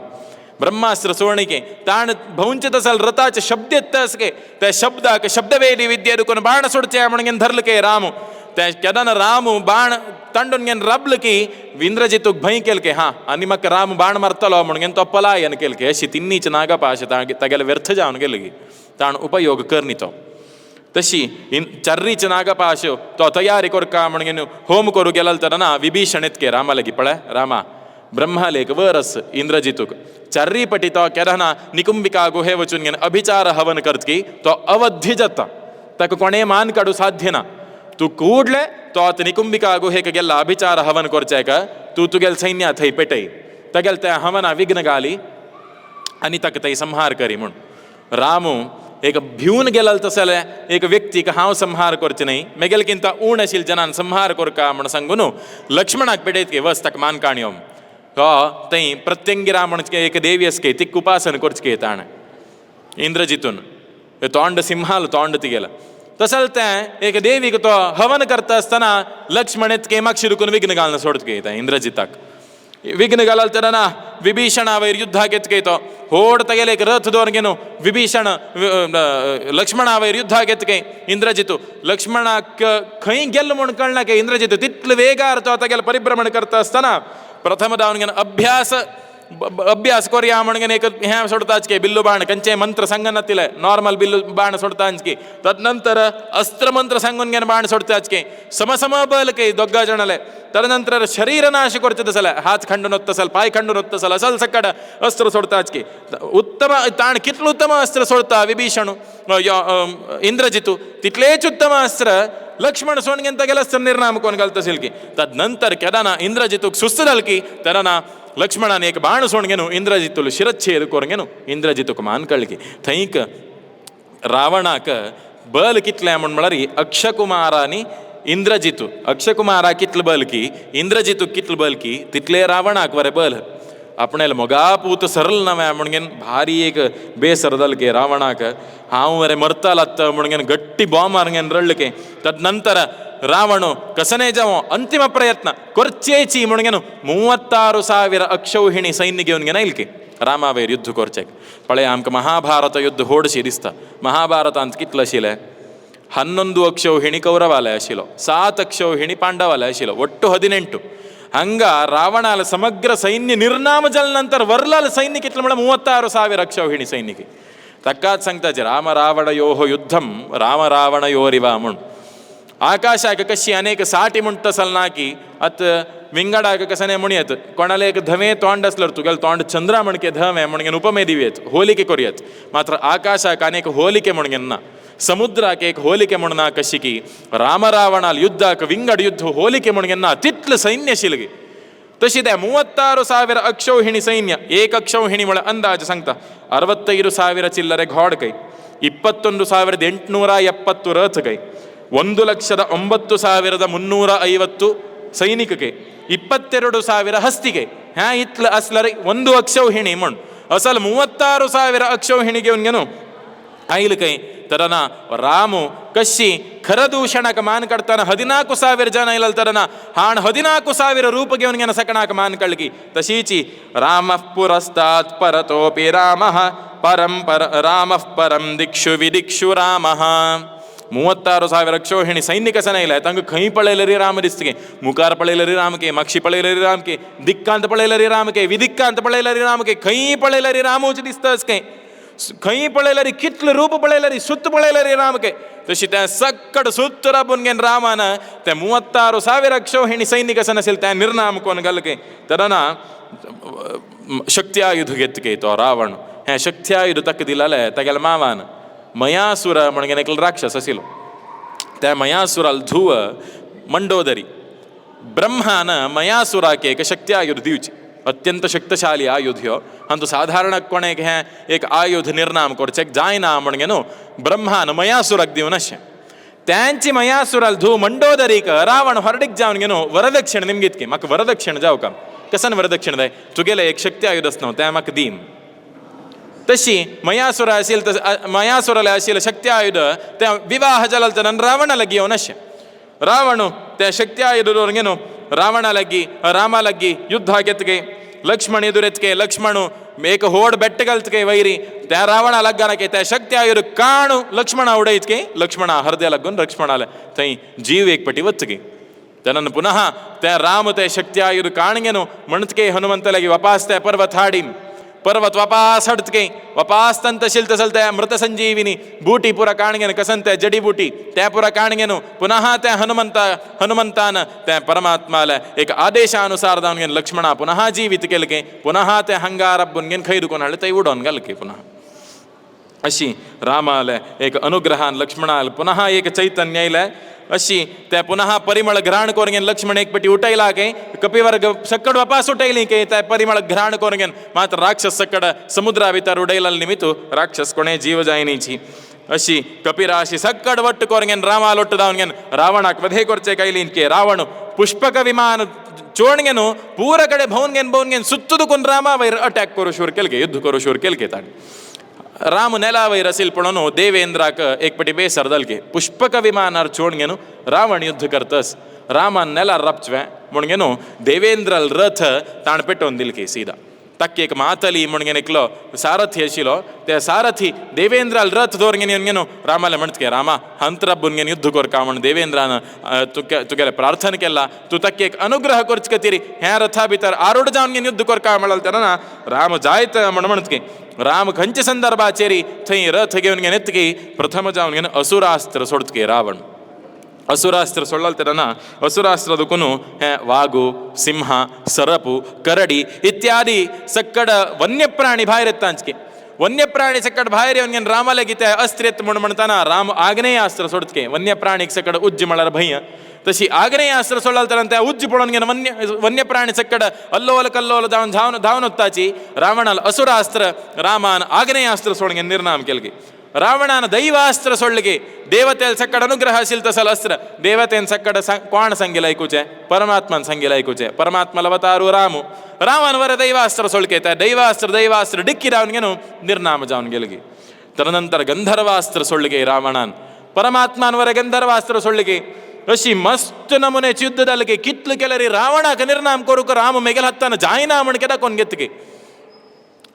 ಬ್ರಹ್ಮಾಸ್ತ್ರ ಸೋಣಿಕೆ ತಾಣ ಭೌಂಚತ ಸಲ್ ರತಾಚ ಶಬ್ದ ತಸ್ಗೆ ತೆ ಶಬ್ದಕ್ಕೆ ಶಬ್ದವೇದಿ ವಿದ್ಯೆ ಕೊಂಡು ಬಾಣ ಸುಡ್ಚೆ ಮಣಗೆನ್ ಧರ್ಲಕೆ ರಾಮು ತೆ ಕೆದನ ರಾಮು ಬಾಣ ತಂಡನ್ಗೆನ್ ರಬ್ಲಕಿ ಇಂದ್ರಜಿತ್ ಭೈ ಕೇಳ್ಕೆ ಹಾ ನಿಮ್ಮಕ್ಕ ರಾಮ ಬಾಣ ಮರ್ತಲೋ ಮಣಗೆನ್ ತೊಪ್ಪಲ ಏನ್ ಕೇಳ್ಕೆ ಅಶಿ ತಿನ್ನೀಚ ನಾಗಪಾಶ ತಗೆಲ ವ್ಯರ್ಥ ಜಾವನ್ ಗೆಲ್ಗಿ ತಾಣ ಉಪಯೋಗ ಕರ್ನಿತೋ तशी चर्रीच नागपाशो तो तयारी कोरका म्हणून होम करू गेलाल तर ना विभीषण इतके रामाला पळय रामा ब्रह्मालेक वरस इंद्रजितूक चर्री पटी तो केदना निकुंबिका गुहे वचून घेन अभिचार हवन करतकी तो अवध्य जाता ताका कोणे मान काडू साध्य ना तू कूडले तो आत निकुंबिका गुहेक गेल्ला अभिचार हवन करचेक तू तुगेल सैन्य थंय पेटय तगेल त्या हवना विघ्न घाली आनी ताका थंय संहार करी म्हूण रामू एक भिवन गेलाल तसले एक व्यक्तीक हांव संहार करचे न्ही मेगेलकिंत उण आशिल जनान संहार कोरका म्हण सांगून लक्ष्मणाक पेटयत के वस ताका मान काणयो तो थंय प्रत्यंगिरा म्हणचे एक देवी आसके तिक उपासन करचके ताण इंद्रजितून तोंड सिंहाल तोंड तिगेला तसल तें एक देवीक तो हवन करता आसतना लक्ष्मण इतके मागशी दुखून विघ्न घालना सोडतके इंद्रजिताक विघ्न घालाल तर ना विभीषणा वयर युद्धाक येतके तो होड तगेले एक रथ दोरगेनो विभीषण लक्ष्मणा वयर युद्धाक येतके इंद्रजितू लक्ष्मणाक खंय गेल्लो म्हूण कळना के इंद्रजितू तितले वेगार तो तगेले परिभ्रमण करता आसतना प्रथम दावन घेवन अभ्यास कोरया म्हणून एक हें सोडताच के बिल्लू बाण खंयचे मंत्र सांगना तिले नॉर्मल बिल्लू बाण सोडताच की तदनंतर अस्त्र मंत्र सांगून घेवन बाण सोडताच के समसम बल के दोग्गा जणले तदनंतर शरीर नाश करचे सಲ हात खंडून वत्तसल पाय खंडून वत्तसल असल सकड अस्त्र सोडताच की उत्तम ताण कितलं उत्तम अस्त्र सोडता विभीषण इंद्रजितू तितलेच उत्तम अस्त्र लक्ष्मण सोडगेन तगेल अस्त्र निर्नाम कोण घालतसील की तदनंतर केदाना इंद्रजितूक सुस्त जाल की तेदाना लक्ष्मणान एक बाण सोडगेनु इंद्रजितूल शिरच्छेद कोरगेनु इंद्रजितूक मान कळकी थंयक रावणाक बल कितले म्हण म्हळ्यार अक्षकुमारानी इंद्रजितू अक्षकुमारा कितले बल की इंद्रजितूक कितले बल की तितले रावणाक वरे बल आपणेल मोगापूत सरल नवे म्हणून भारी एक बेसरदल के रावणाक हांव वरे मरतालत्त म्हणून गट्टी बॉम्ब मारगेन रडलके तदनंतर ರಾವಣು ಕಸನೇ ಜಾವ ಅಂತಿಮ ಪ್ರಯತ್ನ ಕೊರ್ಚೇಚಿ ಮುಣಗೆನು 36,000 ಅಕ್ಷೌಹಿಣಿ ಸೈನ್ಯಗೆ ಅವನಿಗೆ ಇಲ್ಕೆ ರಾಮಾವೇರ್ ಯುದ್ಧ ಕೊರ್ಚೆಕ್ ಪಳೆ ಆಮ್ಕ ಮಹಾಭಾರತ ಯುದ್ಧ ಹೋಡಿಸಿ ದಿಸ್ತ ಮಹಾಭಾರತ ಅಂತ ಕಿತ್ಲಶಿಲೆ 11 ಅಕ್ಷೌಹಿಣಿ ಕೌರವಾಲೆ ಅಶಿಲೋ 7 ಅಕ್ಷೌಹಿಣಿ ಪಾಂಡವಾಲೆ ಅಶಿಲೋ ಒಟ್ಟು 18 ಹಂಗ ರಾವಣಾಲ ಸಮಗ್ರ ಸೈನ್ಯ ನಿರ್ನಾಮ ಜಲ್ ನಂತರ ವರ್ಲಾಲ ಸೈನ್ಯ ಕಿತ್ಲ ಮೇಡ 36,000 ಅಕ್ಷೌಹಿಣಿ ಸೈನ್ಯಕ್ಕೆ ತಕ್ಕಾತ್ ಸಂಗತಾಜಿ ರಾಮ ರಾವಣಯೋಹ ಯುದ್ಧಂ ರಾಮ ರಾವಣಯೋರಿವ ಮುಣ್ आकाशाक कशी अनेक साटी म्हणटा सलनाकी अत विंगडाक कसने म्हणयत कोणाले एक धवे तोंड असलं तुगेल तोंड चंद्रा म्हणके धवे म्हणगे उपमे दिवेत होलिके करूयत मात्र आकाशाक अनेक होलिके म्हणगे ना समुद्राक एक होलिके म्हणना कशी की रामरावणाल युद्धाक विंगड युद्ध होलिके म्हणगे ना तितलं सैन्य शिलगे तशी त्या 36,000 अक्षौहिणी सैन्य एक अक्षौहिणी म्हळ अंदाज सांगता 65,000 चिल्लरे घोडकೈ 21,870 रथ ಕೈ 1,09,350 ಸೈನಿಕಕ್ಕೆ 22,000 ಹಸ್ತಿಗೆ ಹ್ಯಾ ಇತ್ಲ ಅಸ್ಲರಿ ಒಂದು ಅಕ್ಷೌಹಿಣಿ ಮಣ್ ಅಸಲ್ 36,000 ಅಕ್ಷೌಹಿಣಿಗೆ ಅವನಿಗೇನು ಐಲು ಕೈ ತರನ ರಾಮು ಕಶಿ ಖರದೂಷಣಕ ಮಾನ್ ಕಡ್ತಾನ 14,000 ಜನ ಇಲ್ಲಲ್ ತರನ ಹಾಣ್ 14,000 ರೂಪಗೆ ಅವನಿಗೇನ ಸಕಣಾಕ ಮಾನ್ ಕಳ್ಗಿ ತಶೀಚಿ ರಾಮಃ ಪುರಸ್ತಾತ್ ಪರತೋಪಿ ರಾಮಃ ಪರಂಪರ ರಾಮಃ ಪರಂ ದಿಕ್ಷು ವಿದಿಕ್ಷು ರಾಮಃ 36,000 ಅಕ್ಷೌಹಿಣಿ ಸೈನಿಕ ಸನ ಇಲ್ಲ ತಂಗ ಕೈ ಪಳೆಯಲರಿ ರಾಮ ದಿಸ್ತಿಗೆ ಮುಖಾರ ಪಳೆಯಲರಿ ರಾಮಕ್ಕೆ ಮಕ್ಷಿ ಪಳೆಯಲರಿ ರಾಮಕ್ಕೆ ದಿಕ್ಕಾಂತ ಪಳೆಯಲರಿ ರಾಮಕ್ಕೆ ವಿದಿಕ್ಕಾಂತ ಪಳೆಯಲರಿ ರಾಮಕ್ಕೆ ಕೈ ಪಳೆಯಲರಿ ರಾಮೋಚ ದಿಸ್ತಸ್ಕೆ खई पळयलरी कितलं रूप पळयलरी सुत्त पळयलरी रामके तशी त्या सक्कड सुत्त राबून रामान त्या 36,000 क्षोहिणी सैनिक असं नसेल त्या निर्नाम कोण घालके तर ना शक्त्यायुध घेतके तो रावण हे शक्त्यायुध तक दिलाले तागेल मावान मयासुर म्हणून एक राक्षस असिलो त्या मयासुराल धुव मंडोदरी ब्रह्मान मयासुराके एक शक्त्यायुध दिवची अत्यंत शक्तिशाली आयुध ह्यो अंतु साधारण कोणेक हे एक आयुध निर्नाम करचेक जायना म्हणून ब्रह्मान मयासुराक दिवन अशें त्यांची मयासुराल धू मंडोदरीक रावण हरडीक जावन घेनो वरदक्षिण निमगीतके म्हाका वरदक्षिण जाव का कसन वरदक्षिण जाय तुगेले एक शक्ती आयुध आसनो तें म्हाका दीन तशी मयासुरा आशिल मयासुराले आशिल्लें शक्ती आयुध त्या विवाह जालो तेन्ना रावणा लागीं येवन अशें रावण त्या शक्ती आयुध दवरून घेनो रावणा लागीं रामा लागीं युद्धा घेतके लक्ष्मण एದುರೆತ್ಕೆ लक्ष्मण एक होड बेट्ट घालतके वैरी त्या रावणा लग्गानके त्या शक्ती आयुध काणू लक्ष्मणा उडयतके लक्ष्मणा हरदे लागून लक्ष्मणाला थंय जीव एक पटी वचके त्यानंतर पुनः त्या राम त्या शक्ती आयुध काणगेनो म्हणतके हनुमंत लागी वापास त्या पर्वत हाडीम पर्वत वापास हडतके वापास तंत शिल्त सलते मृत संजीविनी बूटी पुरा काणगेन कसन त्या जडी बूटी त्या पुरा काणगेनो पुनः त्या हनुमंतान त्या परमात्माला एक आदेशानुसार जावन लक्ष्मणा पुनः जीवित केलके पुनः त्या हंगार बुनगेन खैरुकोन हाडले थंय उडोवन घालके पुनः अशी रामाला एक अनुग्रहान लक्ष्मणाल पुनः एक चैतन्य आयले अशी त्या पुनः परिमळ घ्राण कोरगेन लक्ष्मण एक पेटी उठयला के कपिवर्ग सकड वापास उठयली के त्या परिमळ घ्राण कोरगेन मात्र राक्षस सकड समुद्रा भितर उडयला निमित्त राक्षस कोणे जीव जायनीची अशी कपिराशी सकड वट्ट कोरगेन रामाल ಒಟ್ಟು ದಾವನ್ಗೆನ್ ರಾವಣಕ್ಕೆ ವಧೆ ಕೊರ್ಚೆ ಕೈಲಿನ್ के रावण पुष्पक विमान चोणगेनो पूर कಡೆ भवनगेन सुत्तुदुकुन रामा वैर अटॅक करू शूर केलके युद्ध करू शूर केलके ताण राम नेलावैर असिल पण देवेंद्राक एक पटी बेसर दलके पुष्पक विमानार चोणगेनो रावण युद्ध करतस रामान नेलार रपचवे म्हणगेनो देवेंद्रल रथ ताण पेटोवन दिलके सीधा तक एक मातली म्हणगेन एकलो सारथी आशिलो त्या सारथी देवेंद्राल रथ दवरगेन रामाला म्हणतके रामा हंतर बुनगेन युद्ध कोरका म्हण देवेंद्रान तुगेले प्रार्थना केला तू तक एक अनुग्रह करच कतीरी ह्या रथा भितर आरूढ जावन युद्ध कोरका म्हणाल तेन्ना राम जायत म्हणतके राम खंयच्या संदर्भाचेरी थंय रथ घेवन येतकी प्रथम जावन असुरास्त्र सोडतके रावण असुरास्त्र सोडला तेन्ना असुरास्त्र दुखून हे वागू सिंह सरपू करडी इत्यादी सकड वन्यप्राणी भायर येतांचके वन्यप्राणी सकड भायर येवन रामाला कितें अस्त्र येत म्हणटाना राम आग्नेय अस्त्र सोडतके वन्यप्राणीक सकड उज्ज म्हळ्यार भंय तशी आग्नेय अस्त्र सोडला तेन्ना त्या उज्ज पळोवन वन्यप्राणी सकड अल्लोल कल्लोल जावन धांवन वताची रावणाल असुरास्त्र रामान आग्नेय अस्त्र सोडून निर्नाम केलके रावणान दैवास्त्र सोडले देवतेल सकड अनुग्रह असेल तसल अस्त्र देवतेन सकड कोण सांगेला ऐकूचे परमात्मान सांगेला ऐकूचे परमात्माला अवतारू रामू रामान वर दैवास्त्र सोडके त्या दैवास्त्र डिक्की रावन घेनो निर्नाम जावन गेलगे तदनंतर गंधर्वास्त्र सोडले रावणान परमात्मान वर गंधर्वास्त्र सोडले अशी मस्त नमुनेचे युद्ध जाले कितले केले रे रावणाक निर्नाम करूक राम मेगेल हत्ताना जायना म्हण केदा कोण घेतके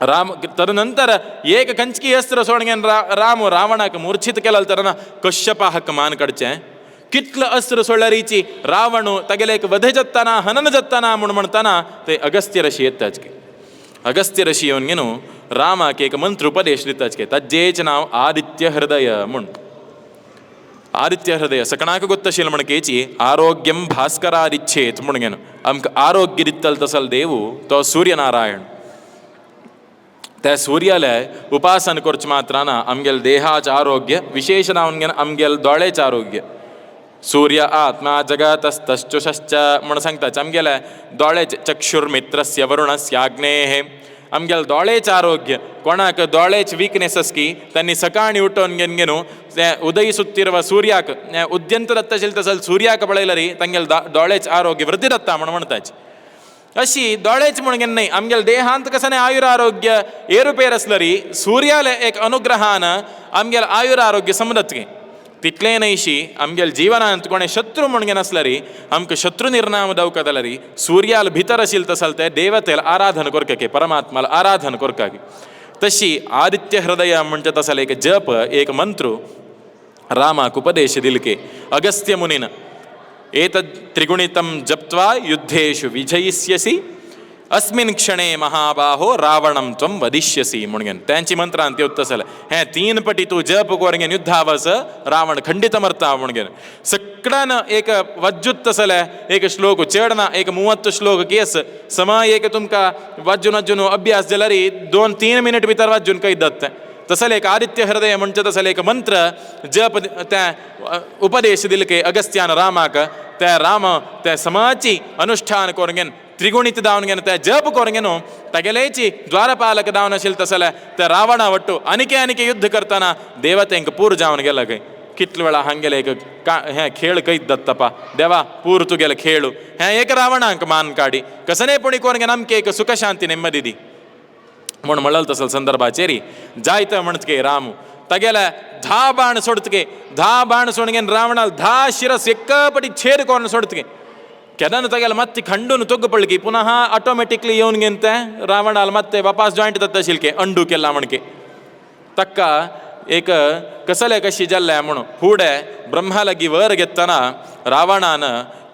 राम तदनंतर एक कंचकी अस्त्र सोडगेन राम रावणाक मूर्छित केला तेन्ना कश्यपाक मान काडचे कितलं अस्त्र सोडल्यारीची रावण तागेले एक वधे जत्ताना हनन जत्ताना म्हणटाना ते अगस्त्य ऋषी येताचके अगस्त्य ऋषी येवन घेनो रामाक एक मंत्र उपदेश दिताचके ताजेच नाव आदित्य हृदय म्हण आदित्य हृदय सकणाक गोत्तशिल म्हण केची आरोग्यम भास्करादिच्छेत म्हण घेनो आमकां आरोग्य दितल तसल देवू तो सूर्यनारायण त्या सूर्याला उपासन करच मात्राना आमगेल देहाचे आरोग्य विशेष नावन आमगेल दोळेचे आरोग्य सूर्य आत्मा जगतस्तश्चुषश्च म्हण सांगताच आमगेले दोळेचे चक्षुर्मित्रस्य वरुणस्य आग्नेः आमगेल दोळेचे आरोग्य कोणाक दोळेचे वीकनेस असकी त्यांनी सकाळी उठोन घेनो ते उदय सुत्तिरुव सूर्याक उद्यंत दत्तशील तसल सूर्याक पळयल्यारी तांगेल दोळेचे आरोग्य वृद्धी दत्ता म्हण म्हणताच अशी दोळेच म्हणून नाही आमगेल देहांत कसं आयुर आरोग्य ಏರುಪೇರು असलरी सूर्याले एक अनुग्रहान आमगेल आयुर आरोग्य समजतके तितले नैशी आमगेल जीवनांत कोणे शत्रू म्हणून असलरी आमकां शत्रू निर्नाम दवकतलरी सूर्याल भितर असेल तसल ते देवतेल आराधन करके परमात्माला आराधन करके तशी आदित्य हृदय म्हणटा तसल एक जप एक मंत्र रामाक उपदेश दिलके अगस्त्य मुनीन एतद् त्रिगुणितं जप्त्वा युद्धेषु विजयिष्यसि अस्मिन् क्षणे महाबाहो रावणं त्वं वदिष्यसि म्हणून त्यांची मंत्र अंत्य उत्तसल हे 3 पटी तू जप कोरंगेन युद्धावस रावण खंडित मरता म्हणून सगळ्यानं एक वज्जुत्तसल एक श्लोक चेडना एक 30 श्लोक केस समय एक तुमका वाजून वाजून अभ्यास जलरी 2-3 मिनिट भितर वाजून काही दत्त तसल एक आदित्य हृदय म्हणजे तसल एक मंत्र जप त्या उपदेश दिलके अगस्त्यान रामाक त्या राम त्या समाची अनुष्ठान कोरंगेन त्रिगुणित दावनगेन त्या जप कोरंगेनो तगेलेची द्वारपालक दावन असेल तसल्या त्या रावणा वट्टू अनिके युद्ध करताना देवतेंक पूर जावन गेला काही कितल वेळा हंगेले एक हे खेळ कैत दत्तप्पा देवा पूर तुगेल खेळू हे एक रावणांक मान काढी कसने पुणी कोरंगे नमके एक सुख शांती नेಮ್ಮದಿದಿ म्हणून म्हणल तसल संदर्भाचेरी जायत म्हणतके रामू तगेला 10 बाण सोडतके 10 बाण सोडगेन रावणाल 10 ಶಿರಸ್ ಎಕ್ಕಪಟಿ ಛೇದಕೊಂಡು सोडतके ಕೆದನ ತಗೆಲ್ಲ ಮತ್ತೆ ಖಂಡುನು ತೊಗ್ಗಪಳ್ಳಿಗೆ ಪುನಃ ಆಟೋಮೆಟಿಕ್ಲಿ ಇವನ್ಗೆಂತೆ ರಾವಣಾಲ್ ಮತ್ತೆ ವಾಪಸ್ ಜಾಯಿಂಟ್ ತತ್ತಶಿಲ್ಕೆ अंडू केला म्हणके तक्क एक कसले कशी जाल्ले म्हणून फुडे ब्रह्मा लगी वर घेताना रावणान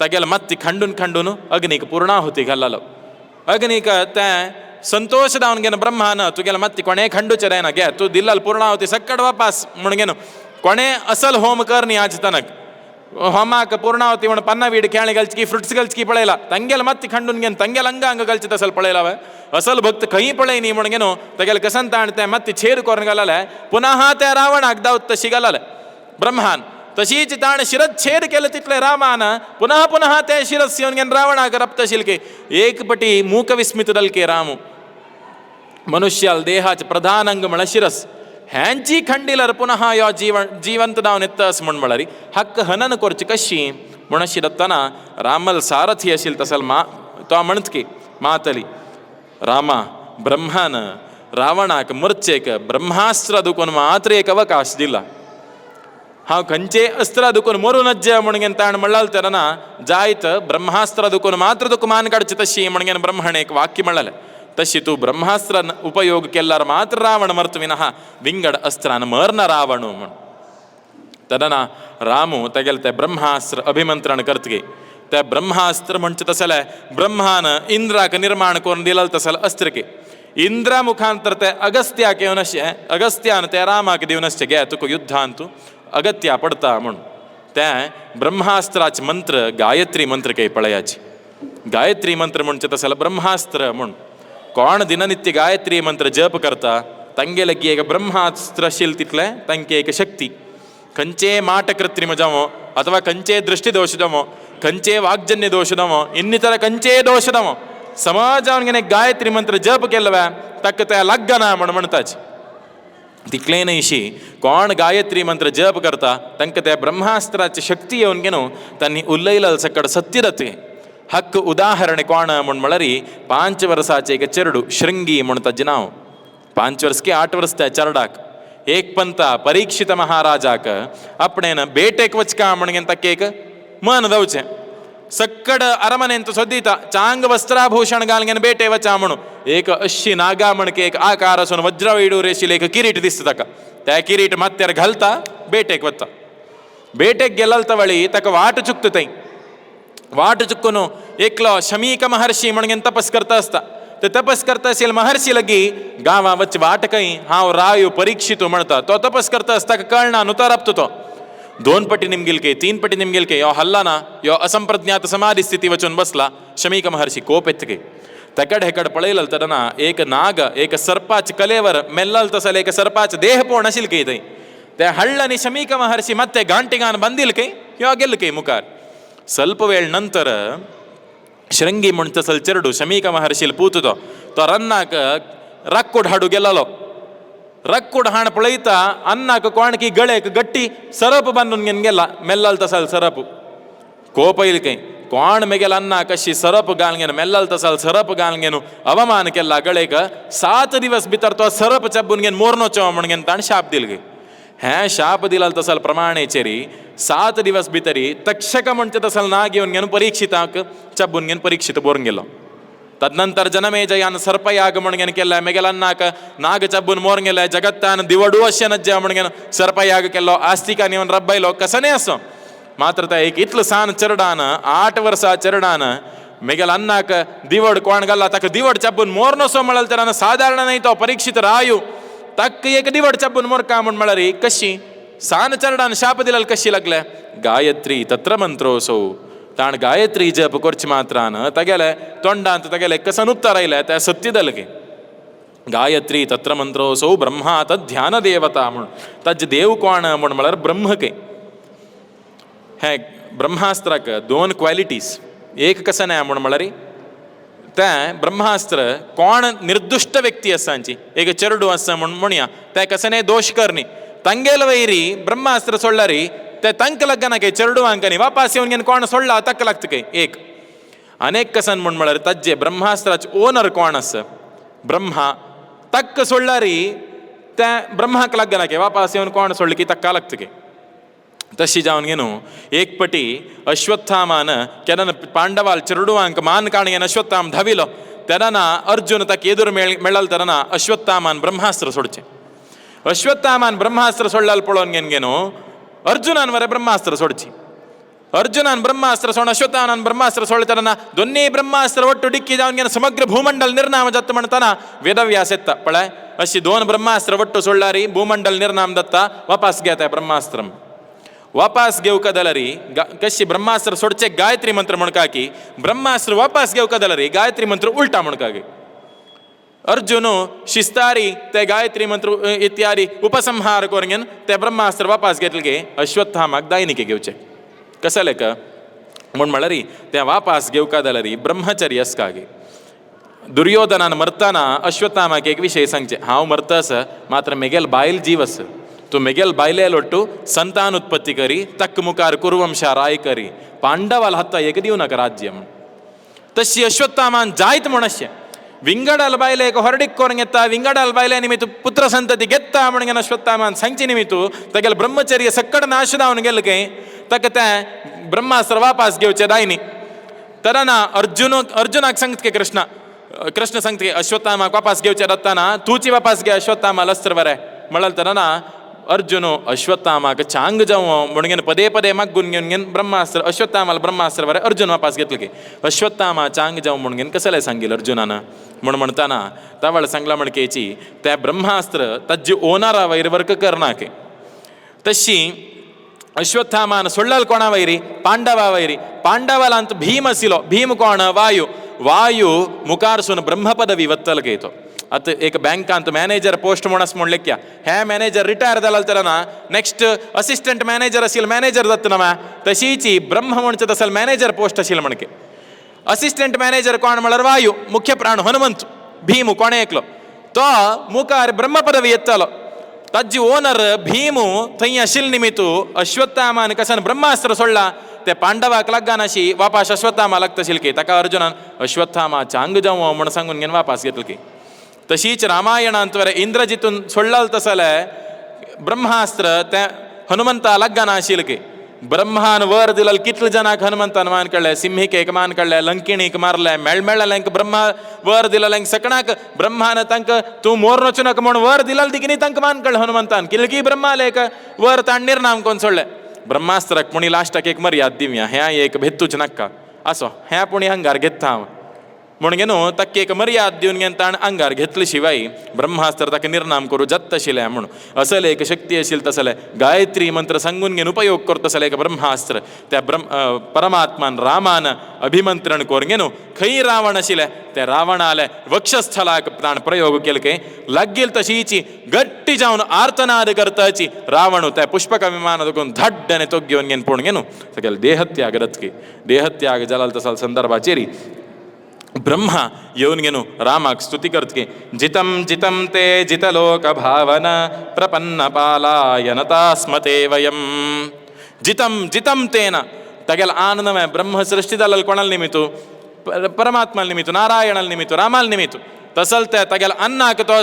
तगेल मत्ती खंडून अग्नीक पूर्णाहुती घाललो अग्नीक ते संतोष दावन गेन ब्रह्मान तुगेल मत्ती कोणे खंडूचे रेना गे तू दिल्लाल पूर्णाहुती सक्कड वापस म्हणून गेन कोणे असल होम करनी आज तनक होमाक पूर्णावती म्हणून पन्ना वीड खेळणे गलचकी फ्रुट्स गलचकी पळयला ತಂಗೆल मत्ती खंडून गेन ತಂಗೆल अंग गलचित असल पळयलाव असल भक्त खई पळय नी म्हणून गेनो तगेल कसंत आणते मत्ती छेद कोरन घालले पुनः त्या रावणाक दावत तशी घालले ब्रह्मान तशीच ताण शिरत छेद केलं तिथले रामान पुनः त्या शिरस येऊन गेन रावणाक रप्तशील के एक पटी मूक विस्मित दलके रामू मनुष्याल देहाच प्रधान अंग म्हण शिरस ह्यांची खंडीलर पुनः यो जीवंत दावन येतस म्हण म्हळरी हक्क हनन कोरची कशी म्हणशी दत्ताना रामल सारथी असेल तसल तो म्हणतके मातली रामा ब्रह्मान रावणाक मर्चेक ब्रह्मास्त्र दुखून मात्र एक अवकाश दिला हांव खंयचे अस्त्र दुखून मरू नज्ज म्हणून ताण म्हणलाल तेन्ना जायत ब्रह्मास्त्र दुखून मात्र तुका मान काडची तशी म्हणून ब्रह्मण एक वाक्य म्हणलें तशी तू ब्रह्मास्त्र उपयोग केल्यार मात्र रावण मर्त विनः विंगड अस्त्रान मरना रावण म्हण तदना रामू तेगेल ते ब्रह्मास्त्र अभिमंत्रण करतगे ते ब्रह्मास्त्र म्हणजे तसले ब्रह्मान इंद्राक निर्माण करून दिलेलं तसल अस्त्रके इंद्रा मुखांतर ते अगस्त्याक येवनशे अगस्त्यान ते रामाक दिवनशे गे तुका युद्धांतू अगत्या पडता म्हण ते ब्रह्मास्त्राचे मंत्र गायत्री मंत्र के पळयाची गायत्री मंत्र म्हणजे तसल ब्रह्मास्त्र म्हण कोण दिननित्य गायत्री मंत्र जप करता तंगे लगी एक ब्रह्मास्त्र शील तितले तंके एक शक्ती खंचे माट कृत्रिम जावो अथवा खंचे दृष्टी दोष जावो खंचे वाग्जन्य दोष जावो ಇನ್ನಿತರ खंचे दोष जावो समाजावन गायत्री मंत्र जप केलवे तक त्या लग्गना म्हणताच तिकलेन इशी कोण गायत्री मंत्र जप करता तंक त्या ब्रह्मास्त्राची शक्ती येऊन गेनो त्यांनी उल्लयलल सकड सत्य दत्ते हक्क उदाहरण कोण म्हण म्हळरी 5 वर्षाचे एक चेरडू शृंगी म्हणताचे नाव 5 वर्ष के 8 वर्ष त्या चरडाक एक पंता परीक्षित महाराजाक आपणेन बेटेक वचका म्हणून तक एक मन दवचे सक्कड अरमनेंत सोदीता चांग वस्त्राभूषण घालगेन बेटे वचा म्हणून एक 80 नागा म्हणके एक आकार असून वज्रवैडू रेशील एक किरीट दिसता तका त्या किरीट मत्यार घालता बेटेक वता बेटेक गेलल तवळी तक वाट चुकता थंय वाट चुकून एकलो शमीक महर्षी म्हणून तपस करता असता ते तपस करता असेल महर्षी लगी गावा वच वाट काही हांव रायो परीक्षितो म्हणता तो तपस करता असता कळना नुतारपतो तो 2 पटी निमगिलके 3 पटी निमगिलके यो हल्ला ना यो असंप्रज्ञात समाधी स्थिती वचून बसला शमीक महर्षी कोप एत्तगे तकड हेकड पळयलल तदना एक नाग एक सर्पाच कलेवर मेल्लल तसल एक सर्पाच देह पोण अशिल के थंय ते हಳ್ಳनी शमीक महर्षी ಮತ್ತೆ ಗಾಂಟಿಗಾन ಬಂದಿಲ್ ಕೈ यो गेल कೈ मुखार ಸ್ವಲ್ಪ वेळ नंतर शृंगी म्हण तसल चेरडू शमीक महर्षील पूततो तो रन्नाक रक्कुड हाडू गेलालो रक्कुड हाण पळयता अन्नाक कोणकी गळेक गट्टी सरप बांधून घेन गेला मेल्लल तसल सरप कोपयल कೈ कोण मेगेल अन्ना कशी सरप घालगेन मेल्लल तसल सरप घालगेन अवमान केला गळेक 7 दिवस भितर तो सरप चब्बून घेन मोरनोचो म्हणून ताण शाप दिल गे हे शाप दिलाल तसल प्रमाणेचेरी 7 दिवस भितरी तक्षक म्हणजे तसल नाग येऊन घेऊन परीक्षिताक चब्बून घेन परीक्षित बोरून गेलो तदनंतर जनमेजयान सर्पयाग म्हणून केला मेगेलान्नाक नाग चब्बून मोरून गेले जगत्तान दिवडू अशे नज्ज म्हणून सर्पयाग केलो आस्तिकान येऊन रब्बायलो कसने असो मात्र त्या एक इतलं सान चरडान 8 वर्षा चरडान मेगेल अन्नाक दिवड कोण गल्ला तक दिवड चब्बून मोरनो सो मळल तर साधारण नाही तो परीक्षित रायू तक एक दिवड चब्बून मोर का म्हण मळरी कशी सान चरडान शाप दिलाल कशी लागले गायत्री तत्र मंत्रोसो ताण गायत्री जप कोर्च मात्रान तगेले तोंडांत तगेले कसन उत्तर आयले त्या सत्यदलगे गायत्री तत्र मंत्रोसो ब्रह्मा तद ध्यान देवता म्हण तज देव कोण म्हण म्हळ्यार ब्रह्मके हे ब्रह्मास्त्राक दोन क्वालिटीज एक कसन आहे म्हण म्हळ्यार तें ब्रह्मास्त्र कोण निर्दुष्ट व्यक्ती आसांची एक चेडू आसा म्हण म्हणया ते कसने दोष करनी ತಂಗೆಲ್ ವೈರಿ ಬ್ರಹ್ಮಾಸ್ತ್ರ ಸೊಳ್ಳರಿ ते तंक लग्नाके चेडू अंकनी वापस येऊन घेन कोण सोडला तक लागतके एक अनेक कसन म्हण म्हळ्यार तज्जे ब्रह्मास्त्राचे ओनर कोण आसा ब्रह्मा तक्क सोडलारी ते ब्रह्माक लग्नाके वापस येऊन कोण सोडले की तक्का लागतके तशी जावन घेनु एक पटी अश्वत्थामान केन्ना पांडवाल चेडूवांक मान काणगेन अश्वत्थाम धाविलो तेन्ना अर्जुन तक एदुर मेळल तेन्ना अश्वत्थामान ब्रह्मास्त्र सोडचे अश्वत्थामान ब्रह्मास्त्र सोडलाल पळोवन घेन अर्जुनान वरे ब्रह्मास्त्र सोडची अर्जुनान ब्रह्मास्त्र सोड अश्वत्थामान ब्रह्मास्त्र सोडताना दोन्ही ब्रह्मास्त्र ಒಟ್ಟು ಡಿಕ್ಕಿ जावन घेन समग्र भूमंडल निर्नाम जात म्हणताना वेदव्यास येता पळय अशी दोन ब्रह्मास्त्र ಒಟ್ಟು सोडलारी भूमंडल निर्नाम दत्ता वापस घेता ब्रह्मास्त्र वापस घेऊ कदलरी कशी ब्रह्मास्त्र सोडचे गायत्री मंत्र म्हणकाकी ब्रह्मास्त्र वापस घेऊ कदलरी गायत्री मंत्र उलटा म्हणकाकी अर्जुन शिस्तारी ते गायत्री मंत्र इत्यादी उपसंहार करून ते ब्रह्मास्त्र वापस घेतले अश्वत्थामाक दायनिके घेवचे कसं लेक म्हण म्हळ्यारी ते वापस घेवका जाल्यारी ब्रह्मचर्य आसकागे दुर्योधनान मरतना अश्वत्थामाक एक विशय सांगचे हांव मरतस मात्र मेगेल बायल जीव आस तूं मेगेल बायलेल ಒಟ್ಟು संतान उत्पत्ती करी तक मुखार कुरुवंश राय करी पांडवाल हत्ता एक दिव नाका राज्यम तशी अश्वत्थामान जायत म्हण अशें विंगडाल बायले ಹೊರಡಿಕ್ कोरंग येता विंगडाल बायले निमित्त पुत्र संतती घेता म्हणून अश्वत्थामान सांगचे निमित्त तगेल ब्रह्मचर्य सक्कड नाश जावन गेल के तक ते ब्रह्मास्त्र वापस घेवचे दायनी तेन्ना अर्जुनाक सांगत के कृष्ण सांगत के अश्वत्थामाक वापस घेवचे दत्ताना तूची वापस घे अश्वत्थामाल अस्त्र बरें म्हळ्यार तेन्ना अर्जुन अश्वत्थामाक चांग जावं म्हणून पदे पदे मागून घेवन ब्रह्मास्त्र अश्वत्थामाल ब्रह्मास्त्र बरें अर्जुन वापस घेतले की अश्वत्थामा चांग जावं म्हणून कसले सांगिल अर्जुनान म्हणताना तावळ सांगला म्हणकेची त्या ब्रह्मास्त्र तज्जी ओनरा वैर वर्क करनाके तशी अश्वत्थामान सोडलाल कोणा वैरी पांडवा वैरी पांडवालांत भीम आशिलो भीम कोण वायू मुखारसून ब्रह्मपदवी वत्तल घेतो आता एक बँकांत मॅनेजर पोस्ट म्हणून म्हणले क्या हे मॅनेजर रिटायर जालाल तेन्ना नेक्स्ट असिस्टंट मॅनेजर आशिल मॅनेजर जाता ना तशीची ब्रह्म म्हणचे तसल मॅनेजर पोस्ट आशिल म्हणके असिस्टंट मॅनेजर कोण म्हळ्यार वायू मुख्य प्राण हनुमंत भीम कोणे एकलो तो मुखार ब्रह्म पदवी येतलो ताजी ओनर भीम थंय आशिल निमित्त अश्वत्थामान कसन ब्रह्मास्त्र सोडला ते पांडवाक लागगान अशी वापस अश्वत्थामा लागतशील की ताका अर्जुनान अश्वत्थामा चांग जावं म्हण सांगून घेवन वापस घेतले की तशीच रामायणांत वरे इंद्रजितून सोडलाल तसले ब्रह्मास्त्र ते हनुमंता लागगान आशिल की ब्रह्मान वर दिलाल कितले जनाक हनुमंतान मान काडले सिंहीक मान काडले लंकिणीक मारले मेळमेळ्ळेंक ब्रह्मा वर दिलालेंक सकणाक ब्रह्मान तांकां तूं मोर नचू नका म्हण वर दिलाल दिगिनी तांकां मान काडले हनुमंतान किलकी ब्रह्मालेक वर ताण निर्नाम कोण सोडले ब्रह्मास्त्राक पुणी लास्टाक एक मर्याद दिवया ह्या एक भेत्तूच नाका असो ह्या पुणी हंगार घेता हांव म्हणून तक्के एक मर्याद दिवन घेवन ताण आंगार घेतले शिवाय ब्रह्मास्त्र ताका निर्नाम करूं जात तशिलें म्हूण असले एक शक्ती आशिल्ली तसले गायत्री मंत्र सांगून घेवन उपयोग करता तसलें एक ब्रह्मास्त्र त्या परमात्मान रामान अभिमंत्रण करून घेवन खंय रावण आशिल्ले ते रावणाले वक्षस्थलाक ताण प्रयोग केले के लागील तशीची गट्टी जावन आर्तनाद करताची रावण त्या पुष्पक विमान देखून धड्डने तो घेवन घेवन पळोवन घेवन सगळे देहत्याग रचके देहत्याग जालाल तसा संदर्भाचेरी ब्रह्मा येऊन गेनो रामाक स्तुती करतके जितं जितं ते जितलोक भावन प्रपन्न पालायनता स्मते वयम जितं जितं तेन तगेल आनंदमय ब्रह्म सृष्टि जालाल कोणाल निमित्त परमात्माल निमित्त नारायणाल निमित्त रामाल निमित्त तसल ते तगेल अन्नाक तो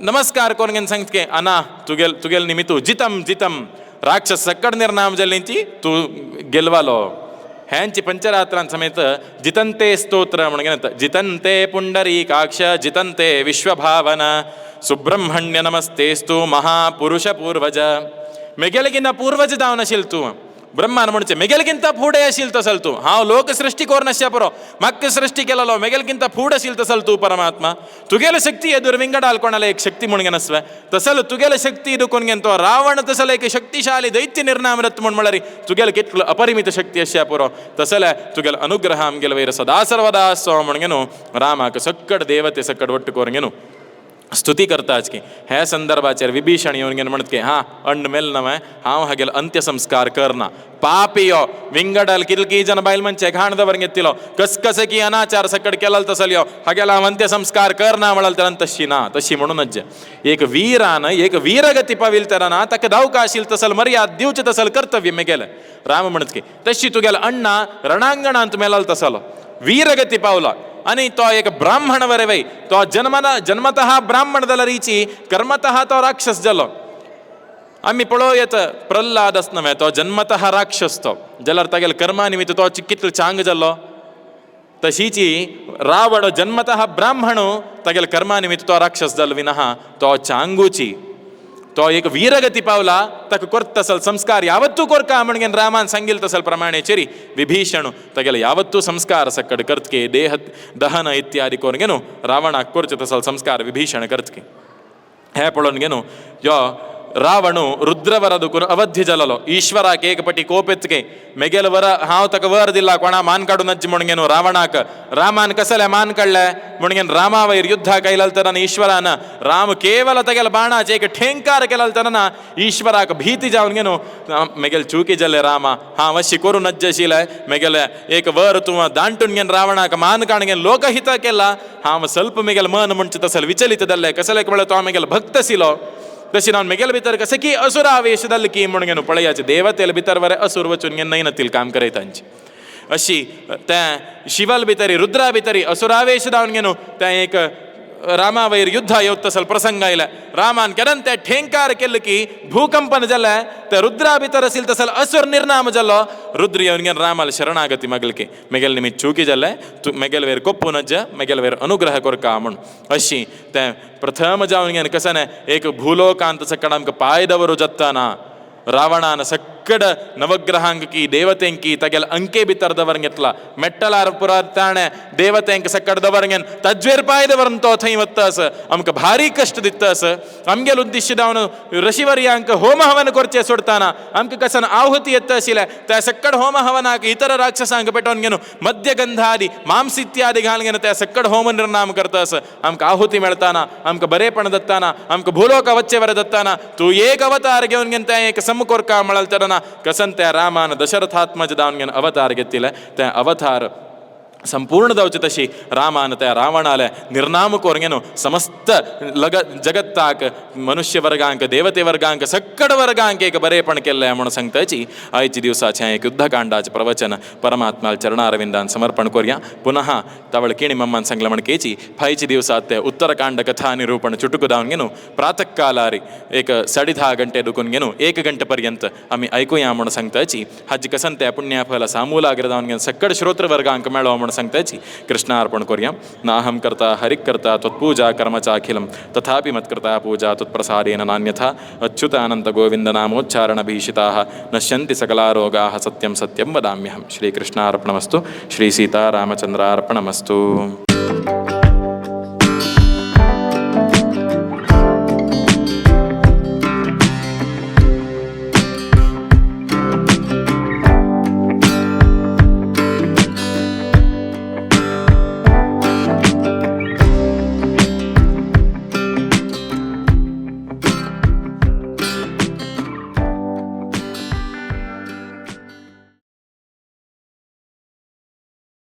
नमस्कार करून घेवन सांगतके अना तुगेल निमित्त जितं जितं राक्षस सक्कड निर्नाम जाल्लींची तूं गेलवालो ह्यांची पंचरात्रां समेत जितंते स्तोत्र म्हणून जितंते पुंडरीकाक्ष जितंते विश्वभावन सुब्रह्मण्य नमस्तेस्तु महापुरुष पूर्वज मेगेले की ना पूर्वज जावन आशिल तूं ब्रह्मान म्हणचे मेगेलगिंत पुढे असेल तसल तू हांव लोक सृष्टी कोर नशा परो मक्क सृष्टी केलेलो मेगेलगिंत पुढे असेल तसल तू परमात्मा तुगेल शक्ती एदुर विंगडाल कोणाला एक शक्ती म्हणून नसवे तसल तुगेल शक्ती इडून तो रावण तसल एक शक्तिशाली दैत्य निर्नाम रत्त म्हण म्हळरी तुगेल कितलं अपरिमित शक्ती अशा पुरो तसले तुगेल अनुग्रह आमगेल वैर सदा सर्वदा असो म्हणगेनु रामाक सक्कड देवते सक्कड ಒಟ್ಟು कोरगेनु ಸ್ತುತಿ करताच की ह्या संदर्भाचेर विभीषण येवन गेन म्हणत की हां अण्ण मेल नवे हांव हागेल अंत्य संस्कार करना पापियो विंगडल कितकी जन बायल मनचे घाणदवर घेतिलो कसकसकी अनाचार सकड केलाल तसलियो हागेला हांव अंत्य संस्कार करना म्हळाल तर तशी ना तशी म्हणूनच एक वीरान एक वीरगती पाविल तर ना ताका धावका आशिल तसल मर्याद दिवचे तसल कर्तव्य मेगेले राम म्हणत की तशी तुगेल अण्णा रणांगणांत मेलाल तसलो वीरगती पावला आणि तो एक ब्राह्मण वरे वै तो जन्मतः ब्राह्मण जालो रिची कर्मतः तो राक्षस जालो आम्ही पळोवयत प्रल्हाद नव्हे तो जन्मतः राक्षस तो जाल्यार तागेल कर्मा निमित्त तो कितलो चांग जालो तशीची रावण जन्मतः ब्राह्मण तागेल कर्मा निमित्त तो राक्षस जालो विनहा तो चांगूची तो एक वीरगती पावला ताका करत तसल संस्कार यावत्तू कोरका म्हणून रामान सांगिल तसल प्रमाणे चेरी विभीषण तागेले यावत्तू संस्कार सकड करतके देह दहन इत्यादी कोरगेनु रावणाक करचे तसल संस्कार विभीषण करतके हे पळोवन गेनु यो रावणु रुद्रवर दुकून अवध्य जललो ईश्वराक एक पटी कोपेतके मेगेल वर हांव ताका वर दिला कोणा मान काडून नज्ज म्हणगेनु रावणाक रामान कसले मान काडले म्हणगेन रामा वयर युद्धा कैलाल तरन ईश्वरान राम केवल तागेल बाणाचे एक ठेंकार केलाल तरन ईश्वराक भीती जावन गेनु मेगेल चुकी जाले रामा हांव अशी करून नज्ज आशिल्ले मेगेल एक वर तूं दांटून गेन रावणाक मान काडगेन लोकहित केला हांव ಸ್ವಲ್ಪ मेगेल मन म्हणचे तसल विचलित जाल्ले कसले म्हळ्यार तो मेगेल भक्त आशिल्लो तशी ನಾನು मेगेल भितर कसे की असुर आवेशದಲ್ಲಿ की म्हणून पळयाचे देवतेल भितर वरे असुर वचून नैनतील काम करयतांची अशी त्या शिवल भितरी रुद्रा भितरी असुरावेश जावन गेनु त्या एक रामा वयर युद्ध येवत तसल प्रसंग आयला रामान केदन ते ठेंकार केले की भूकंपन जाले ते रुद्रा भितर असील तसल असुर निर्नाम जालो रुद्र येवन गेन रामाल शरणागती मागलके मेगेल निमित्त चुकी जाले तू मेगेल वयर कोप्पू नज मेगेल वयर अनुग्रह कोरका म्हण अशी ते प्रथम जावन गेन कसने एक भूलोकांत सकड आमकां पाय दवरू जत्ताना रावणान सक्कड नवग्रहांक की देवतेंक की तागेल अंके भितर दवरून घेतला मेट्टलार पुरा ताणे देवतेंक सक्कड दवरून घेन तज्वेर पाय दवरून तो थंय वत्तास आमकां भारी कश्ट दित्तास आमगेल उद्दिश्य जावन ऋषिवर्यांक होम हवन करचे सोडताना आमकां कसन आहुती येता आशिल्ले त्या सक्कड होम हवनाक इतर राक्षसांक पेटोवन घेवन मध्यगंधादी मांस इत्यादी घालून घेवन त्या सक्कड होम निर्नाम करतास आमकां आहुती मेळताना आमकां बरेपण दत्ताना आमकां भूलोक वच्चे वरे दत्ताना तूं एक अवतार घेवन घेन त्या एक समकोरका म्हळाल तरना कसन त्या रामान दशरथात्मज जावन घेवन अवतार घेतिले ते अवतार संपूर्ण जावचे तशी रामान त्या रावणाले निर्नाम कोरगेनो समस्त जगत्ताक मनुष्य वर्गांक देवते वर्गांक सक्कड वर्गांक एक बरेपण केल्ले म्हणून सांगताची आयच्या दिवसाचें एक युद्धकांडाचें प्रवचन परमात्माल चरणारविंदान समर्पण करूया पुनः तवळ केणी मम्मान सांगला म्हण केची फायच्या दिवसात ते उत्तरकांड कथा निरूपण चुटुक दावन घेनु प्रातःकालारी एक 10:30 गंटे दुखून घेनु 1 घंटेपर्यंत आम्ही ऐकूया म्हणून सांगताची हाजी कसन त्या पुण्याफल सामूलाग्र दावन घेवन सक्कड श्रोत्र वर्गांक मेळो म्हणून सांगताची कृष्णार्पण करूया नाहं कर्ता हरिक कर्ता त्वत्पूजा कर्मचाखिलं तथापि मत्कृता पूजा त्वत्प्रसादेन नान्यथा अच्युत अनंत गोविंद नामोच्चारणभीषिताः नश्यन्ति सकलारोगाः सत्यं सत्यं वदाम्यहं श्रीकृष्णार्पणमस्तु श्री सीतारामचन्द्रार्पणमस्तु।